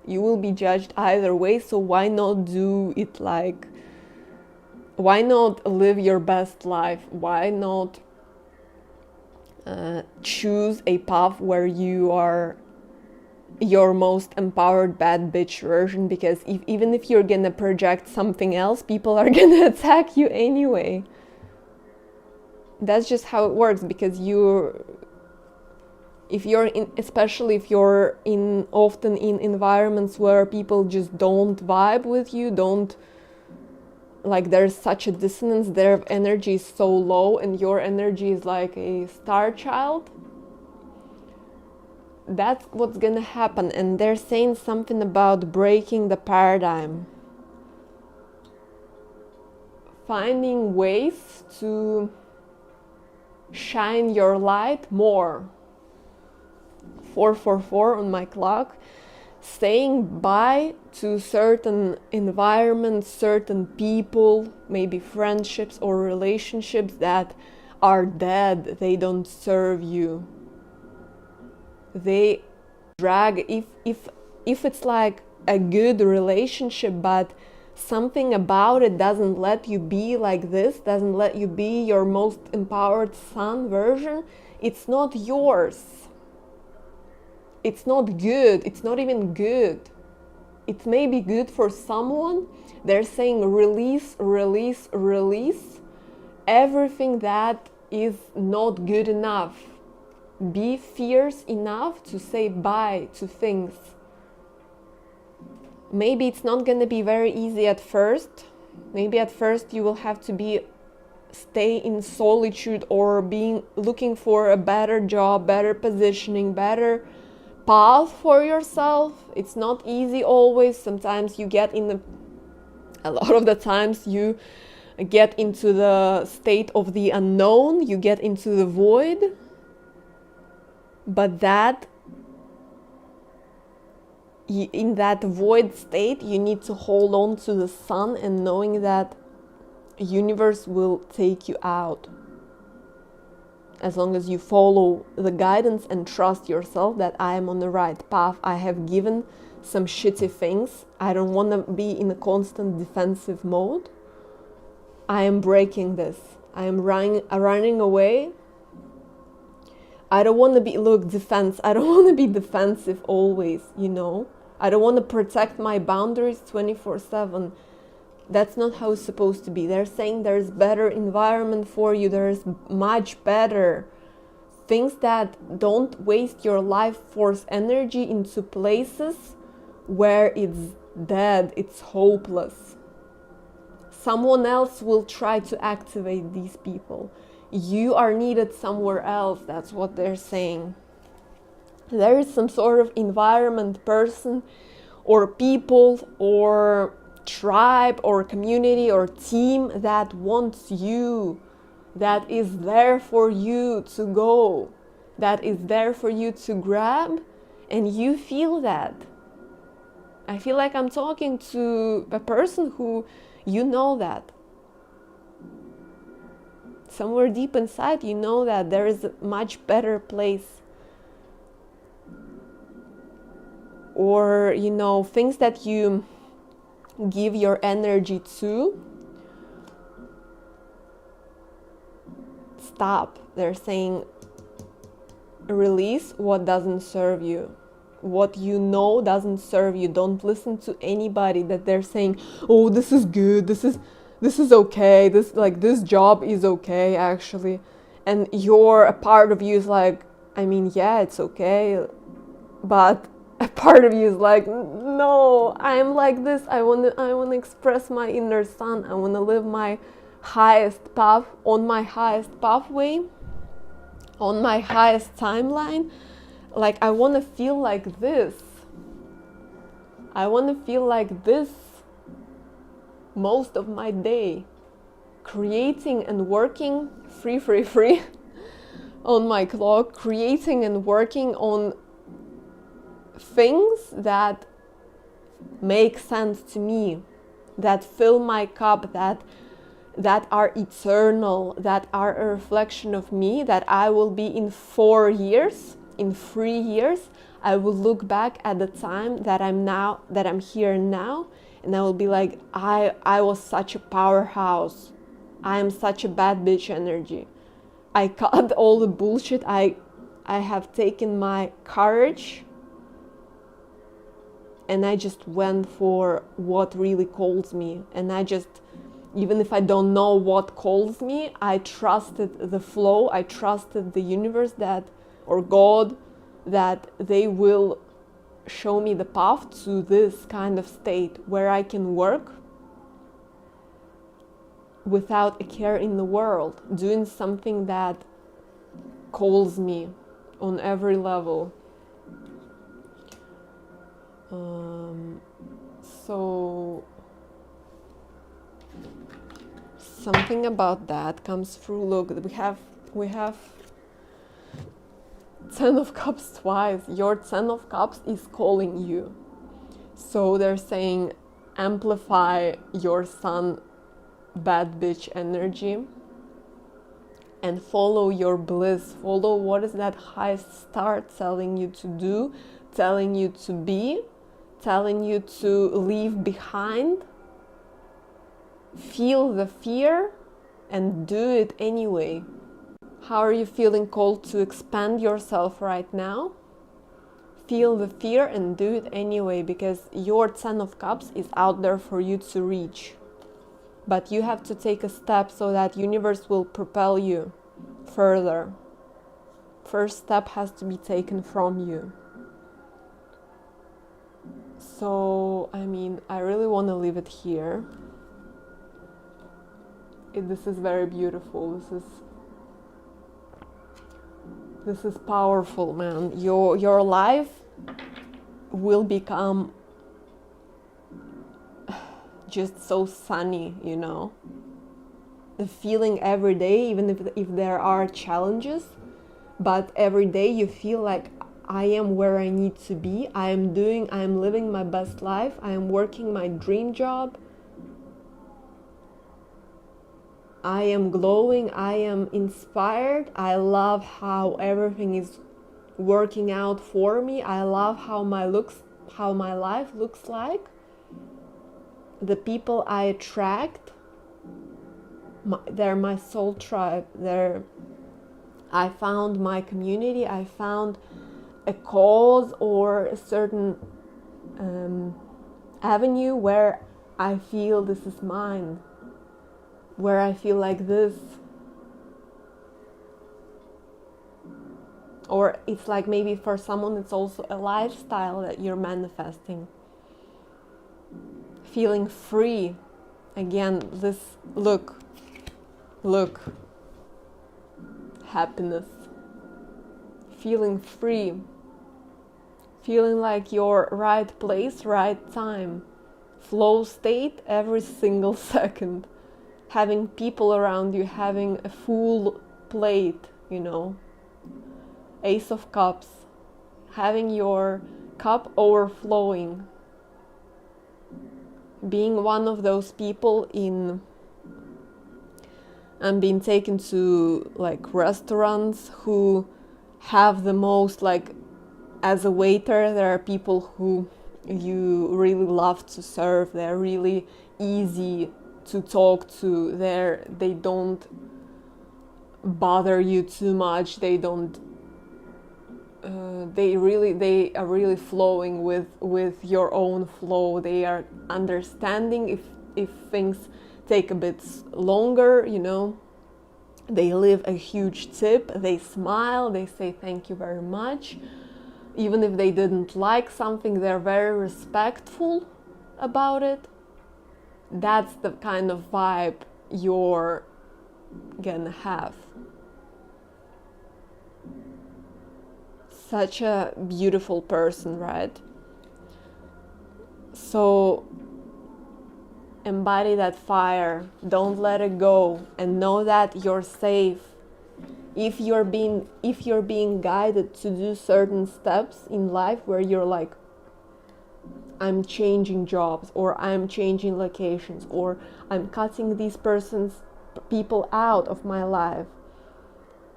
You will be judged either way, so why not do it like... Why not live your best life? Why not choose a path where you are your most empowered bad bitch version? Because even if you're gonna project something else, people are gonna attack you anyway. That's just how it works, because especially if you're often in environments where people just don't vibe with you, like there's such a dissonance, their energy is so low and your energy is like a star child, that's what's gonna happen. And they're saying something about breaking the paradigm, finding ways to shine your light more. 444 on my clock, saying bye to certain environments, certain people, maybe friendships or relationships that are dead. They don't serve you. They drag, if it's like a good relationship, but something about it doesn't let you be like this, doesn't let you be your most empowered sun version, it's not yours. It's not good. It's not even good. It may be good for someone. They're saying release, release, release everything that is not good enough. Be fierce enough to say bye to things. Maybe it's not going to be very easy at first. Maybe at first you will have to stay in solitude or looking for a better job, better positioning, better path for yourself. It's not easy always. Sometimes you get a lot of the times you get into the state of the unknown, you get into the void. But in that void state, you need to hold on to the sun and knowing that the universe will take you out. As long as you follow the guidance and trust yourself that I am on the right path. I have given some shitty things. I don't want to be in a constant defensive mode. I am breaking this. I am running away. I don't want to be, I don't want to be defensive always, I don't want to protect my boundaries 24/7. That's not how it's supposed to be. They're saying there's better environment for you. There's much better things that don't waste your life force energy into places where it's dead, it's hopeless. Someone else will try to activate these people. You are needed somewhere else. That's what they're saying. There is some sort of environment, person, or people, or tribe or community or team that wants you, that is there for you to go, that is there for you to grab, and you feel that. I feel like I'm talking to a person who that. Somewhere deep inside that there is a much better place. Or, things that you give your energy to, stop. They're saying release what doesn't serve you. What doesn't serve you. Don't listen to anybody that they're saying, oh, this is good, this is okay, this job is okay actually, and a part of you is like, yeah, it's okay, but a part of you is like, no, I'm like this. I want to express my inner sun. I want to live my highest path, on my highest pathway, on my highest timeline. Like, I want to feel like this. I want to feel like this most of my day. creating and working free on my clock, creating and working on things that make sense to me, that fill my cup, that are eternal, that are a reflection of me, that I will be in 4 years, in 3 years, I will look back at the time that I'm here now, and I will be like, I was such a powerhouse. I am such a bad bitch energy. I cut all the bullshit. I have taken my courage and I just went for what really calls me. And I just, even if I don't know what calls me, I trusted the flow. I trusted the universe that, or God, that they will show me the path to this kind of state where I can work without a care in the world, doing something that calls me on every level. So something about that comes through. Look, we have 10 of Cups twice. Your 10 of Cups is calling you. So they're saying amplify your sun bad bitch energy and follow your bliss. Follow what is that high star telling you to do, telling you to be, telling you to leave behind. Feel the fear and do it anyway. How are you feeling called to expand yourself right now? Feel the fear and do it anyway, because your 10 of Cups is out there for you to reach. But you have to take a step so that universe will propel you further. First step has to be taken from you. So, I mean, I really want to leave it here. This is very beautiful. This is powerful, man. Your life will become just so sunny, you know. The feeling every day, even if there are challenges, but every day you feel like I am where I need to be. I am living my best life. I am working my dream job. I am glowing. I am inspired. I love how everything is working out for me. I love how my life looks like. The people I attract, they're my soul tribe. I found my community. I found a cause or a certain avenue where I feel this is mine, where I feel like this. Or it's like maybe for someone it's also a lifestyle that you're manifesting. Feeling free. Again, this, look, happiness. Feeling free. Feeling like you're right place, right time. Flow state every single second. Having people around you, having a full plate, you know. Ace of Cups. Having your cup overflowing. Being one of those people I'm being taken to like restaurants who have the most, like, as a waiter, there are people who you really love to serve. They're really easy to talk to. They don't bother you too much. They don't. They are really flowing with your own flow. They are understanding if things take a bit longer, you know. They leave a huge tip. They smile. They say thank you very much. Even if they didn't like something, they're very respectful about it. That's the kind of vibe you're gonna have. Such a beautiful person, right? So embody that fire. Don't let it go, and know that you're safe. If you're being guided to do certain steps in life where you're like, I'm changing jobs, or I'm changing locations, or I'm cutting these people out of my life,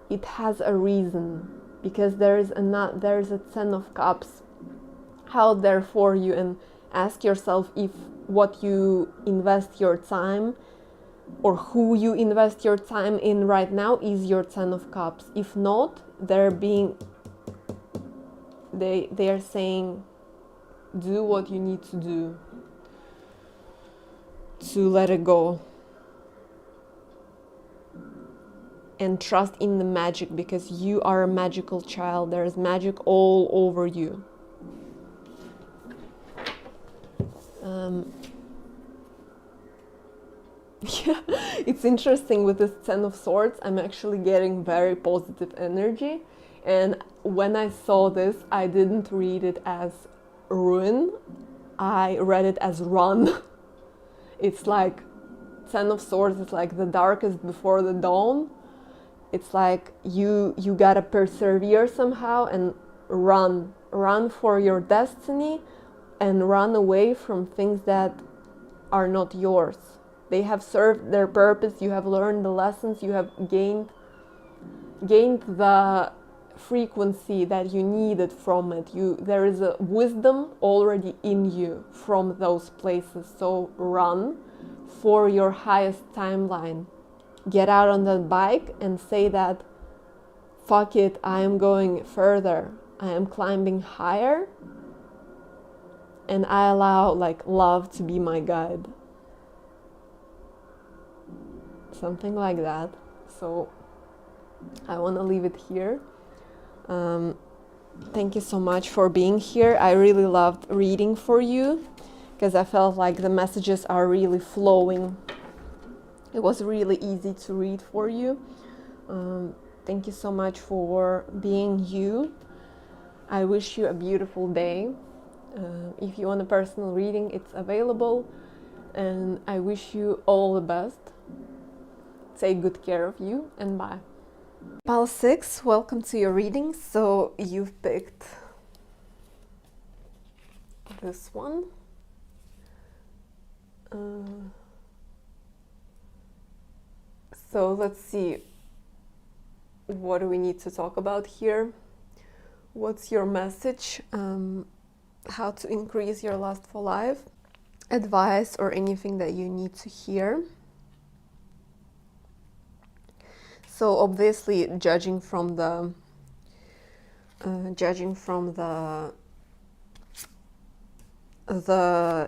it has a reason, because there's a Ten of Cups out there for you. And ask yourself if what you invest your time, or who you invest your time in right now, is your Ten of Cups. If not, they are saying, do what you need to do to let it go, and trust in the magic, because you are a magical child. There is magic all over you. Yeah, it's interesting with this Ten of Swords. I'm actually getting very positive energy, and when I saw this, I didn't read it as ruin, I read it as run. It's like Ten of Swords is like the darkest before the dawn. It's like you gotta persevere somehow and run for your destiny, and run away from things that are not yours. They have served their purpose. You have learned the lessons. You have gained the frequency that you needed from it. There is a wisdom already in you from those places. So run for your highest timeline. Get out on that bike and say that, fuck it, I am going further. I am climbing higher, and I allow love to be my guide. Something like that. So I want to leave it here. Thank you so much for being here. I really loved reading for you, because I felt like the messages are really flowing. It was really easy to read for you. Thank you so much for being you. I wish you a beautiful day. If you want a personal reading, it's available. And I wish you all the best. Take good care of you, and bye. Pile 6, welcome to your reading. So you've picked this one. So let's see, what do we need to talk about here? What's your message? How to increase your lust for life? Advice or anything that you need to hear? So obviously, judging from the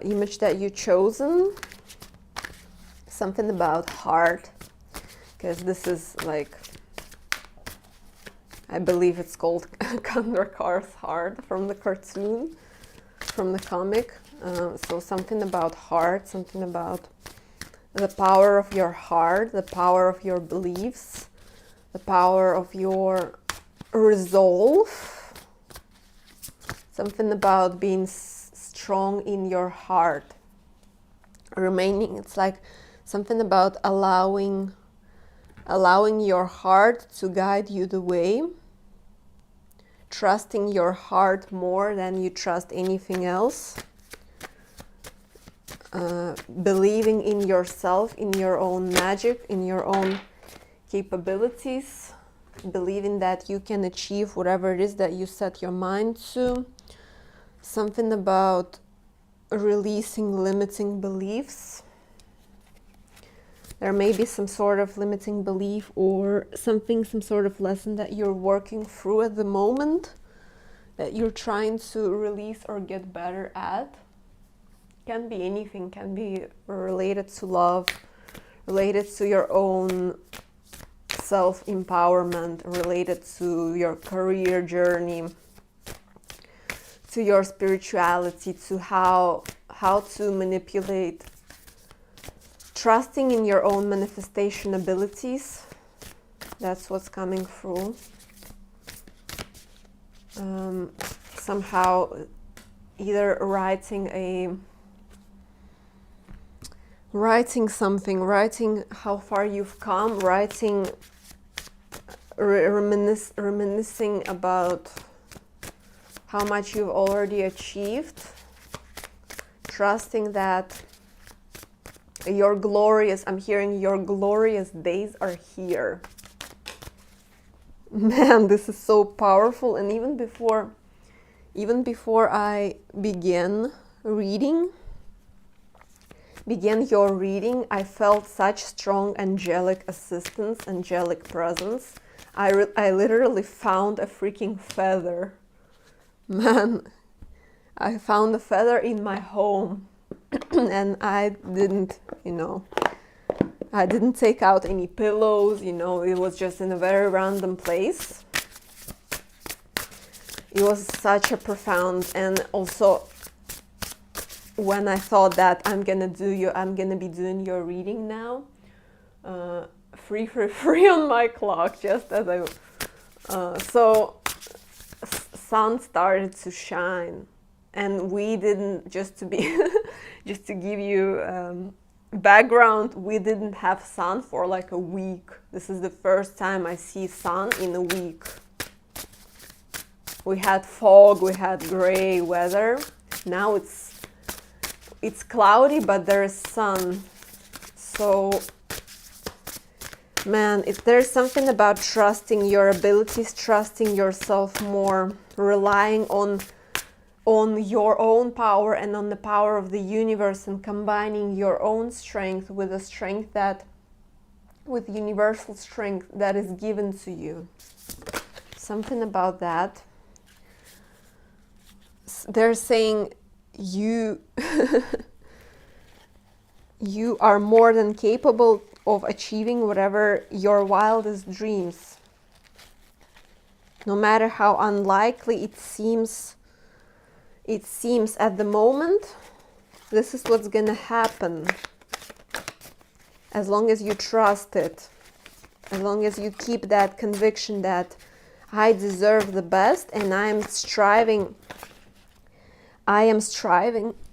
image that you've chosen, something about heart, because this is like, I believe it's called Kandarkar's heart from the cartoon, from the comic. So something about heart, something about the power of your heart, the power of your beliefs, the power of your resolve, something about being strong in your heart, remaining, it's like something about allowing your heart to guide you the way, trusting your heart more than you trust anything else, believing in yourself, in your own magic, in your own capabilities, believing that you can achieve whatever it is that you set your mind to, something about releasing limiting beliefs. There may be some sort of limiting belief or some sort of lesson that you're working through at the moment, that you're trying to release or get better at. Can be anything, can be related to love, related to your own self-empowerment, related to your career journey, to your spirituality, to how to manipulate, trusting in your own manifestation abilities. That's what's coming through. Somehow either writing writing something, writing how far you've come, writing, reminiscing about how much you've already achieved, trusting that your glorious, I'm hearing your glorious days are here. Man, this is so powerful. And even before I began your reading, I felt such strong angelic assistance, angelic presence. I literally found a freaking feather. Man, I found a feather in my home. And I didn't take out any pillows, it was just in a very random place. It was such a profound, and also when I thought that I'm gonna be doing your reading now, free on my clock, just as so sun started to shine, and we didn't, just to give you background, we didn't have sun for like a week. This is the first time I see sun in a week. We had fog, we had gray weather. Now it's cloudy, but there is sun. So, man, there's something about trusting your abilities, trusting yourself more, relying on your own power and on the power of the universe, and combining your own strength with the strength with universal strength that is given to you. Something about that. They're saying you are more than capable of achieving whatever your wildest dreams. No matter how unlikely it seems at the moment, this is what's gonna happen. As long as you trust it, as long as you keep that conviction that I deserve the best and I am striving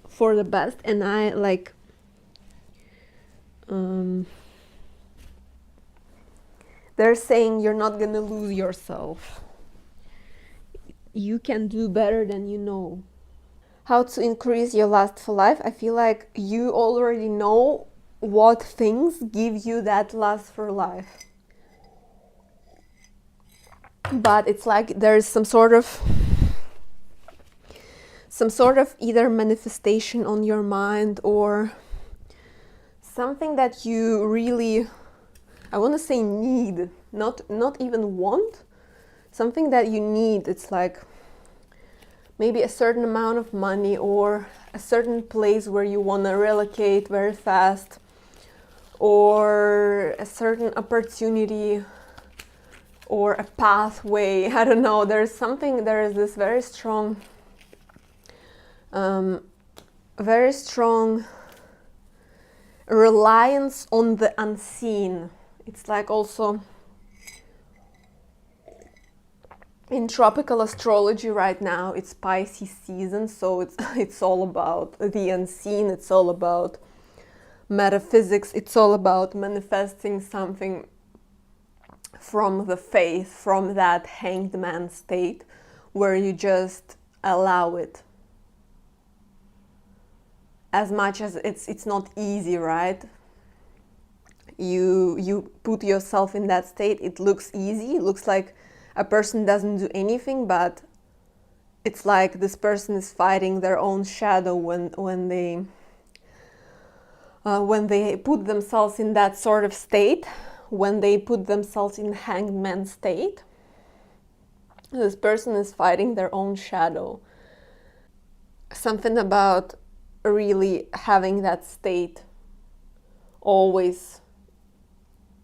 for the best, and they're saying you're not gonna lose yourself. You can do better than you know. How to increase your lust for life? I feel like you already know what things give you that lust for life. But it's like there's some sort of either manifestation on your mind, or something that you really, I want to say need, not even want, something that you need. It's like maybe a certain amount of money, or a certain place where you want to relocate very fast, or a certain opportunity, or a pathway. I don't know. There is this very strong reliance on the unseen. It's like also in tropical astrology right now, it's Pisces season, so it's all about the unseen, it's all about metaphysics, it's all about manifesting something from the faith, from that hanged man state where you just allow it. As much as it's not easy, right? You put yourself in that state, it looks easy, it looks like a person doesn't do anything, but it's like this person is fighting their own shadow when they put themselves in that sort of state, when they put themselves in hanged man state. This person is fighting their own shadow. Something about really having that state, always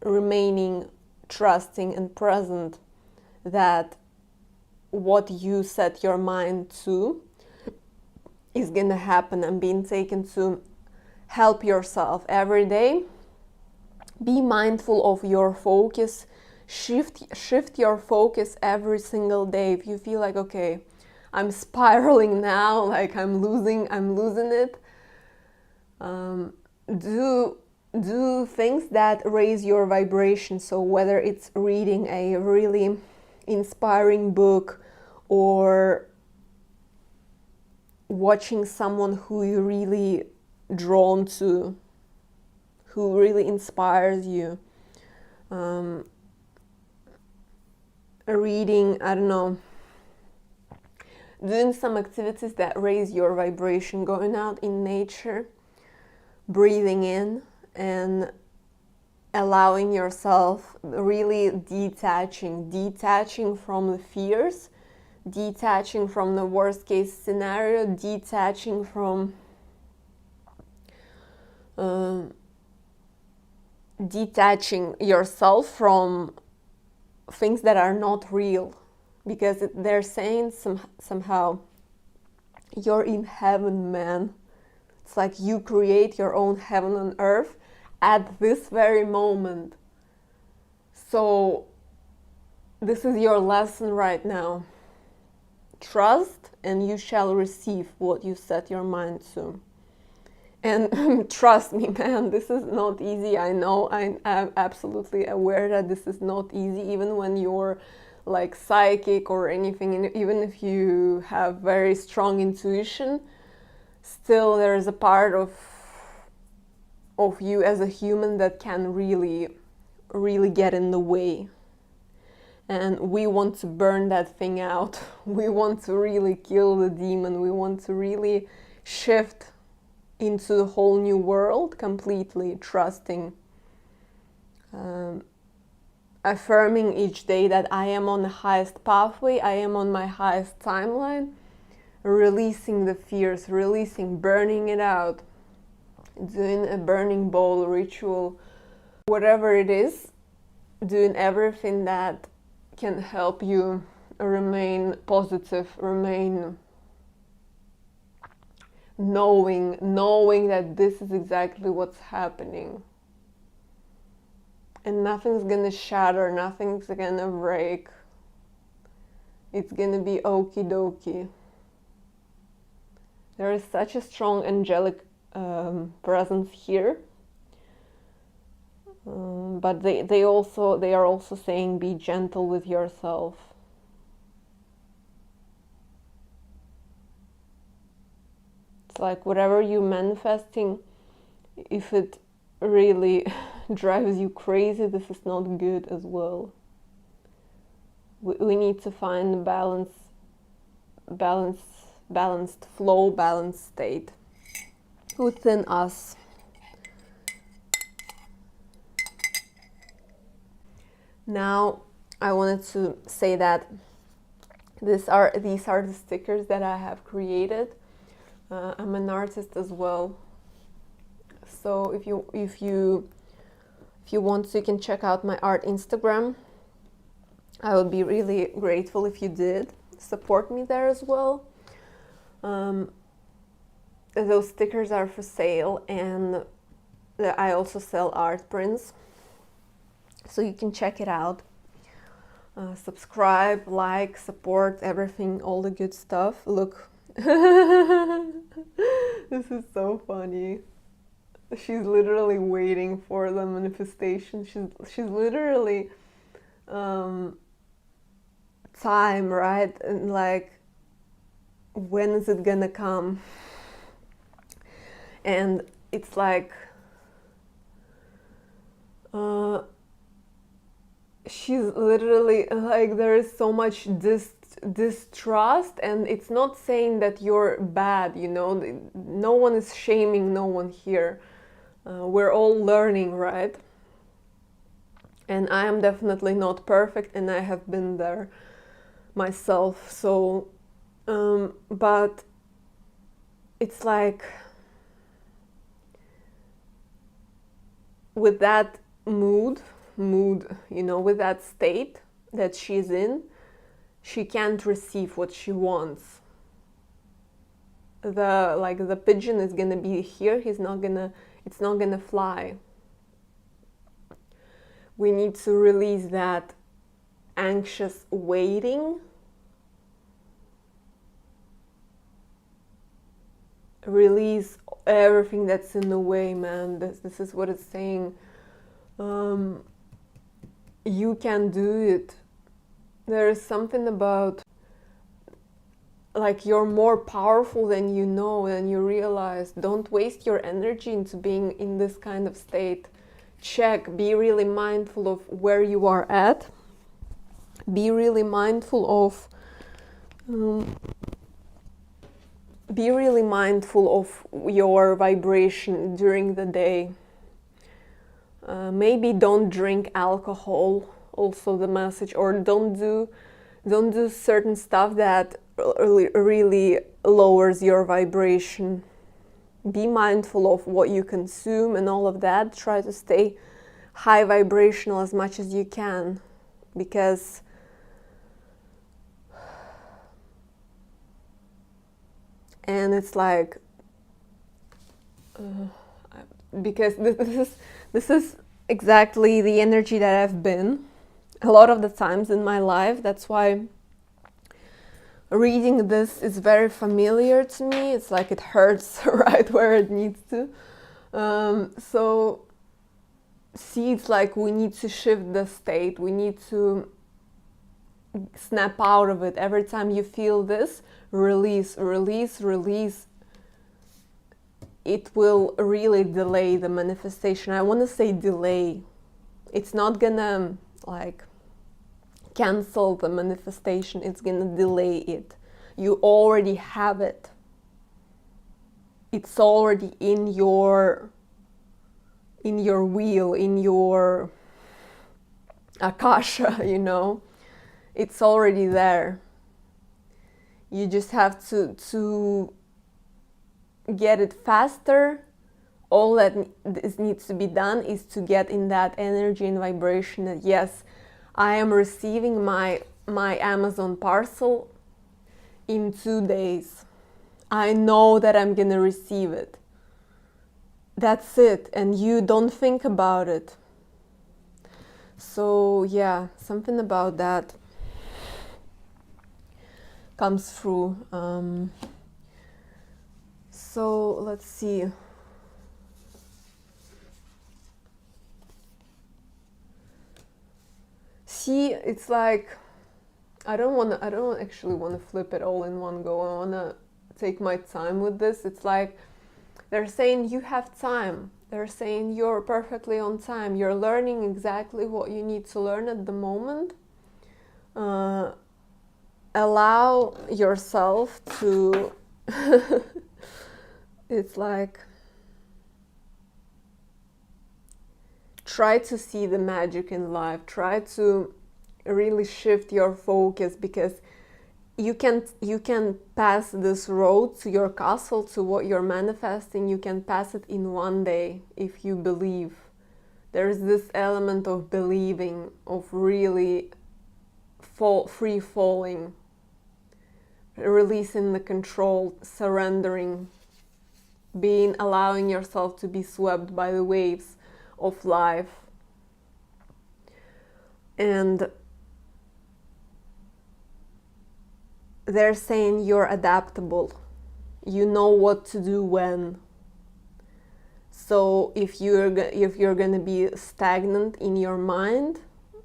remaining trusting and present, that what you set your mind to is gonna happen, and being taken to help yourself every day. Be mindful of your focus. Shift your focus every single day. If you feel like, okay, I'm spiraling now, like I'm losing it, do things that raise your vibration. So whether it's reading a really inspiring book, or watching someone who you're really drawn to, who really inspires you, reading, I don't know, doing some activities that raise your vibration, going out in nature, breathing in, and allowing yourself, really detaching from the fears, detaching from the worst case scenario, detaching from detaching yourself from things that are not real, because they're saying somehow you're in heaven, man. It's like you create your own heaven on earth at this very moment. So this is your lesson right now. Trust, and you shall receive what you set your mind to. And trust me, man, this is not easy. I know, I'm absolutely aware that this is not easy, even when you're like psychic or anything, even if you have very strong intuition, still there is a part of you as a human that can really get in the way. And we want to burn that thing out. We want to really kill the demon. We want to really shift into a whole new world, completely trusting, affirming each day that I am on the highest pathway, I am on my highest timeline, releasing the fears, burning it out, doing a burning bowl ritual, whatever it is, doing everything that can help you remain positive, remain knowing that this is exactly what's happening. And nothing's gonna shatter, nothing's gonna break. It's gonna be okie dokie. There is such a strong angelic presence here. But they are also saying, be gentle with yourself. It's like whatever you're manifesting, if it really drives you crazy, this is not good as well. We need to find a balanced flow, balanced state within us. Now, I wanted to say that these are the stickers that I have created. I'm an artist as well, so if you want to, you can check out my art Instagram. I would be really grateful if you did support me there as well. Those stickers are for sale, and I also sell art prints, so you can check it out. Subscribe, like, support, everything, all the good stuff. Look. This is so funny. She's literally waiting for the manifestation. She's literally time, right? And like, when is it gonna come? And it's like she's literally like, there is so much distrust, and it's not saying that you're bad, you know, no one is shaming no one here. We're all learning, right? And I am definitely not perfect, and I have been there myself. So but it's like, with that mood, you know, with that state that she's in, she can't receive what she wants. The pigeon is gonna be here, it's not gonna fly. We need to release that anxious waiting release everything that's in the way, man. This is what it's saying. You can do it. There is something about, like, you're more powerful than you know and you realize. Don't waste your energy into being in this kind of state. Check, be really mindful of where you are at. Be really mindful of your vibration during the day. Maybe don't drink alcohol, also the message, or don't do certain stuff that really lowers your vibration. Be mindful of what you consume and all of that. Try to stay high vibrational as much as you can, because and it's like because this is exactly the energy that I've been a lot of the times in my life. That's why reading this is very familiar to me. It's like it hurts right where it needs to. So see, it's like we need to shift the state. We need to snap out of it. Every time you feel this, release, release, release. It will really delay the manifestation. I want to say delay. It's not gonna like cancel the manifestation. It's gonna delay it. You already have it. It's already in your wheel, in your akasha, you know. It's already there. You just have to get it faster. All that needs to be done is to get in that energy and vibration that yes, I am receiving my Amazon parcel in 2 days. I know that I'm gonna receive it. That's it, and you don't think about it. So yeah, something about that comes through. So let's see. See, it's like I don't actually want to flip it all in one go. I want to take my time with this. It's like they're saying you have time. They're saying you're perfectly on time. You're learning exactly what you need to learn at the moment. Allow yourself to it's like try to see the magic in life. Try to really shift your focus, because you can pass this road to your castle, to what you're manifesting. You can pass it in one day if you believe. There's this element of believing, of really free falling, releasing the control, surrendering, allowing yourself to be swept by the waves of life. And they're saying you're adaptable. You know what to do when. So if you're going to be stagnant in your mind,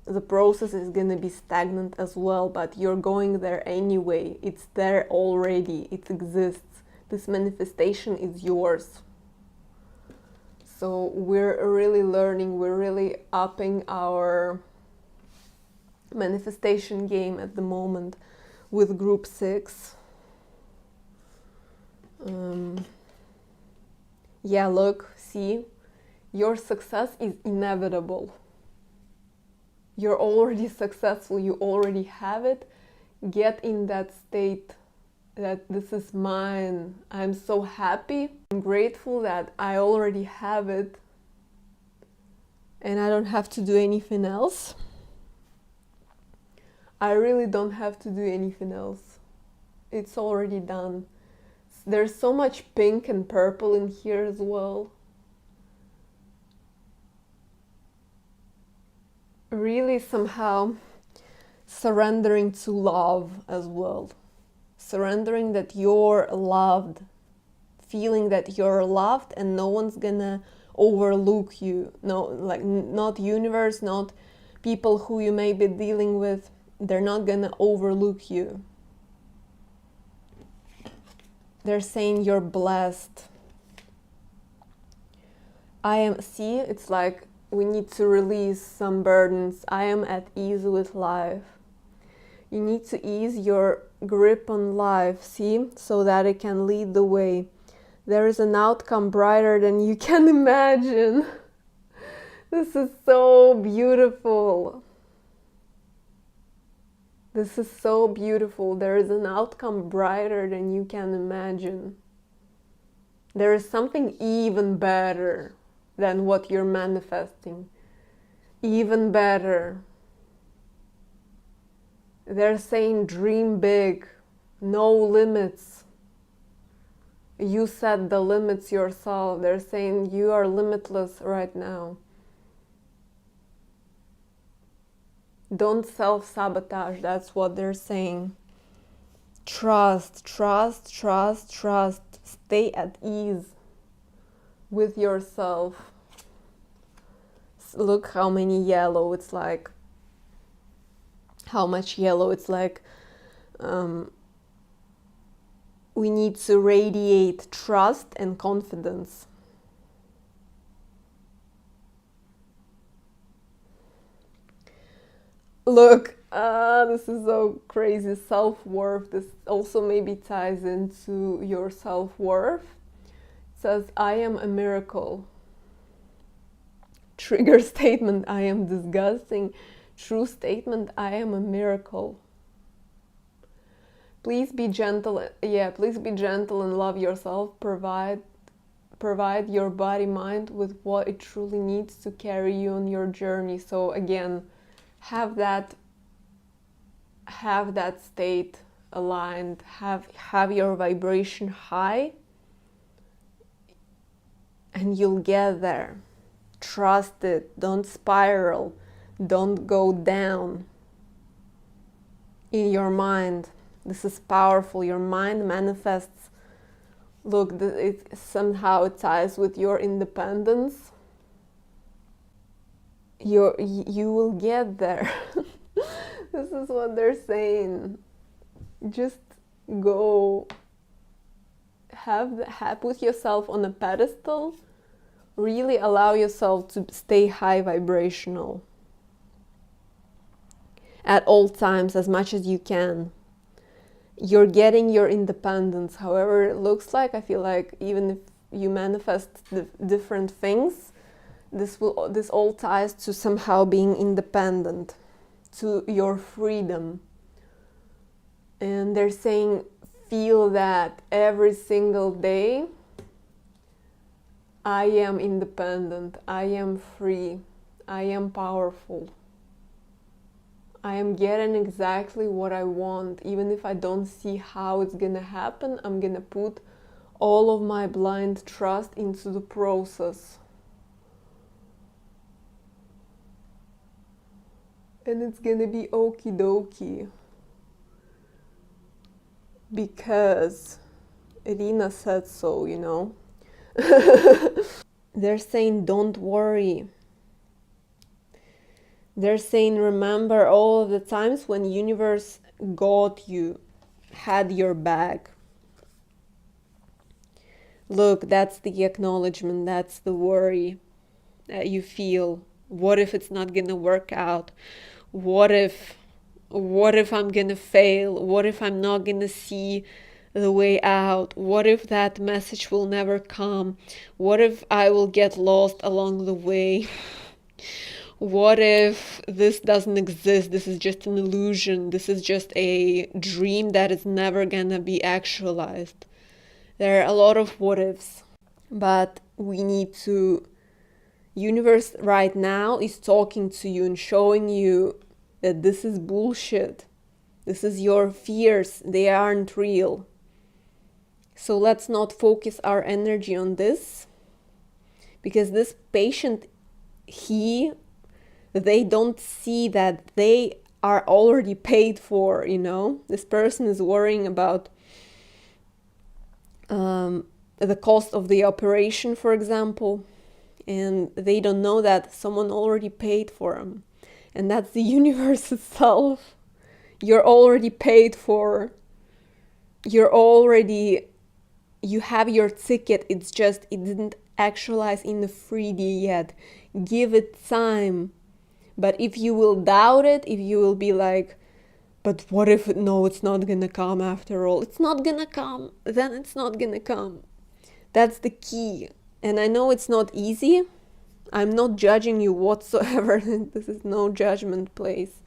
the process is going to be stagnant as well, but you're going there anyway. It's there already. It exists. This manifestation is yours. So we're really learning, we're really upping our manifestation game at the moment with group 6. Yeah, look, see, your success is inevitable. You're already successful, you already have it. Get in that state that this is mine. I'm so happy. I'm grateful that I already have it and I don't have to do anything else. I really don't have to do anything else. It's already done. There's so much pink and purple in here as well. Really somehow surrendering to love as well. Surrendering that you're loved feeling that you're loved and no one's gonna overlook you. No, like not universe, not people who you may be dealing with, they're not gonna overlook you. They're saying you're blessed. See, it's like we need to release some burdens. I am at ease with life. You need to ease your grip on life, see, so that it can lead the way. There is an outcome brighter than you can imagine. This is so beautiful. This is so beautiful. There is an outcome brighter than you can imagine. There is something even better than what you're manifesting. Even better. They're saying dream big, no limits. You set the limits yourself. They're saying you are limitless right now. Don't self-sabotage, that's what they're saying. Trust, trust, trust, trust. Stay at ease with yourself. Look how many yellow, it's like, how much yellow, it's like we need to radiate trust and confidence. Look, this is so crazy. Self-worth. This also maybe ties into your self-worth. It says, I am a miracle. Trigger statement, I am disgusting. True statement, I am a miracle. Please be gentle. Yeah, please be gentle and love yourself. Provide your body, mind with what it truly needs to carry you on your journey. So again, have that state aligned, have your vibration high, and you'll get there. Trust it. Don't spiral. Don't go down in your mind. This is powerful. Your mind manifests. Look, somehow it ties with your independence. You will get there. This is what they're saying. Just go. Put yourself on a pedestal. Really allow yourself to stay high vibrational at all times, as much as you can. You're getting your independence, however it looks like. I feel like even if you manifest different things, this all ties to somehow being independent, to your freedom. And they're saying, feel that every single day. I am independent, I am free, I am powerful. I am getting exactly what I want. Even if I don't see how it's gonna happen, I'm gonna put all of my blind trust into the process. And it's gonna be okie dokie. Because Rina said so, you know. They're saying don't worry. They're saying remember all of the times when universe got you, had your back. Look, that's the acknowledgement, that's the worry that you feel. What if it's not gonna work out? What if I'm gonna fail? What if I'm not gonna see the way out? What if that message will never come? What if I will get lost along the way? What if this doesn't exist? This is just an illusion. This is just a dream that is never gonna be actualized. There are a lot of what ifs, but we need to, universe right now is talking to you and showing you that this is bullshit. This is your fears. They aren't real. So let's not focus our energy on this, because this patient, they don't see that they are already paid for, you know. This person is worrying about the cost of the operation, for example, and they don't know that someone already paid for them. And that's the universe itself. You're already paid for. You have your ticket. It's just, it didn't actualize in the 3D yet. Give it time. But if you will doubt it, if you will be like, but what if, no, it's not gonna come after all. It's not gonna come. Then it's not gonna come. That's the key. And I know it's not easy. I'm not judging you whatsoever. This is no judgment place.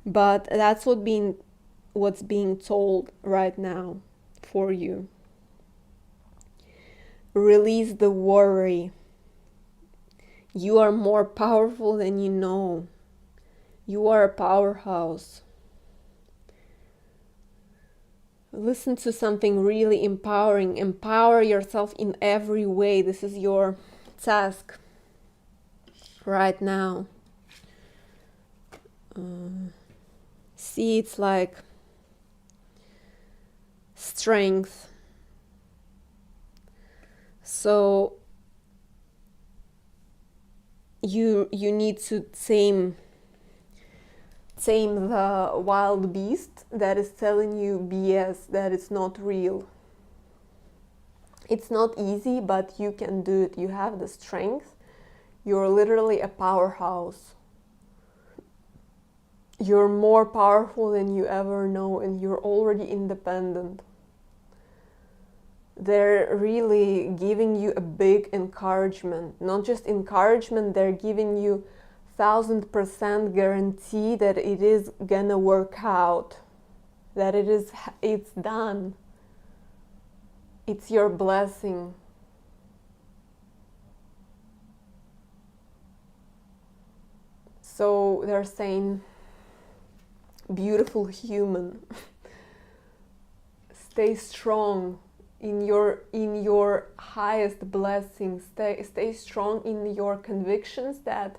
But that's what's being told right now for you. Release the worry. You are more powerful than you know. You are a powerhouse. Listen to something really empowering. Empower yourself in every way. This is your task right now. See, it's like strength. So you need to tame the wild beast that is telling you BS, that it's not real. It's not easy, but you can do it. You have the strength. You're literally a powerhouse. You're more powerful than you ever know, and you're already independent. They're really giving you a big encouragement. Not just encouragement, they're giving you 1000% guarantee that it is gonna work out, that it's done. It's your blessing. So they're saying, beautiful human, stay strong in your highest blessings. Stay strong in your convictions that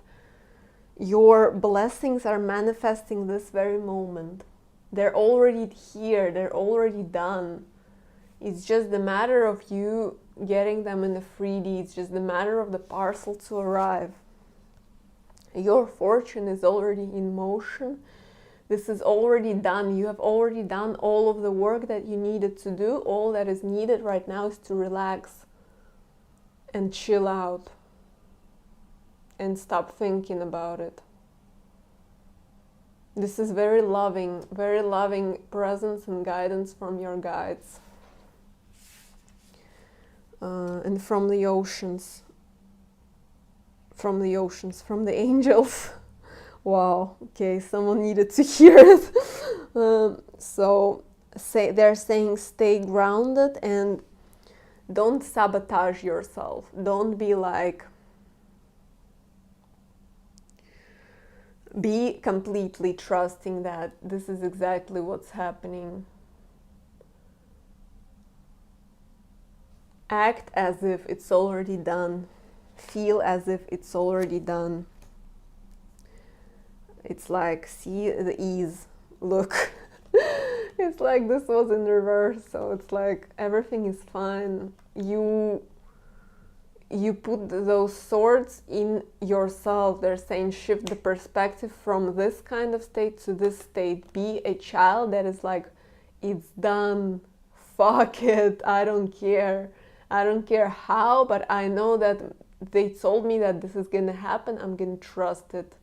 your blessings are manifesting this very moment. They're already here, they're already done. It's just the matter of you getting them in the 3D. It's just the matter of the parcel to arrive. Your fortune is already in motion. This is already done. You have already done all of the work that you needed to do. All that is needed right now is to relax and chill out and stop thinking about it. This is very loving presence and guidance from your guides and from the oceans, from the angels. Wow, okay, someone needed to hear it. They're saying stay grounded and don't sabotage yourself. Don't be like, be completely trusting that this is exactly what's happening. Act as if it's already done. Feel as if it's already done. It's like, see the ease, look. It's like this was in reverse, so it's like everything is fine. You put those swords in yourself. They're saying shift the perspective from this kind of state to this state. Be a child that is like, it's done, fuck it, I don't care. I don't care how, but I know that they told me that this is gonna happen. I'm gonna trust it.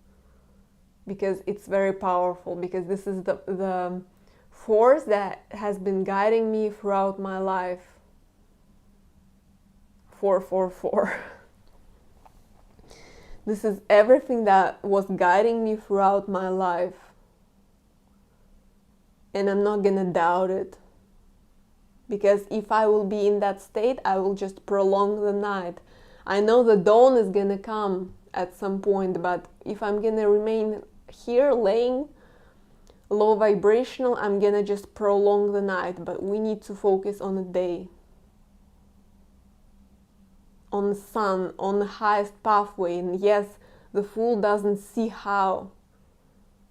Because it's very powerful, because this is the force that has been guiding me throughout my life. 444. This is everything that was guiding me throughout my life. And I'm not gonna doubt it. Because if I will be in that state, I will just prolong the night. I know the dawn is gonna come at some point, but if I'm gonna remain here laying low vibrational, I'm gonna just prolong the night. But we need to focus on the day, on the sun, on the highest pathway. And yes, the fool doesn't see how,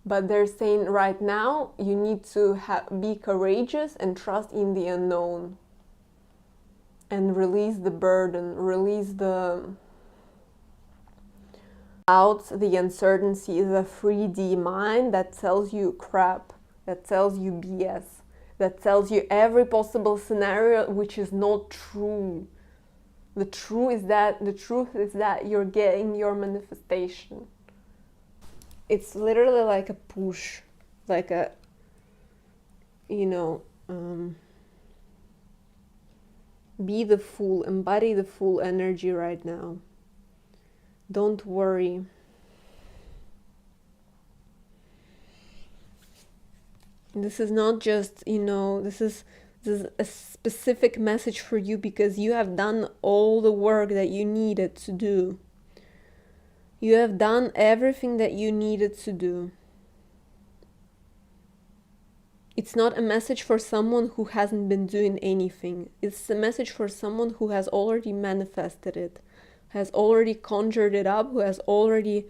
but they're saying right now you need to be courageous and trust in the unknown. and release the burden, release the doubts, the uncertainty, the 3D mind that tells you crap, that tells you BS, that tells you every possible scenario which is not true. The truth is that you're getting your manifestation. It's literally like a push, like a, be the full, embody the full energy right now. Don't worry. This is not just, this is a specific message for you because you have done all the work that you needed to do. You have done everything that you needed to do. It's not a message for someone who hasn't been doing anything. It's a message for someone who has already manifested it, has already conjured it up, who has already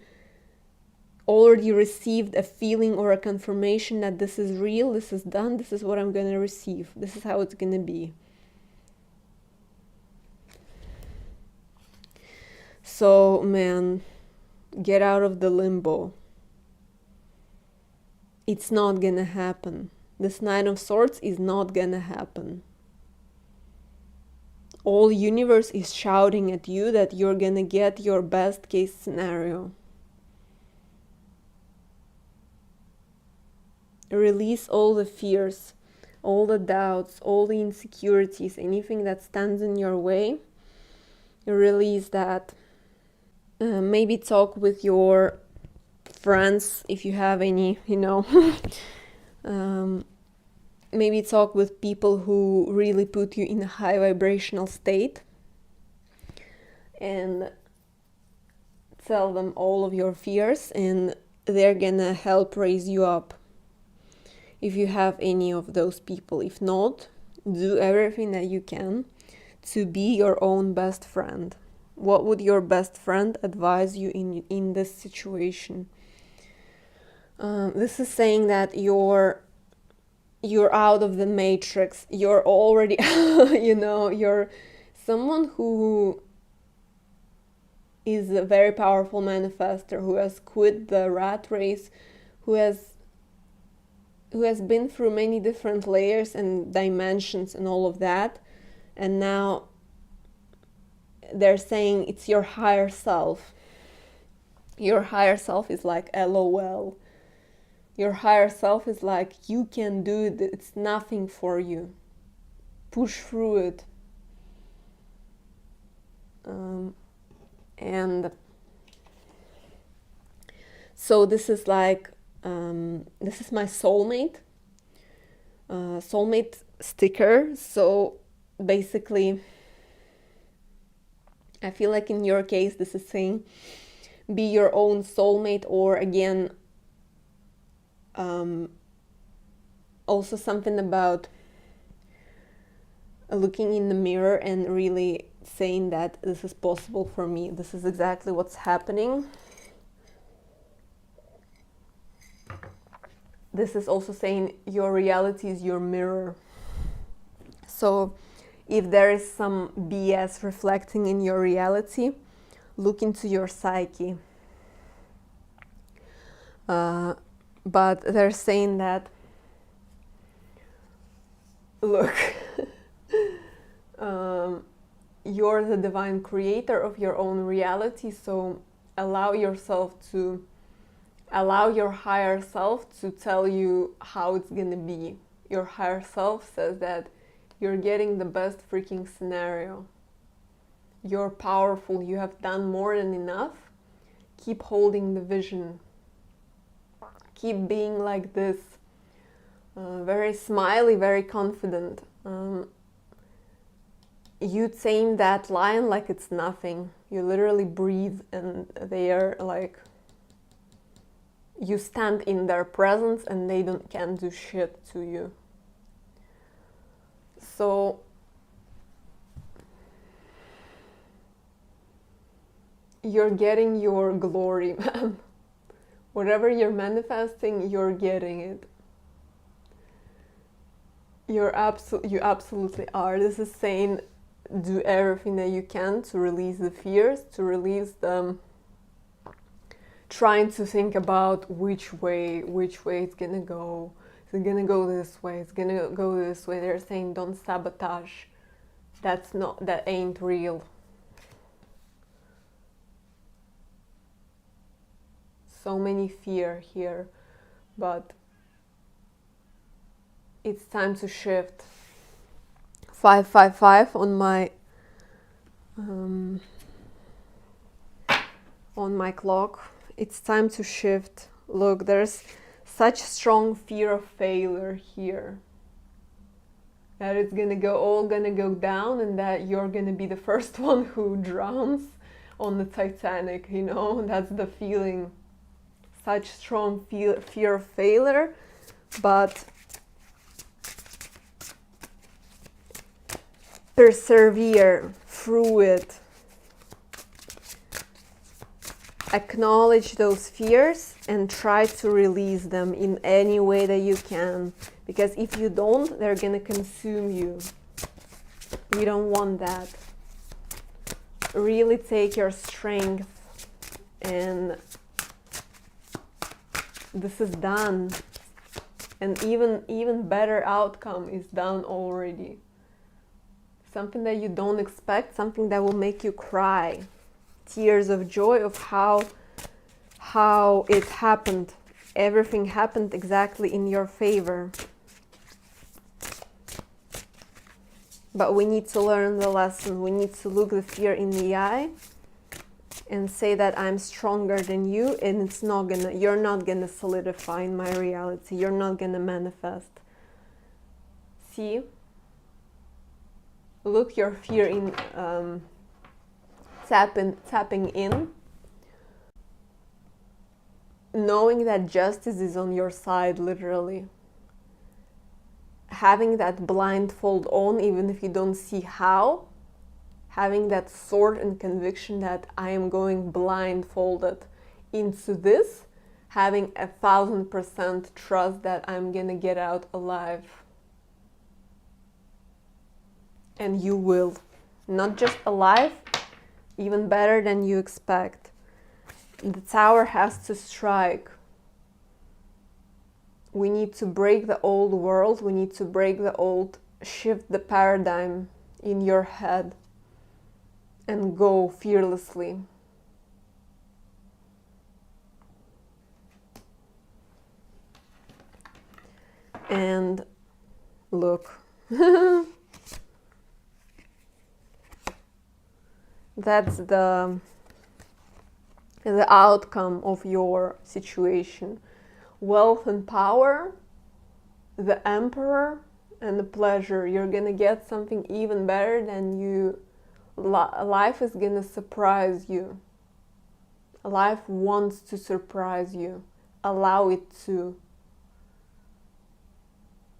received a feeling or a confirmation that this is real, this is done, this is what I'm going to receive, this is how it's going to be. So, man, get out of the limbo. It's not going to happen. This Nine of Swords is not going to happen. All universe is shouting at you that you're going to get your best case scenario. Release all the fears, all the doubts, all the insecurities, anything that stands in your way. Release that. Maybe talk with your friends if you have any, maybe talk with people who really put you in a high vibrational state and tell them all of your fears, and they're gonna help raise you up if you have any of those people. If not, do everything that you can to be your own best friend. What would your best friend advise you in this situation? This is saying that you're out of the matrix. You're already, you're someone who is a very powerful manifester, who has quit the rat race, who has been through many different layers and dimensions and all of that. And now they're saying it's your higher self. Your higher self is like LOL. Your higher self is like, you can do it, it's nothing for you. Push through it. And so this is like, this is my soulmate sticker. So basically, I feel like in your case, this is saying, be your own soulmate, or again, also something about looking in the mirror and really saying that this is possible for me. This is exactly what's happening. This is also saying your reality is your mirror. So if there is some BS reflecting in your reality, look into your psyche. But they're saying that, look, you're the divine creator of your own reality, so allow your higher self to tell you how it's gonna be. Your higher self says that you're getting the best freaking scenario. You're powerful, you have done more than enough. Keep holding the vision. Keep being like this, very smiley, very confident. You tame that lion like it's nothing. You literally breathe and they are like, you stand in their presence and they can't do shit to you. So you're getting your glory, man. Whatever you're manifesting, you're getting it. You absolutely are. This is saying do everything that you can to release the fears, to release them, trying to think about which way it's gonna go. Is it gonna go this way? It's gonna go this way. They're saying don't sabotage. That ain't real. So many fear here, but it's time to shift. 555 on my clock. It's time to shift. Look, there's such strong fear of failure here, that it's all gonna go down, and that you're gonna be the first one who drowns on the Titanic, you know. That's the feeling. Such strong fear of failure, but persevere through it. Acknowledge those fears and try to release them in any way that you can, because if you don't, they're gonna consume you. We don't want that. Really take your strength, and this is done, and even better outcome is done already. Something that you don't expect, something that will make you cry. Tears of joy of how it happened. Everything happened exactly in your favor. But we need to learn the lesson. We need to look the fear in the eye and say that I'm stronger than you, and you're not gonna solidify in my reality. You're not gonna manifest. See? Look your fear in, tapping in, knowing that justice is on your side, literally. Having that blindfold on, even if you don't see how. Having that sword and conviction that I am going blindfolded into this. Having 1,000% trust that I'm gonna get out alive. And you will. Not just alive, even better than you expect. The tower has to strike. We need to break the old world. We need to break shift the paradigm in your head and go fearlessly. And look. That's the outcome of your situation. Wealth and power, the emperor, and the pleasure. You're gonna get something even better than you. Life is gonna surprise you. Life wants to surprise you. Allow it to.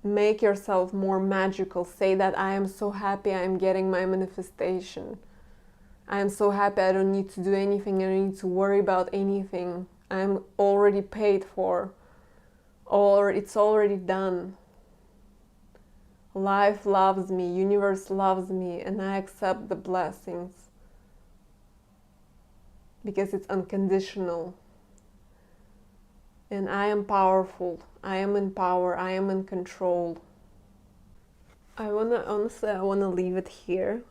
Make yourself more magical. Say that I am so happy I'm getting my manifestation. I am so happy I don't need to do anything. I don't need to worry about anything. I'm already paid for. Or it's already done. Life loves me. Universe loves me. And I accept the blessings. Because it's unconditional. And I am powerful. I am in power. I am in control. I wanna leave it here.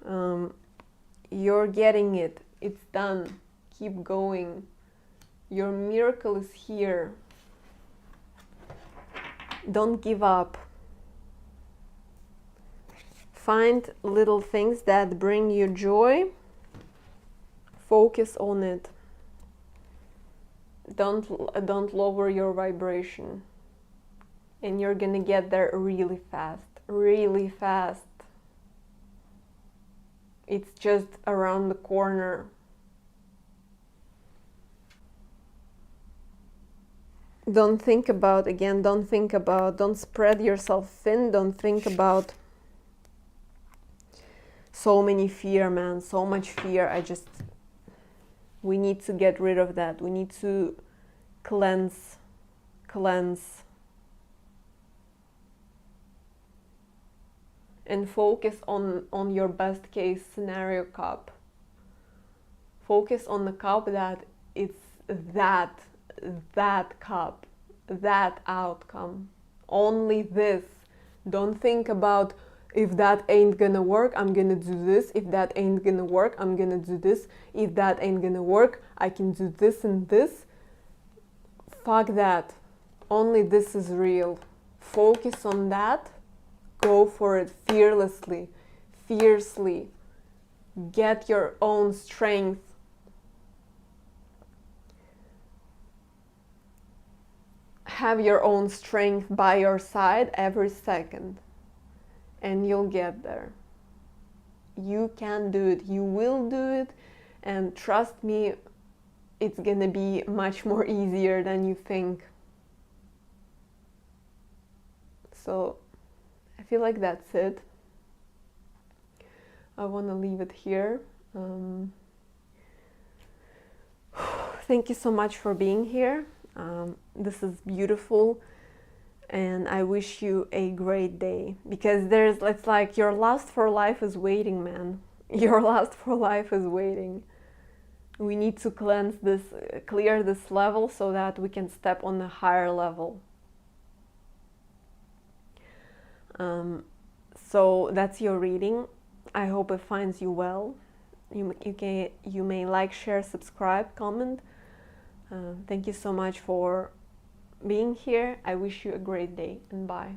You're getting it. It's done. Keep going. Your miracle is here. Don't give up. Find little things that bring you joy. Focus on it. Don't lower your vibration. And you're gonna get there really fast. Really fast. It's just around the corner. Don't spread yourself thin. Don't think about so many fear, man. So much fear. We need to get rid of that. We need to cleanse. and focus on your best case scenario cup. Focus on the cup that it's that cup, that outcome. Only this. Don't think about, if that ain't gonna work, I'm gonna do this. If that ain't gonna work, I'm gonna do this. If that ain't gonna work, I can do this and this. Fuck that. Only this is real. Focus on that. Go for it fearlessly, fiercely. Get your own strength. Have your own strength by your side every second, and you'll get there. You can do it. You will do it, and trust me, it's gonna be much more easier than you think. So I feel like that's it. I want to leave it here. Thank you so much for being here. This is beautiful, and I wish you a great day, because it's like your lust for life is waiting, man. Your lust for life is waiting. We need to clear this level so that we can step on a higher level. So that's your reading. I hope it finds you well. You may like, share, subscribe, comment. Thank you so much for being here. I wish you a great day, and bye.